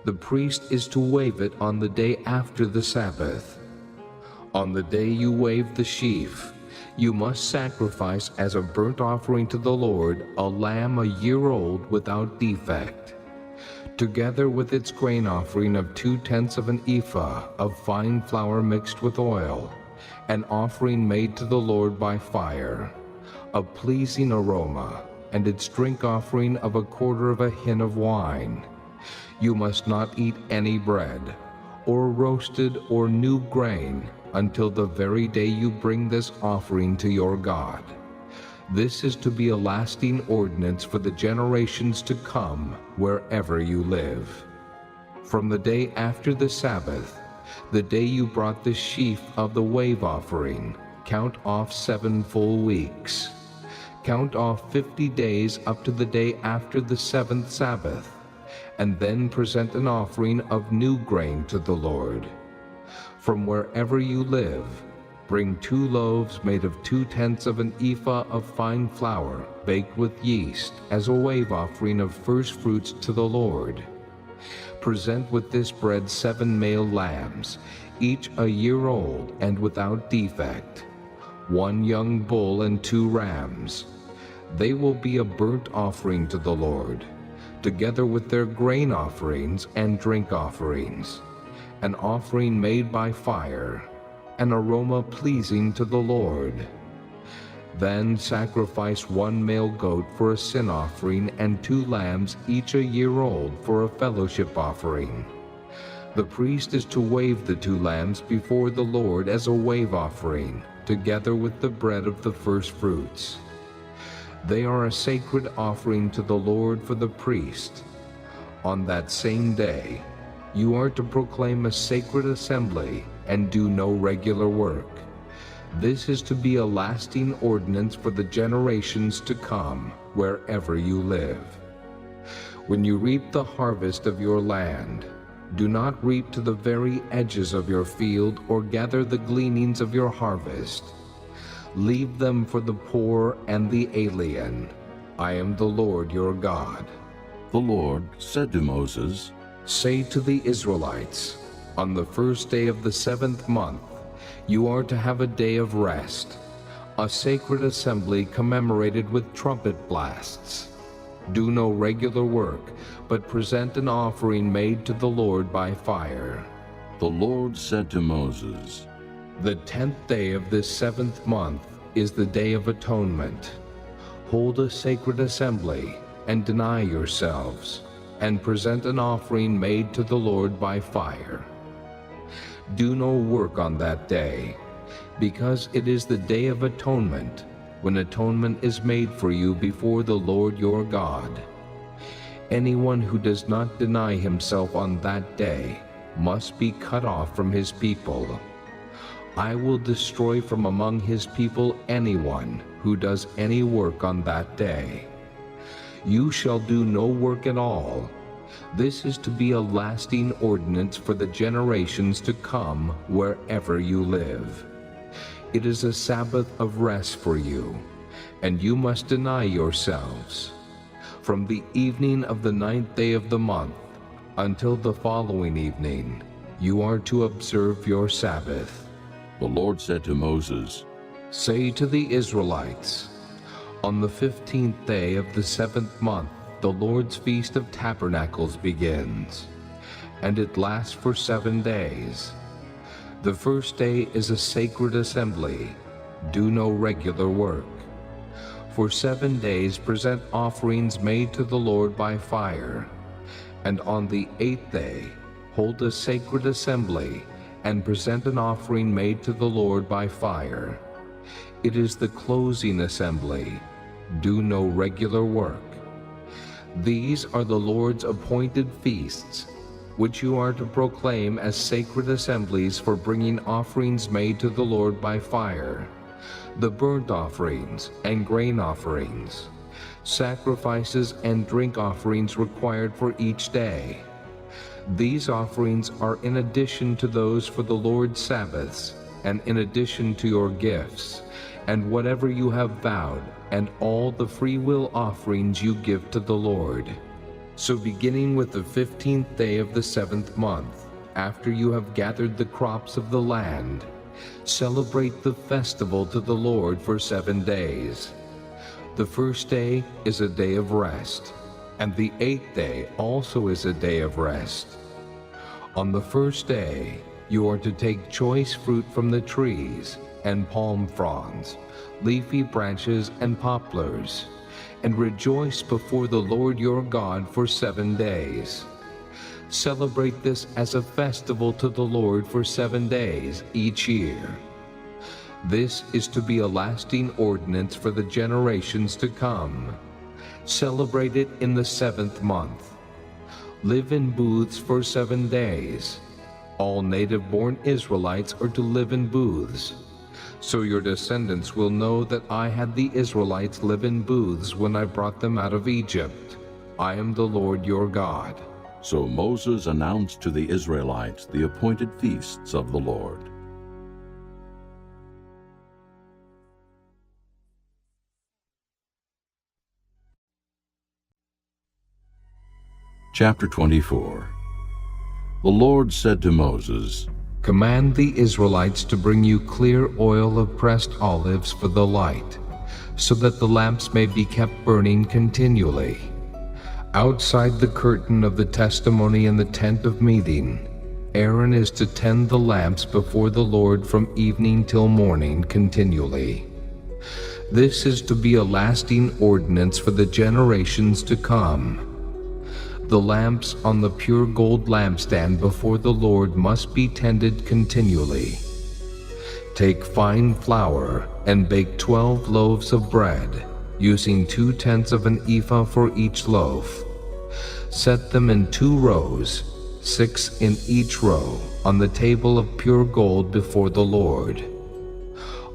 [SPEAKER 3] The priest is to wave it on the day after the Sabbath. On the day you wave the sheaf, you must sacrifice as a burnt offering to the Lord a lamb a year old without defect, together with its grain offering of 2/10 of an ephah of fine flour mixed with oil, an offering made to the Lord by fire, a pleasing aroma, and its drink offering of 1/4 of a hin of wine. You must not eat any bread, or roasted or new grain, until the very day you bring this offering to your God. This is to be a lasting ordinance for the generations to come, wherever you live. From the day after the Sabbath, the day you brought the sheaf of the wave offering, count off 7 full weeks. Count off 50 days up to the day after the 7th Sabbath, and then present an offering of new grain to the Lord. From wherever you live, bring 2 loaves made of 2/10 of an ephah of fine flour baked with yeast as a wave offering of first fruits to the Lord. Present with this bread 7 male lambs, each a year old and without defect, 1 young bull and 2 rams. They will be a burnt offering to the Lord, together with their grain offerings and drink offerings, an offering made by fire. an aroma pleasing to the Lord. Then sacrifice 1 male goat for a sin offering and 2 lambs, each a year old, for a fellowship offering. The priest is to wave the 2 lambs before the Lord as a wave offering, together with the bread of the first fruits. They are a sacred offering to the Lord for the priest. On that same day, you are to proclaim a sacred assembly and do no regular work. This is to be a lasting ordinance for the generations to come, wherever you live. When you reap the harvest of your land, do not reap to the very edges of your field or gather the gleanings of your harvest. Leave them for the poor and the alien. I am the Lord your God.
[SPEAKER 2] The Lord said to Moses,
[SPEAKER 3] Say to the Israelites, on the first day of the 7th month, you are to have a day of rest, a sacred assembly commemorated with trumpet blasts. Do no regular work, but present an offering made to the Lord by fire.
[SPEAKER 2] The Lord said to Moses,
[SPEAKER 3] The 10th day of this 7th month is the Day of Atonement. Hold a sacred assembly and deny yourselves, and present an offering made to the Lord by fire. Do no work on that day, because it is the Day of Atonement, when atonement is made for you before the Lord your God. Anyone who does not deny himself on that day must be cut off from his people. I will destroy from among his people anyone who does any work on that day. You shall do no work at all. This is to be a lasting ordinance for the generations to come wherever you live. It is a Sabbath of rest for you, and you must deny yourselves. From the evening of the 9th day of the month until the following evening, you are to observe your Sabbath.
[SPEAKER 2] The Lord said to Moses,
[SPEAKER 3] Say to the Israelites, on the 15th day of the 7th month, the Lord's Feast of Tabernacles begins, and it lasts for 7 days. The first day is a sacred assembly. Do no regular work. For 7 days present offerings made to the Lord by fire, and on the 8th day hold a sacred assembly and present an offering made to the Lord by fire. It is the closing assembly. Do no regular work. These are the Lord's appointed feasts, which you are to proclaim as sacred assemblies for bringing offerings made to the Lord by fire, the burnt offerings and grain offerings, sacrifices and drink offerings required for each day. These offerings are in addition to those for the Lord's Sabbaths, and in addition to your gifts, and whatever you have vowed, and all the free will offerings you give to the Lord. So beginning with the 15th day of the 7th month, after you have gathered the crops of the land, celebrate the festival to the Lord for 7 days. The first day is a day of rest, and the 8th day also is a day of rest. On the first day, you are to take choice fruit from the trees, and palm fronds, leafy branches and poplars, and rejoice before the Lord your God for 7 days. Celebrate this as a festival to the Lord for 7 days each year. This is to be a lasting ordinance for the generations to come. Celebrate it in the 7th month. Live in booths for 7 days. All native-born Israelites are to live in booths. So your descendants will know that I had the Israelites live in booths when I brought them out of Egypt. I am the Lord your God.
[SPEAKER 2] So Moses announced to the Israelites the appointed feasts of the Lord. Chapter 24. The Lord said to Moses,
[SPEAKER 3] Command the Israelites to bring you clear oil of pressed olives for the light, so that the lamps may be kept burning continually. Outside the curtain of the testimony in the tent of meeting, Aaron is to tend the lamps before the Lord from evening till morning continually. This is to be a lasting ordinance for the generations to come. The lamps on the pure gold lampstand before the Lord must be tended continually. Take fine flour and bake 12 loaves of bread, using 2/10 of an ephah for each loaf. Set them in 2 rows, 6 in each row, on the table of pure gold before the Lord.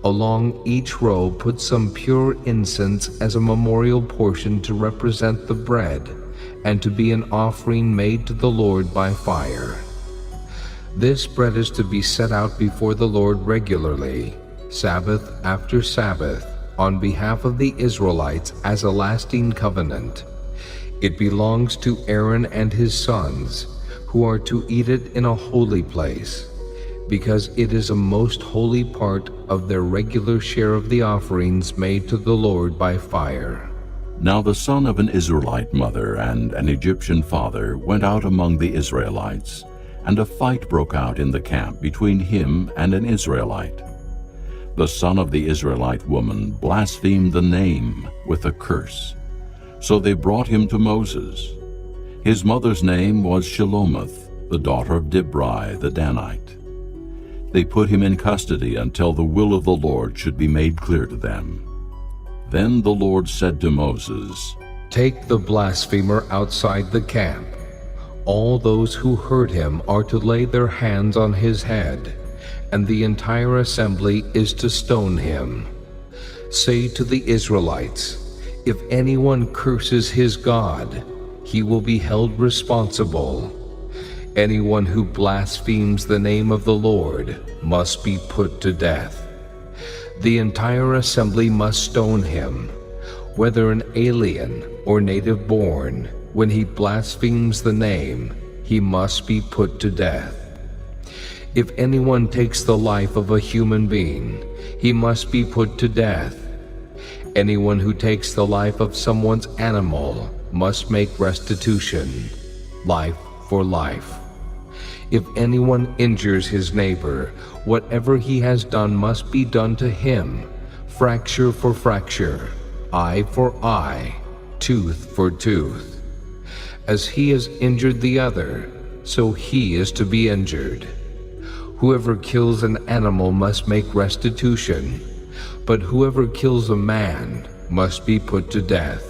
[SPEAKER 3] Along each row put some pure incense as a memorial portion to represent the bread, and to be an offering made to the Lord by fire. This bread is to be set out before the Lord regularly, Sabbath after Sabbath, on behalf of the Israelites as a lasting covenant. It belongs to Aaron and his sons, who are to eat it in a holy place, because it is a most holy part of their regular share of the offerings made to the Lord by fire.
[SPEAKER 2] Now the son of an Israelite mother and an Egyptian father went out among the Israelites, and a fight broke out in the camp between him and an Israelite. The son of the Israelite woman blasphemed the name with a curse. So they brought him to Moses. His mother's name was Shelomith, the daughter of Dibri the Danite. They put him in custody until the will of the Lord should be made clear to them. Then the Lord said to Moses,
[SPEAKER 3] "Take the blasphemer outside the camp. All those who heard him are to lay their hands on his head, and the entire assembly is to stone him. Say to the Israelites, if anyone curses his God, he will be held responsible. Anyone who blasphemes the name of the Lord must be put to death. The entire assembly must stone him, whether an alien or native born. When he blasphemes the name, he must be put to death. If anyone takes the life of a human being, he must be put to death. Anyone who takes the life of someone's animal must make restitution, life for life. If anyone injures his neighbor, whatever he has done must be done to him, fracture for fracture, eye for eye, tooth for tooth. As he has injured the other, so he is to be injured. Whoever kills an animal must make restitution, but whoever kills a man must be put to death.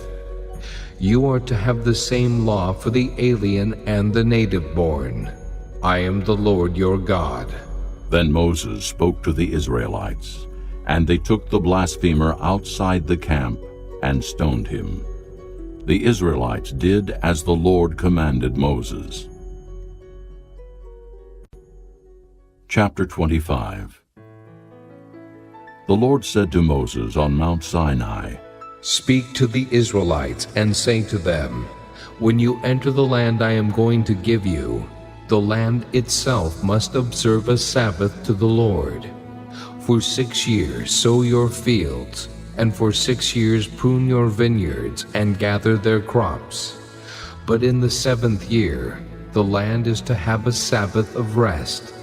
[SPEAKER 3] You are to have the same law for the alien and the native born. I am the Lord your God."
[SPEAKER 2] Then Moses spoke to the Israelites, and they took the blasphemer outside the camp and stoned him. The Israelites did as the Lord commanded Moses. Chapter 25. The Lord said to Moses on Mount Sinai,
[SPEAKER 3] "Speak to the Israelites and say to them, when you enter the land I am going to give you, the land itself must observe a Sabbath to the Lord. For 6 years sow your fields, and for 6 years prune your vineyards and gather their crops. But in the 7th year, the land is to have a Sabbath of rest,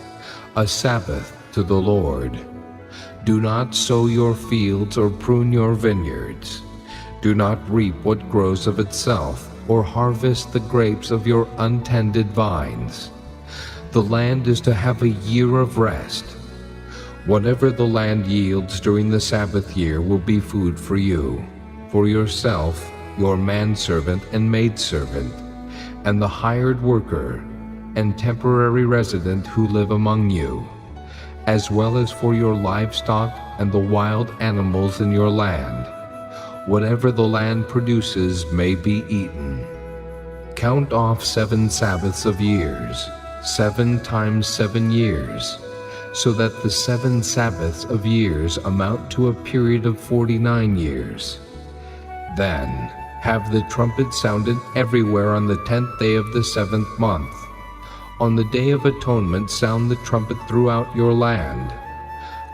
[SPEAKER 3] a Sabbath to the Lord. Do not sow your fields or prune your vineyards. Do not reap what grows of itself, or harvest the grapes of your untended vines. The land is to have a year of rest. Whatever the land yields during the Sabbath year will be food for you, for yourself, your manservant and maidservant, and the hired worker and temporary resident who live among you, as well as for your livestock and the wild animals in your land. Whatever the land produces may be eaten. Count off 7 Sabbaths of years, 7 times 7 years, so that the 7 Sabbaths of years amount to a period of 49 years. Then have the trumpet sounded everywhere on the 10th day of the 7th month. On the Day of Atonement sound the trumpet throughout your land.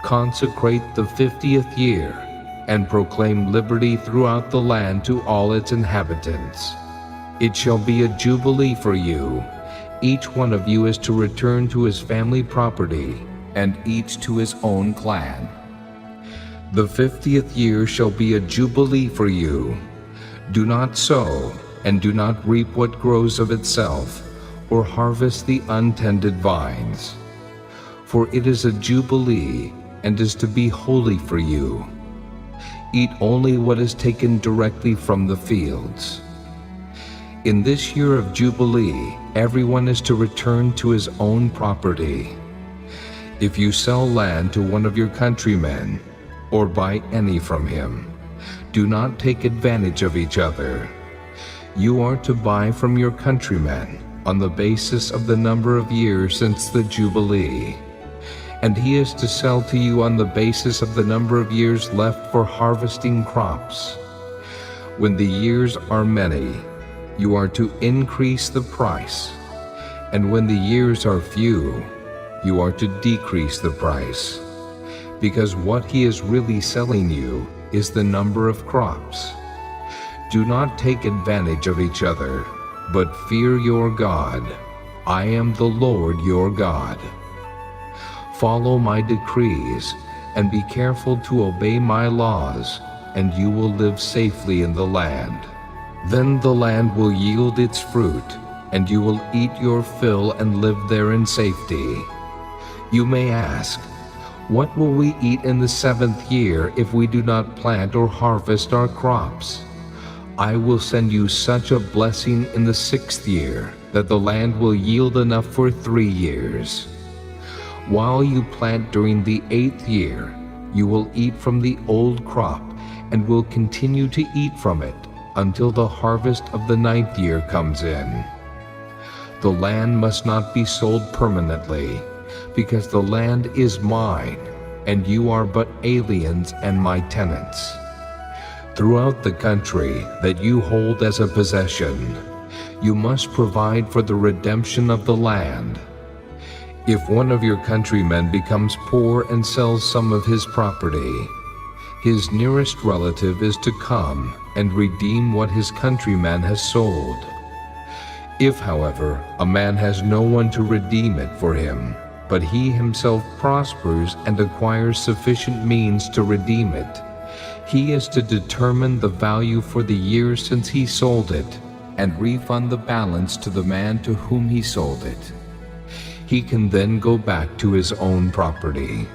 [SPEAKER 3] Consecrate the 50th year, and proclaim liberty throughout the land to all its inhabitants. It shall be a jubilee for you. each one of you is to return to his family property, and each to his own clan. The 50th year shall be a jubilee for you. Do not sow, and do not reap what grows of itself, or harvest the untended vines. For it is a jubilee, and is to be holy for you. Eat only what is taken directly from the fields. In this year of Jubilee, everyone is to return to his own property. If you sell land to one of your countrymen, or buy any from him, do not take advantage of each other. You are to buy from your countrymen on the basis of the number of years since the Jubilee, and he is to sell to you on the basis of the number of years left for harvesting crops. When the years are many, you are to increase the price, and when the years are few, you are to decrease the price, because what he is really selling you is the number of crops. Do not take advantage of each other, but fear your God. I am the Lord your God. Follow my decrees, and be careful to obey my laws, and you will live safely in the land. Then the land will yield its fruit, and you will eat your fill and live there in safety. You may ask, what will we eat in the 7th year if we do not plant or harvest our crops? I will send you such a blessing in the 6th year that the land will yield enough for 3 years. While you plant during the 8th year, you will eat from the old crop and will continue to eat from it until the harvest of the 9th year comes in. The land must not be sold permanently, because the land is mine, and you are but aliens and my tenants. Throughout the country that you hold as a possession, you must provide for the redemption of the land. If one of your countrymen becomes poor and sells some of his property, his nearest relative is to come and redeem what his countryman has sold. If, however, a man has no one to redeem it for him, but he himself prospers and acquires sufficient means to redeem it, he is to determine the value for the year since he sold it, and refund the balance to the man to whom he sold it. He can then go back to his own property.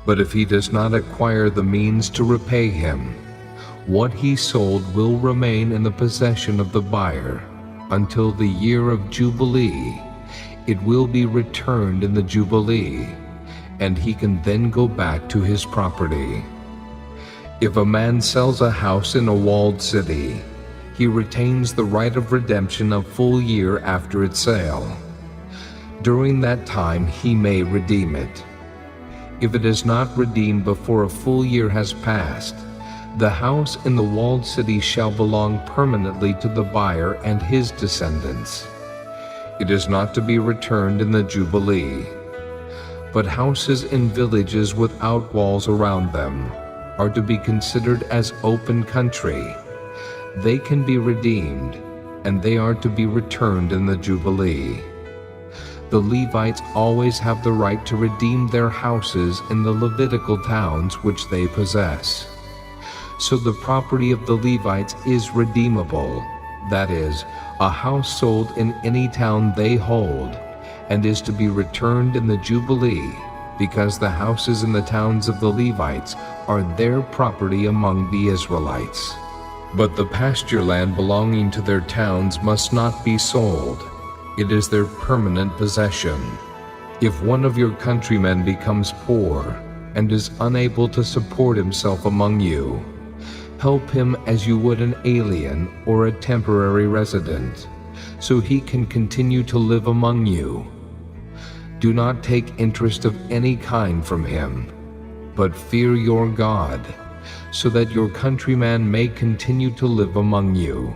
[SPEAKER 3] But if he does not acquire the means to repay him, what he sold will remain in the possession of the buyer until the year of Jubilee. It will be returned in the Jubilee, and he can then go back to his property. If a man sells a house in a walled city, he retains the right of redemption a full year after its sale. During that time he may redeem it. If it is not redeemed before a full year has passed, the house in the walled city shall belong permanently to the buyer and his descendants. It is not to be returned in the Jubilee. But houses in villages without walls around them are to be considered as open country. They can be redeemed, and they are to be returned in the Jubilee. The Levites always have the right to redeem their houses in the Levitical towns which they possess. So the property of the Levites is redeemable, that is, a house sold in any town they hold, and is to be returned in the Jubilee, because the houses in the towns of the Levites are their property among the Israelites. But the pasture land belonging to their towns must not be sold. It is their permanent possession. If one of your countrymen becomes poor and is unable to support himself among you, help him as you would an alien or a temporary resident, so he can continue to live among you. Do not take interest of any kind from him, but fear your God, so that your countryman may continue to live among you.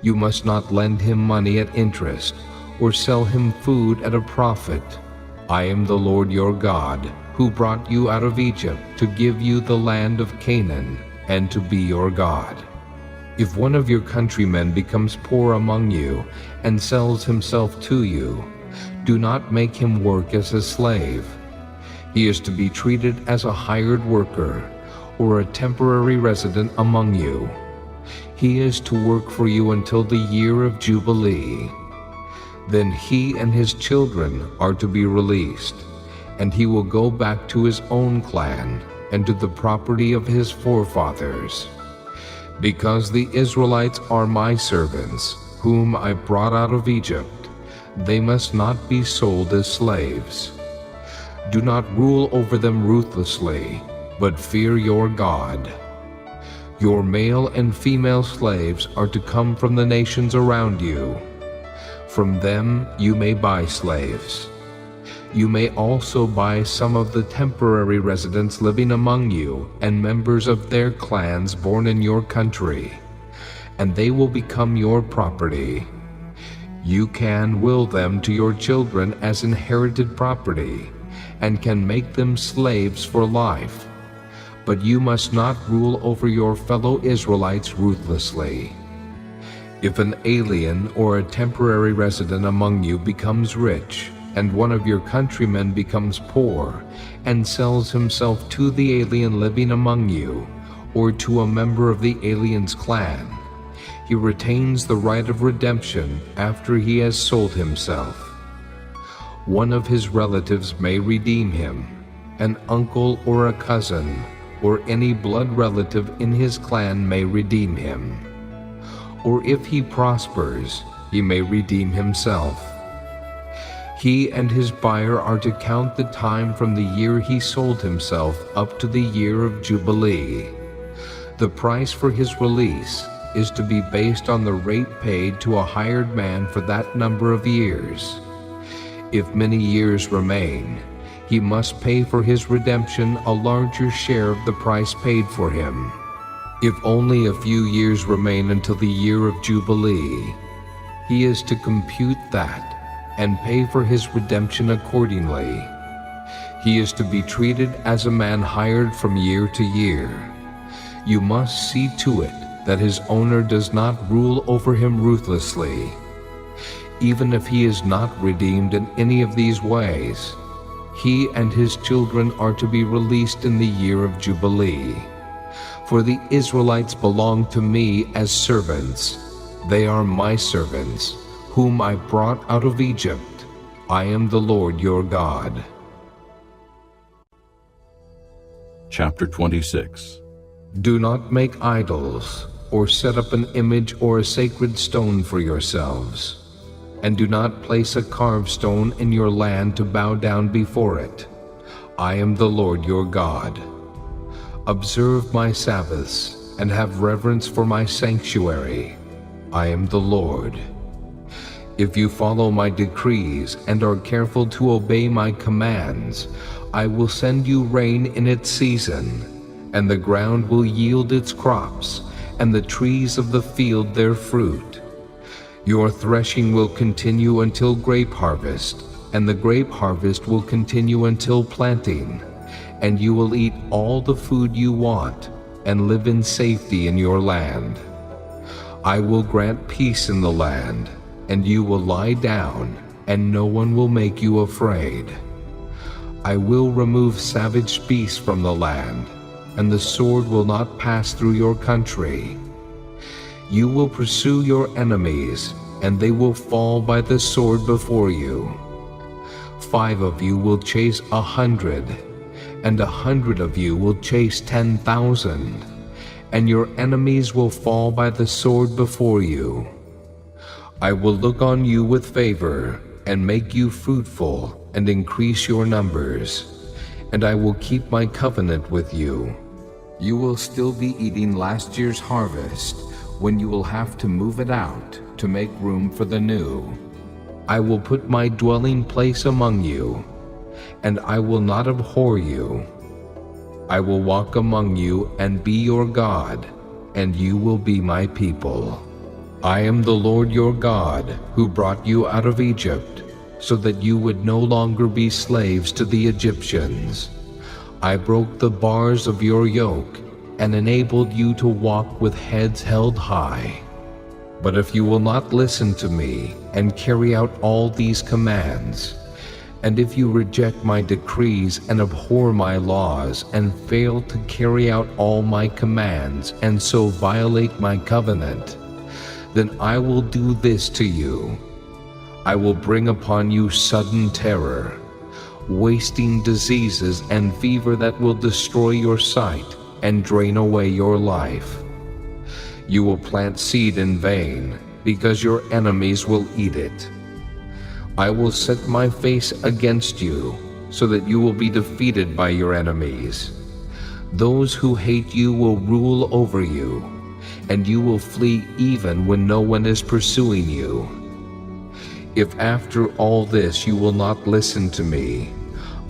[SPEAKER 3] You must not lend him money at interest, or sell him food at a profit. I am the Lord your God, who brought you out of Egypt to give you the land of Canaan, and to be your God. If one of your countrymen becomes poor among you and sells himself to you, do not make him work as a slave. He is to be treated as a hired worker or a temporary resident among you. He is to work for you until the year of Jubilee. Then he and his children are to be released, and he will go back to his own clan and to the property of his forefathers. Because the Israelites are my servants, whom I brought out of Egypt, they must not be sold as slaves. Do not rule over them ruthlessly, but fear your God. Your male and female slaves are to come from the nations around you. From them you may buy slaves. You may also buy some of the temporary residents living among you and members of their clans born in your country, and they will become your property. You can will them to your children as inherited property, and can make them slaves for life. But you must not rule over your fellow Israelites ruthlessly. If an alien or a temporary resident among you becomes rich, and one of your countrymen becomes poor, and sells himself to the alien living among you, or to a member of the alien's clan, he retains the right of redemption after he has sold himself. One of his relatives may redeem him, an uncle or a cousin, or any blood relative in his clan may redeem him. Or if he prospers, he may redeem himself. He and his buyer are to count the time from the year he sold himself up to the year of Jubilee. The price for his release is to be based on the rate paid to a hired man for that number of years. If many years remain, he must pay for his redemption a larger share of the price paid for him. If only a few years remain until the year of Jubilee, he is to compute that and pay for his redemption accordingly. He is to be treated as a man hired from year to year. You must see to it that his owner does not rule over him ruthlessly. Even if he is not redeemed in any of these ways, he and his children are to be released in the year of Jubilee. For the Israelites belong to me as servants. They are my servants, whom I brought out of Egypt. I am the Lord your God.
[SPEAKER 2] Chapter 26.
[SPEAKER 3] Do not make idols, or set up an image or a sacred stone for yourselves. And do not place a carved stone in your land to bow down before it. I am the Lord your God. Observe my Sabbaths, and have reverence for my sanctuary. I am the Lord. If you follow my decrees and are careful to obey my commands, I will send you rain in its season, and the ground will yield its crops, and the trees of the field their fruit. Your threshing will continue until grape harvest, and the grape harvest will continue until planting, and you will eat all the food you want, and live in safety in your land. I will grant peace in the land, and you will lie down, and no one will make you afraid. I will remove savage beasts from the land, and the sword will not pass through your country. You will pursue your enemies, and they will fall by the sword before you. 5 of you will chase 100, and 100 of you will chase 10,000, and your enemies will fall by the sword before you. I will look on you with favor, and make you fruitful, and increase your numbers, and I will keep my covenant with you. You will still be eating last year's harvest, when you will have to move it out to make room for the new. I will put my dwelling place among you, and I will not abhor you. I will walk among you and be your God, and you will be my people. I am the Lord your God, who brought you out of Egypt, so that you would no longer be slaves to the Egyptians. I broke the bars of your yoke, and enabled you to walk with heads held high. But if you will not listen to me and carry out all these commands, and if you reject my decrees and abhor my laws and fail to carry out all my commands and so violate my covenant, then I will do this to you. I will bring upon you sudden terror, wasting diseases and fever that will destroy your sight and drain away your life. You will plant seed in vain, because your enemies will eat it. I will set my face against you, so that you will be defeated by your enemies. Those who hate you will rule over you, and you will flee even when no one is pursuing you. If after all this you will not listen to me,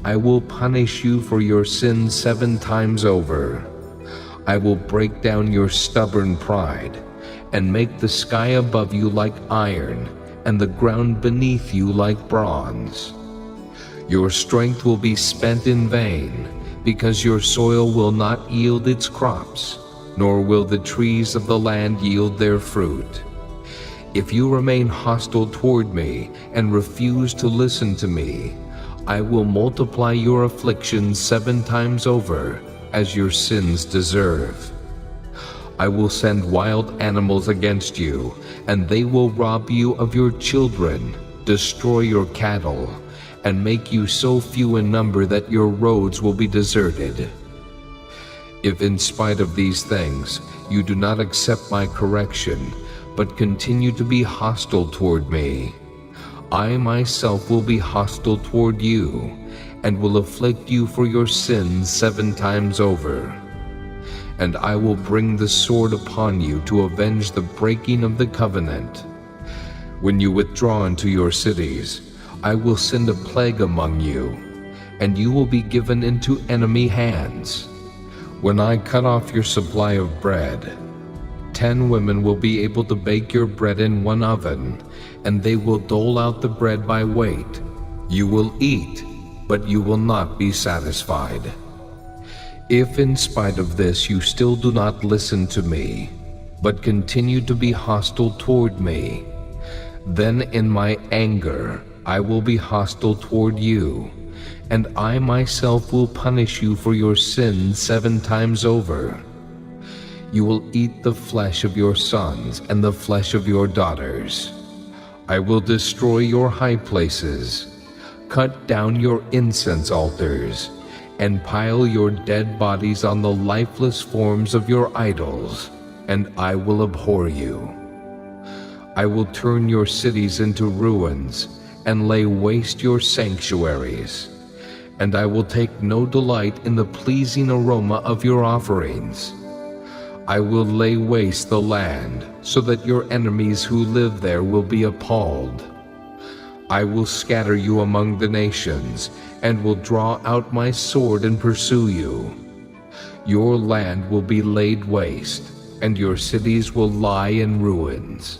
[SPEAKER 3] I will punish you for your sins 7 times over. I will break down your stubborn pride, and make the sky above you like iron, and the ground beneath you like bronze. Your strength will be spent in vain, because your soil will not yield its crops, nor will the trees of the land yield their fruit. If you remain hostile toward me and refuse to listen to me, I will multiply your afflictions 7 times over, as your sins deserve. I will send wild animals against you, and they will rob you of your children, destroy your cattle, and make you so few in number that your roads will be deserted. If in spite of these things you do not accept my correction, but continue to be hostile toward me, I myself will be hostile toward you, and will afflict you for your sins 7 times over. And I will bring the sword upon you to avenge the breaking of the covenant. When you withdraw into your cities, I will send a plague among you, and you will be given into enemy hands. When I cut off your supply of bread, 10 women will be able to bake your bread in one oven, and they will dole out the bread by weight. You will eat, but you will not be satisfied. If in spite of this you still do not listen to me, but continue to be hostile toward me, then in my anger I will be hostile toward you, and I myself will punish you for your sins 7 times over. You will eat the flesh of your sons and the flesh of your daughters. I will destroy your high places, cut down your incense altars, and pile your dead bodies on the lifeless forms of your idols, and I will abhor you. I will turn your cities into ruins, and lay waste your sanctuaries, and I will take no delight in the pleasing aroma of your offerings. I will lay waste the land, so that your enemies who live there will be appalled. I will scatter you among the nations, and will draw out my sword and pursue you. Your land will be laid waste, and your cities will lie in ruins.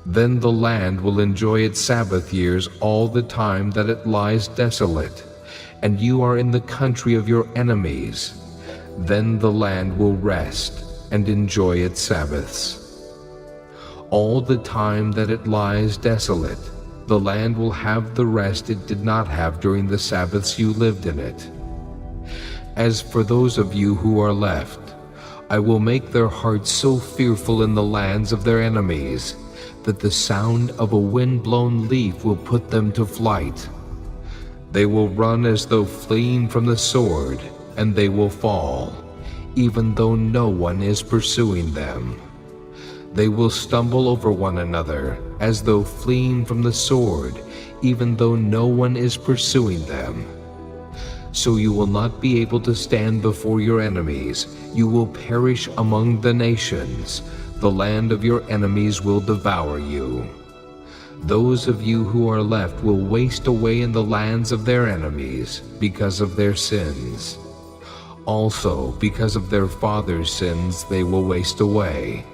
[SPEAKER 3] Then the land will enjoy its Sabbath years all the time that it lies desolate, and you are in the country of your enemies. Then the land will rest and enjoy its Sabbaths. All the time that it lies desolate, the land will have the rest it did not have during the Sabbaths you lived in it. As for those of you who are left, I will make their hearts so fearful in the lands of their enemies that the sound of a wind-blown leaf will put them to flight. They will run as though fleeing from the sword, and they will fall, even though no one is pursuing them. They will stumble over one another, as though fleeing from the sword, even though no one is pursuing them. So you will not be able to stand before your enemies. You will perish among the nations. The land of your enemies will devour you. Those of you who are left will waste away in the lands of their enemies because of their sins. Also, because of their fathers' sins, they will waste away.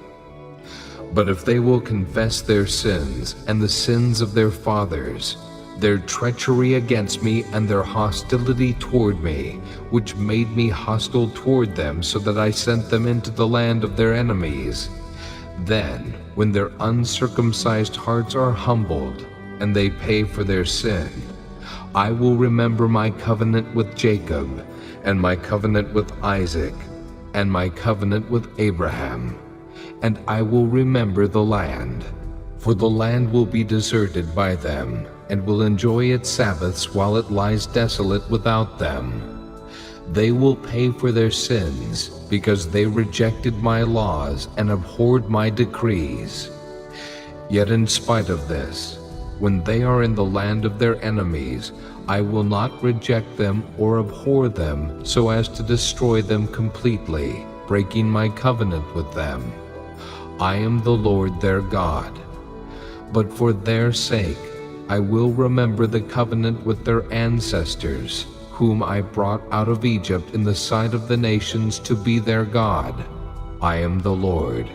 [SPEAKER 3] But if they will confess their sins and the sins of their fathers, Their treachery against me and their hostility toward me, which made me hostile toward them, so that I sent them into the land of their enemies. Then, when their uncircumcised hearts are humbled, and they pay for their sin, I will remember my covenant with Jacob, and my covenant with Isaac, and my covenant with Abraham, and I will remember the land. For the land will be deserted by them, and will enjoy its Sabbaths while it lies desolate without them. They will pay for their sins, because they rejected my laws and abhorred my decrees. Yet in spite of this, when they are in the land of their enemies, I will not reject them or abhor them so as to destroy them completely, breaking my covenant with them. I am the Lord their God. But for their sake, I will remember the covenant with their ancestors, whom I brought out of Egypt in the sight of the nations to be their God. I am the Lord.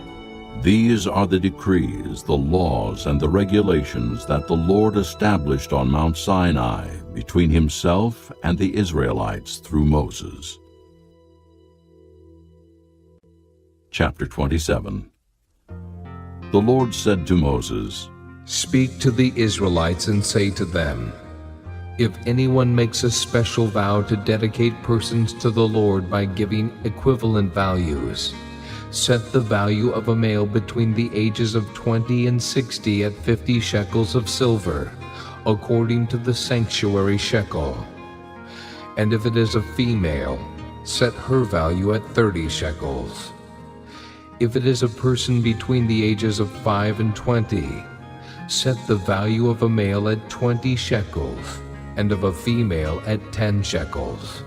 [SPEAKER 2] These are the decrees, the laws, and the regulations that the Lord established on Mount Sinai between himself and the Israelites through Moses. Chapter 27. The Lord said to Moses,
[SPEAKER 3] Speak to the Israelites and say to them, If anyone makes a special vow to dedicate persons to the Lord by giving equivalent values, set the value of a male between the ages of 20 and 60 at 50 shekels of silver, according to the sanctuary shekel. And if it is a female, set her value at 30 shekels. If it is a person between the ages of 5 and 20, set the value of a male at 20 shekels, and of a female at 10 shekels.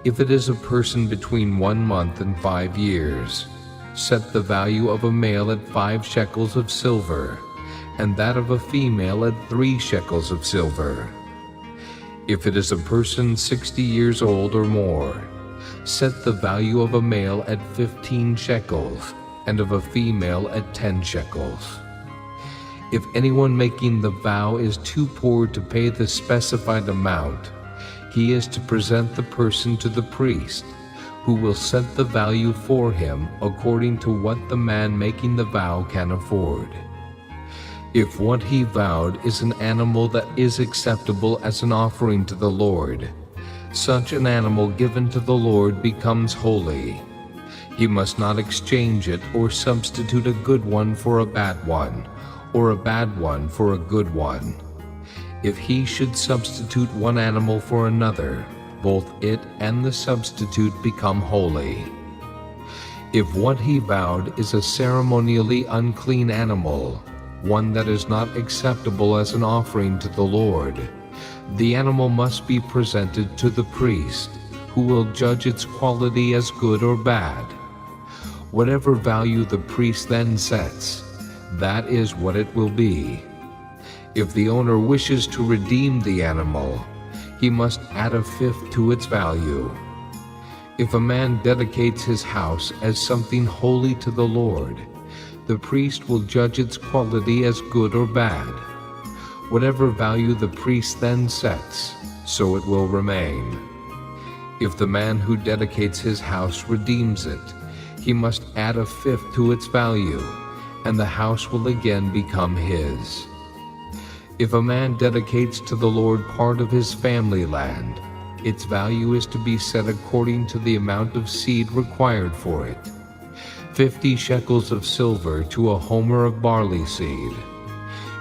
[SPEAKER 3] If it is a person between 1 month and 5 years, set the value of a male at 5 shekels of silver, and that of a female at 3 shekels of silver. If it is a person 60 years old or more, set the value of a male at 15 shekels, and of a female at 10 shekels. If anyone making the vow is too poor to pay the specified amount, he is to present the person to the priest, who will set the value for him according to what the man making the vow can afford. If what he vowed is an animal that is acceptable as an offering to the Lord, such an animal given to the Lord becomes holy. He must not exchange it or substitute a good one for a bad one, or a bad one for a good one. If he should substitute one animal for another, both it and the substitute become holy. If what he vowed is a ceremonially unclean animal, one that is not acceptable as an offering to the Lord, the animal must be presented to the priest, who will judge its quality as good or bad. Whatever value the priest then sets, that is what it will be. If the owner wishes to redeem the animal, he must add a fifth to its value. If a man dedicates his house as something holy to the Lord, the priest will judge its quality as good or bad. Whatever value the priest then sets, so it will remain. If the man who dedicates his house redeems it, he must add a fifth to its value, and the house will again become his. If a man dedicates to the Lord part of his family land, its value is to be set according to the amount of seed required for it, 50 shekels of silver to a homer of barley seed.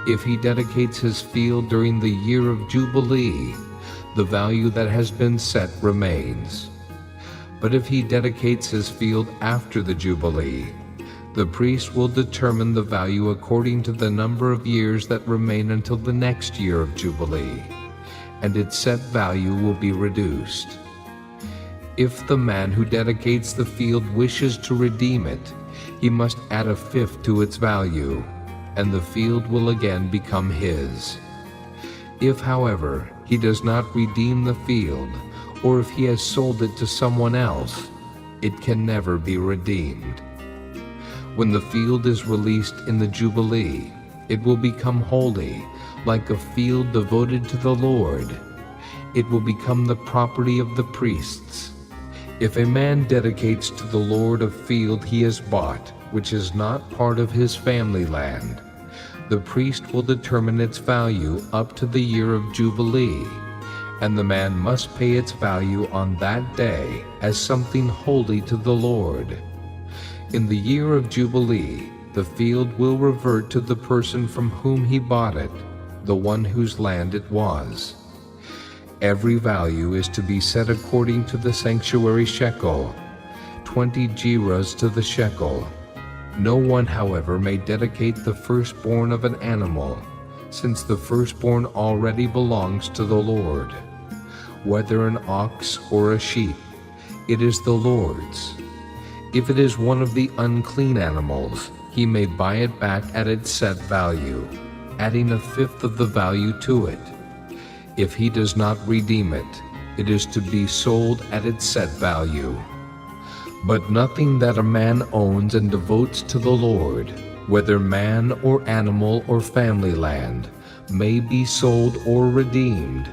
[SPEAKER 3] If he dedicates his field during the year of Jubilee, the value that has been set remains. But if he dedicates his field after the Jubilee, the priest will determine the value according to the number of years that remain until the next year of Jubilee, and its set value will be reduced. If the man who dedicates the field wishes to redeem it, he must add a fifth to its value, and the field will again become his. If, however, he does not redeem the field, or if he has sold it to someone else, it can never be redeemed. When the field is released in the Jubilee, it will become holy, like a field devoted to the Lord. It will become the property of the priests. If a man dedicates to the Lord a field he has bought, which is not part of his family land, the priest will determine its value up to the year of Jubilee, and the man must pay its value on that day as something holy to the Lord. In the year of Jubilee, the field will revert to the person from whom he bought it, the one whose land it was. Every value is to be set according to the sanctuary shekel, 20 gerahs to the shekel. No one, however, may dedicate the firstborn of an animal, since the firstborn already belongs to the Lord. Whether an ox or a sheep, it is the Lord's. If it is one of the unclean animals, he may buy it back at its set value, adding a fifth of the value to it. If he does not redeem it, it is to be sold at its set value. But nothing that a man owns and devotes to the Lord, whether man or animal or family land, may be sold or redeemed.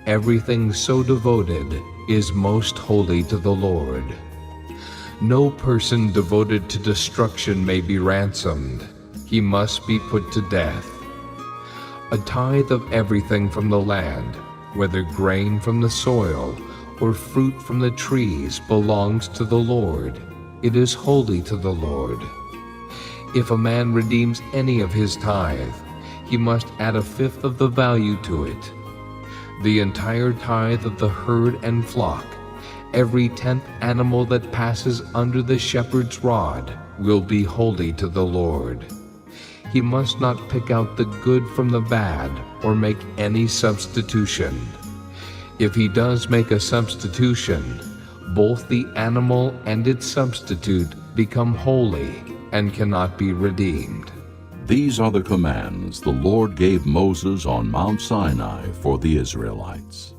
[SPEAKER 3] Everything so devoted is most holy to the Lord. No person devoted to destruction may be ransomed. He must be put to death. A tithe of everything from the land, whether grain from the soil or fruit from the trees, belongs to the Lord. It is holy to the Lord. If a man redeems any of his tithe, he must add a fifth of the value to it. The entire tithe of the herd and flock, every 10th animal that passes under the shepherd's rod, will be holy to the Lord. He must not pick out the good from the bad or make any substitution. If he does make a substitution, both the animal and its substitute become holy and cannot be redeemed.
[SPEAKER 2] These are the commands the Lord gave Moses on Mount Sinai for the Israelites.